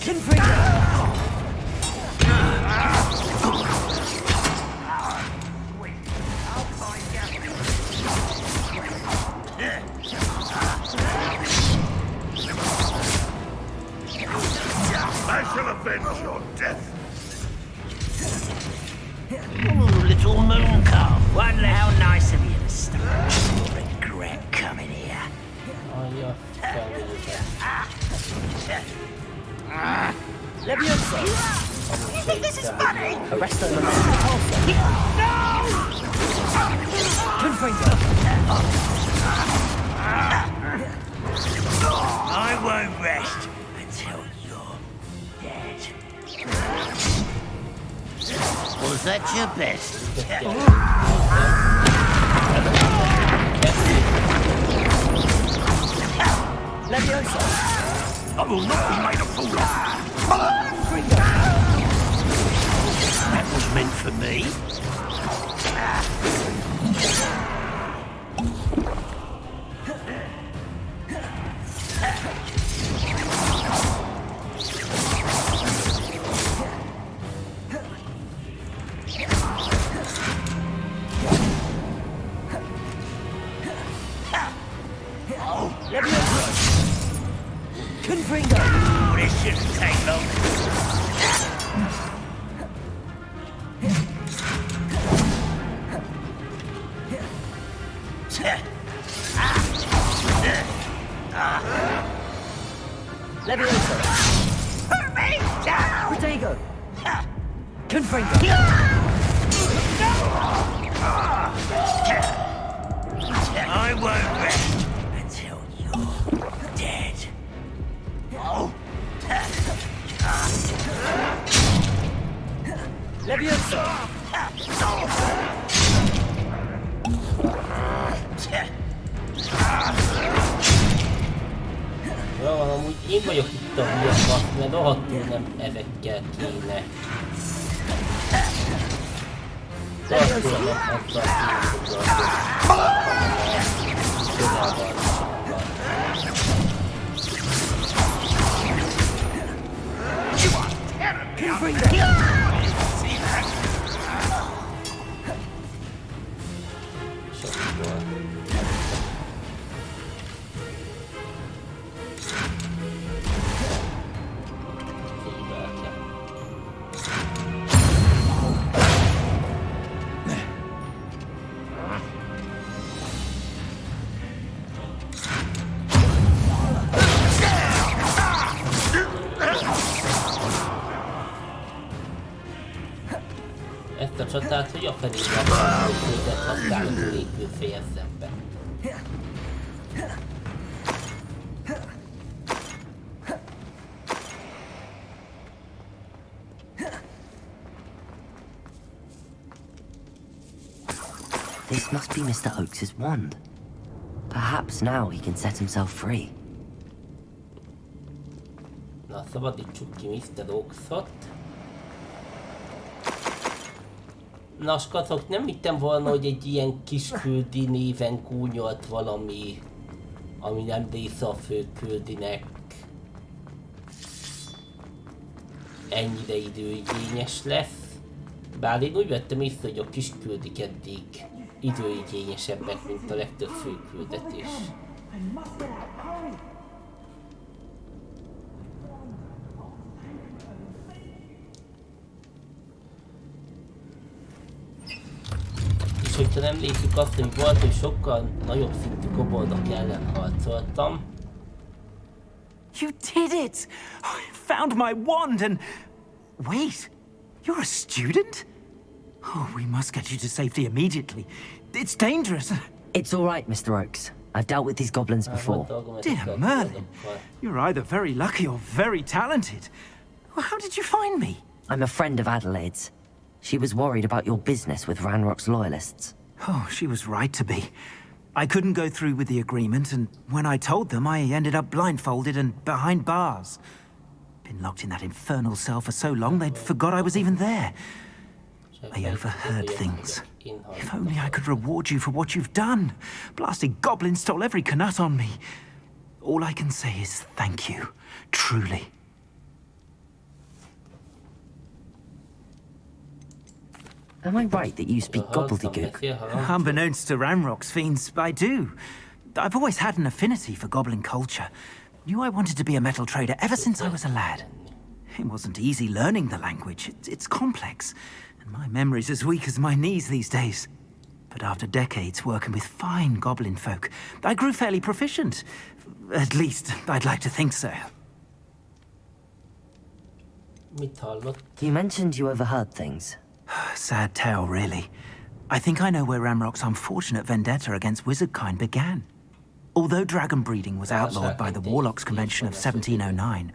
I shall avenge your death. Oh, little moon calf. Wonder how nice of you to start. You'll regret coming here. Oh, yeah. Levioso. You think this is funny? Arresto the No! Confringo. I won't rest until you're dead. Was that your best? Levioso. I will not be made a fool of. That was meant for me. Confringo. This shouldn't take long. Levioso. Put me down! Protego. Confringo. I won't rest until you're dead. Levioso. Jó van, amúgy én vagyok itt a hülye, mert rohadtul nem ezekkel kéne. Rohadtul nem azzal kéne furcsa, tehát hogy a fenével küldet használok nélkül fejezzem be. This must be Mr. Oakes's wand. Perhaps now he can set himself free. Na, szabadítsuk ki Mr. Oakesot. Na, skatok, nem hittem volna, hogy egy ilyen kisküldi néven gúnyolt valami, ami nem része a főküldinek, ennyire időigényes lesz. Bár én úgy vettem észre, hogy a kisküldik eddig időigényesebbek, mint a legtöbb főküldetés. És hogyha nem nézzük azt, hogy volt, hogy sokkal nagyobb szintű koboldok ellen harcoltam. You did it! I found my wand and... Wait, you're a student? Oh, we must get you to safety immediately. It's dangerous. It's all right, Mr. Oakes. I've dealt with these goblins before. Dear Merlin, you're either very lucky or very talented. Well, how did you find me? I'm a friend of Adelaide's. She was worried about your business with Ranrock's loyalists. Oh, she was right to be. I couldn't go through with the agreement, and when I told them, I ended up blindfolded and behind bars. Been locked in that infernal cell for so long, they'd forgot I was even there. I overheard things. If only I could reward you for what you've done. Blasted goblins stole every canut on me. All I can say is thank you, truly. Am I right that you speak gobbledygook? Unbeknownst to Ranrock's fiends, I do. I've always had an affinity for goblin culture. Knew I wanted to be a metal trader ever since I was a lad. It wasn't easy learning the language. It's complex, and my memory's as weak as my knees these days. But after decades working with fine goblin folk, I grew fairly proficient. At least, I'd like to think so. You mentioned you overheard things. Sad tale, really. I think I know where Ranrock's unfortunate vendetta against wizardkind began. Although dragon breeding was outlawed by the Warlocks Convention of 1709,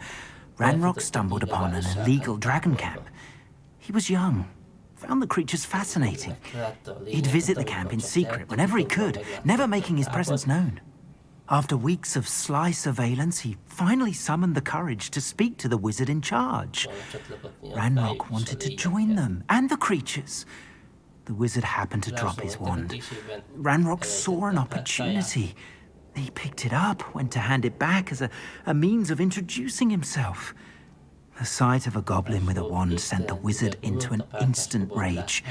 Ranrock stumbled upon an illegal dragon camp. He was young, found the creatures fascinating. He'd visit the camp in secret whenever he could, never making his presence known. After weeks of sly surveillance, he finally summoned the courage to speak to the wizard in charge. Ranrock wanted to join them, and the creatures. The wizard happened to drop his wand. Ranrock saw an opportunity. He picked it up, went to hand it back as a means of introducing himself. The sight of a goblin with a wand sent the wizard into an instant rage.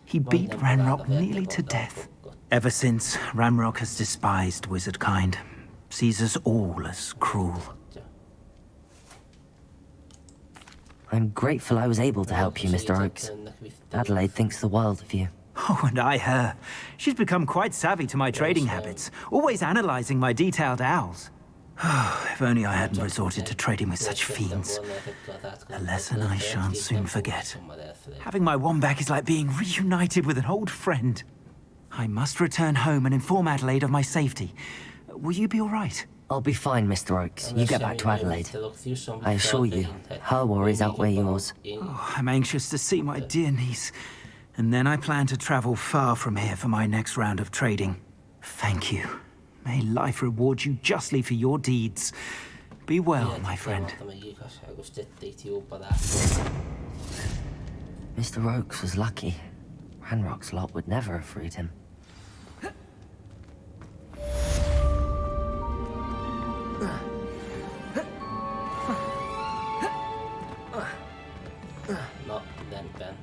He beat Ranrock nearly to death. Ever since, Ranrock has despised wizardkind, sees us all as cruel. I'm grateful I was able to help you, Mr. Oakes. Adelaide thinks the world of you. Oh, and I her. She's become quite savvy to my trading habits, always analyzing my detailed owls. If only I hadn't resorted to trading with such fiends. A lesson I shan't soon forget. Having my wand back is like being reunited with an old friend. I must return home and inform Adelaide of my safety. Will you be all right? I'll be fine, Mr. Oakes. You get back to Adelaide. I assure you, her worries outweigh yours. Oh, I'm anxious to see my dear niece. And then I plan to travel far from here for my next round of trading. Thank you. May life reward you justly for your deeds. Be well, my friend. Mr. Oakes was lucky. Ranrock's lot would never have freed him. Na, rendben.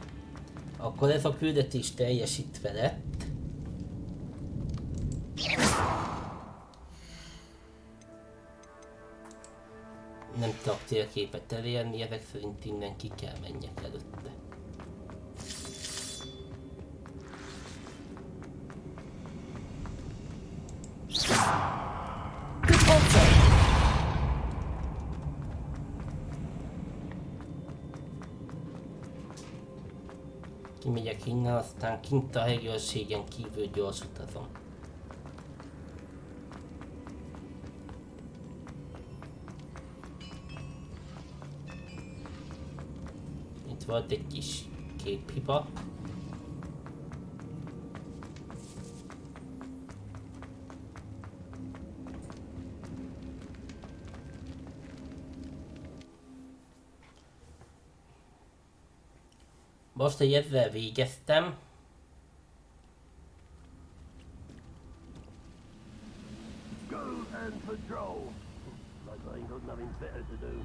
Akkor ez a küldetés teljesítve lett. Nem tudok térképet elérni, ezek szerint innen ki kell menjek előtte. Kimegyek innen, aztán kint a hegyőrségen kívül gyors utazom. Itt volt egy kis képhiba. Most, hogy ezzel végeztem, Go and patrol. Like I ain't got nothing better to do.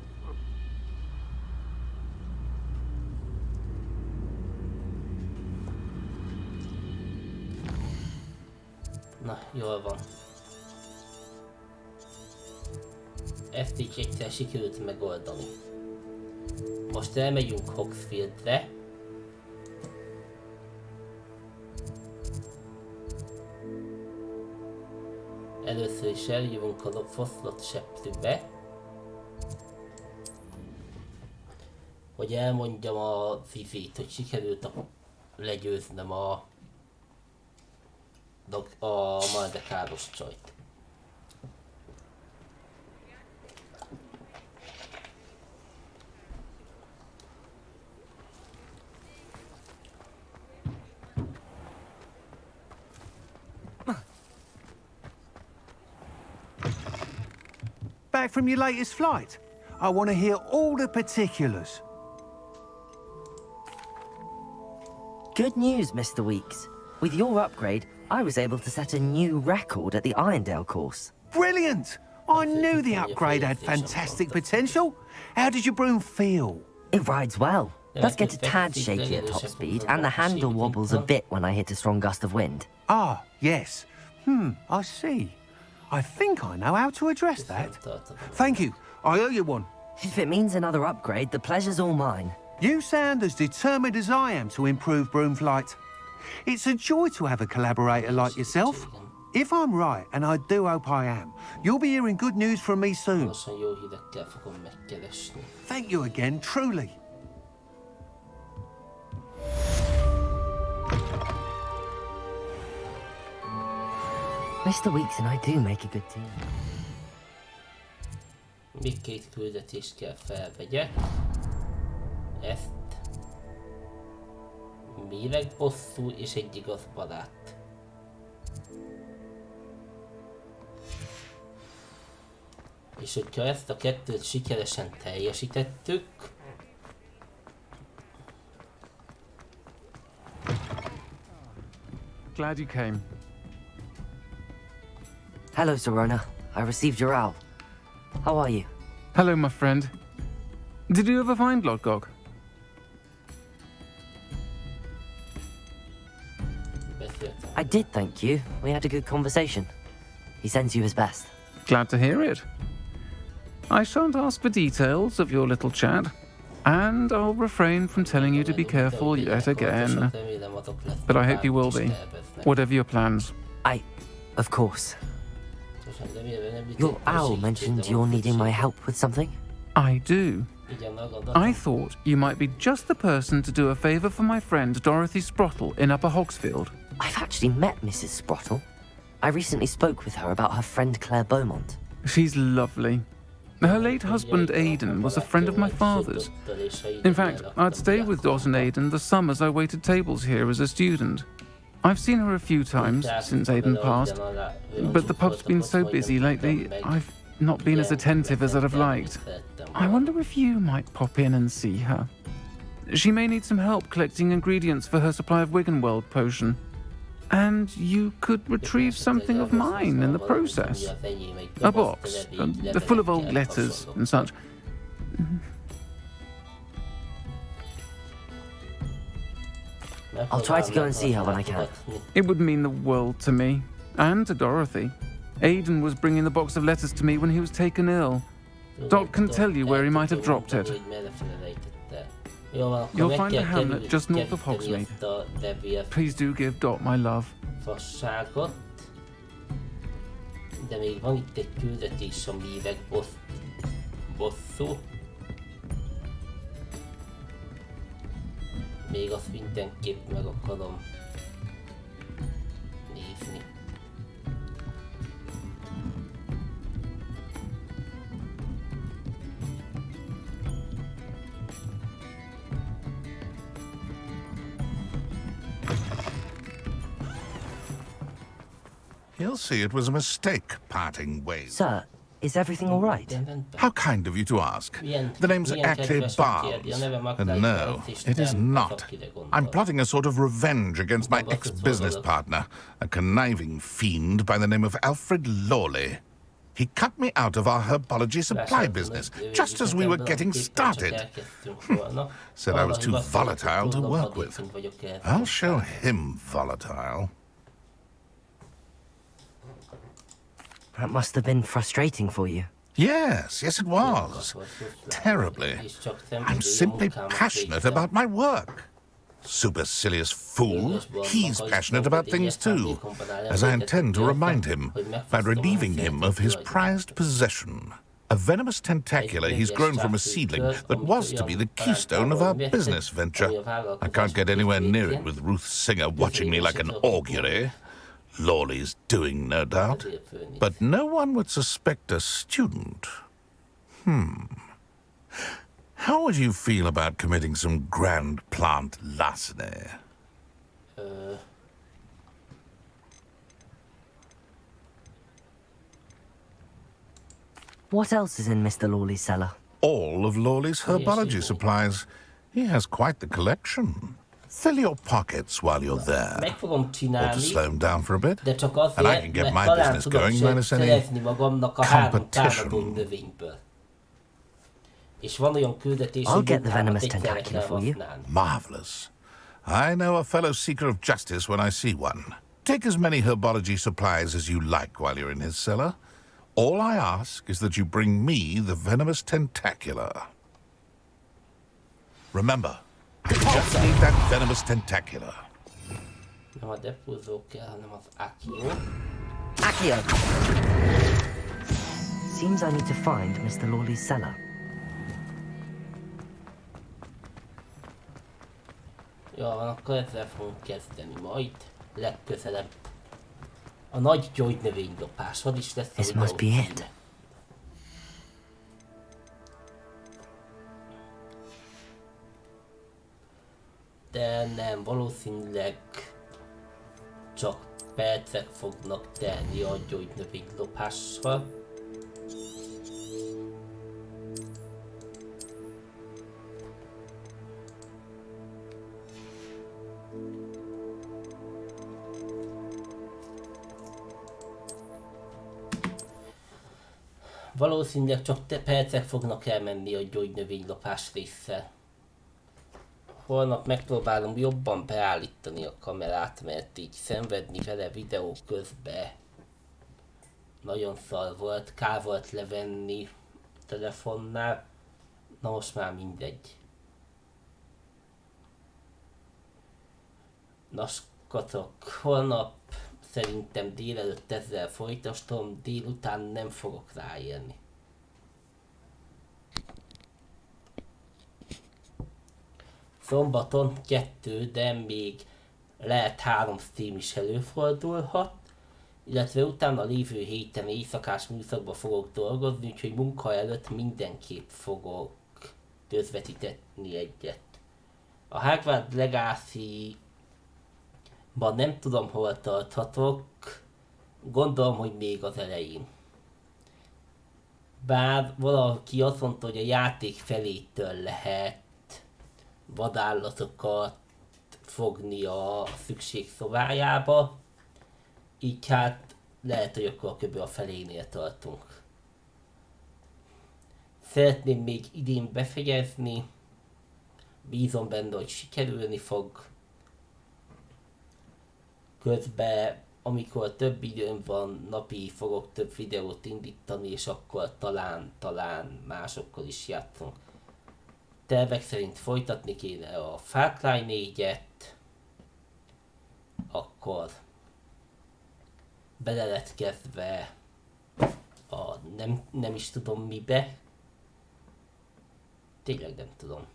na, jól van. Ezt így egyszer sikerült megoldani. Most elmegyünk Hogsfieldre. Először is eljövünk a foszlott seprűbe, hogy elmondjam a vizét, hogy sikerült legyőznem a maldekáros csajt. Back from your latest flight? I want to hear all the particulars. Good news, Mr. Weeks. With your upgrade, I was able to set a new record at the Irondale course. Brilliant! I knew the upgrade had fantastic potential. How did your broom feel? It rides well. Does get a tad shaky at top speed, and the handle wobbles a bit when I hit a strong gust of wind. Ah, yes. I see. I think I know how to address that. Thank you. I owe you one. If it means another upgrade, the pleasure's all mine. You sound as determined as I am to improve broom flight. It's a joy to have a collaborator like yourself. If I'm right, and I do hope I am, you'll be hearing good news from me soon. Thank you again, truly. Mr. Weeks and I do make a good team. Még két küldetést kell felvegyek. Ezt. Méregbosszú és egy igaz barát. És hogyha ezt a kettőt sikeresen teljesítettük, Glad you came. Hello, Sorona. I received your owl. How are you? Hello, my friend. Did you ever find Lodgok? I did, thank you. We had a good conversation. He sends you his best. Glad to hear it. I shan't ask for details of your little chat, and I'll refrain from telling you to be careful yet again. But I hope you will be, whatever your plans. Of course. Your owl mentioned you're needing my help with something? I do. I thought you might be just the person to do a favour for my friend Dorothy Sprottle in Upper Hogsfield. I've actually met Mrs. Sprottle. I recently spoke with her about her friend Claire Beaumont. She's lovely. Her late husband Aidan was a friend of my father's. In fact, I'd stay with Dot and Aidan the summers I waited tables here as a student. I've seen her a few times since Aidan passed, but the pub's been so busy lately, I've not been as attentive as I'd have liked. I wonder if you might pop in and see her. She may need some help collecting ingredients for her supply of Wiggenweld potion. And you could retrieve something of mine in the process. A box, full of old letters and such. I'll try to go and see her when I can. It would mean the world to me, and to Dorothy. Aidan was bringing the box of letters to me when he was taken ill. Dot can tell you where he might have dropped it. You'll find a hamlet just north of Hogsmeade. Please do give Dot my love. Fasságot. De még van itt egy küldetés a méregbosszú. Még azt mindenképp meg akarom nézni. He'll see it was a mistake parting ways. Sir, is everything all right? How kind of you to ask. The name's actually Barnes. And no, it is not. I'm plotting a sort of revenge against my ex-business partner, a conniving fiend by the name of Alfred Lawley. He cut me out of our herbology supply business just as we were getting started. Said I was too volatile to work with. I'll show him volatile. That must have been frustrating for you. Yes, it was. Terribly. I'm simply passionate about my work. Supercilious fool. He's passionate about things too, as I intend to remind him by relieving him of his prized possession. A venomous tentacula he's grown from a seedling that was to be the keystone of our business venture. I can't get anywhere near it with Ruth Singer watching me like an augury. Lawley's doing, no doubt. But no one would suspect a student. How would you feel about committing some grand plant larceny? What else is in Mr. Lawley's cellar? All of Lawley's herbology supplies. He has quite the collection. Fill your pockets while you're there. Or to slow him down for a bit. And I can get my business going minus any competition. I'll get the venomous tentacula for you. Marvelous. I know a fellow seeker of justice when I see one. Take as many herbology supplies as you like while you're in his cellar. All I ask is that you bring me the venomous tentacula. Remember, you just need that venomous tentacula. Nem a depuzó kell, hanem az Accio. Accio! Seems I need to find Mr. Lawley's cellar. Jó van, akkor ezzel fogunk kezdeni majd. Legközelebb. A nagy gyógynövénydobás. Hogy is lesz a This must be it. De nem, valószínűleg csak percek fognak telni a gyógynövénydobással. Valószínűleg csak percek fognak elmenni a gyógynövénylopás résszel. Holnap megpróbálom jobban beállítani a kamerát, mert így szenvedni vele videó közben nagyon szar volt, kár volt levenni telefonnál. Na most már mindegy. Naskatok, holnap szerintem délelőtt ezzel folytatom, délután nem fogok ráérni. Szombaton 2, de még lehet 3 stream is előfordulhat, illetve utána a lévő héten éjszakás műszakban fogok dolgozni, úgyhogy munka előtt mindenképp fogok közvetíteni egyet. A Hogwarts Legacy-ban nem tudom hol tarthatok, gondolom, hogy még az elején. Bár valaki azt mondta, hogy a játék felétől lehet vadállatokat fogni a szükségszobájába, így hát lehet, hogy akkor kb. A felénél tartunk. Szeretném még idén befejezni, bízom benne, hogy sikerülni fog. Közben, amikor több időm van, napi fogok több videót indítani, és akkor talán másokkal is játszunk. Tervek szerint folytatni kéne a Far Cry 4-et, akkor bele lett kezdve a nem is tudom mibe. Tényleg nem tudom.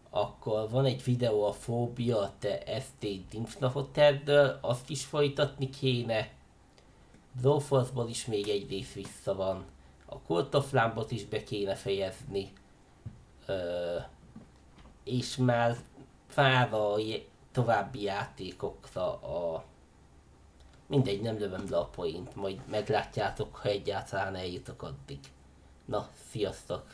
Akkor van egy videó a Fóbia, te ST Dimfnahoterből, azt is folytatni kéne. Zóforszból is még egy rész vissza van. A Cult of Lambot is be kéne fejezni. És már vár a további játékokra a... Mindegy, nem lövöm le a point, majd meglátjátok, ha egyáltalán eljutok addig. Na, sziasztok!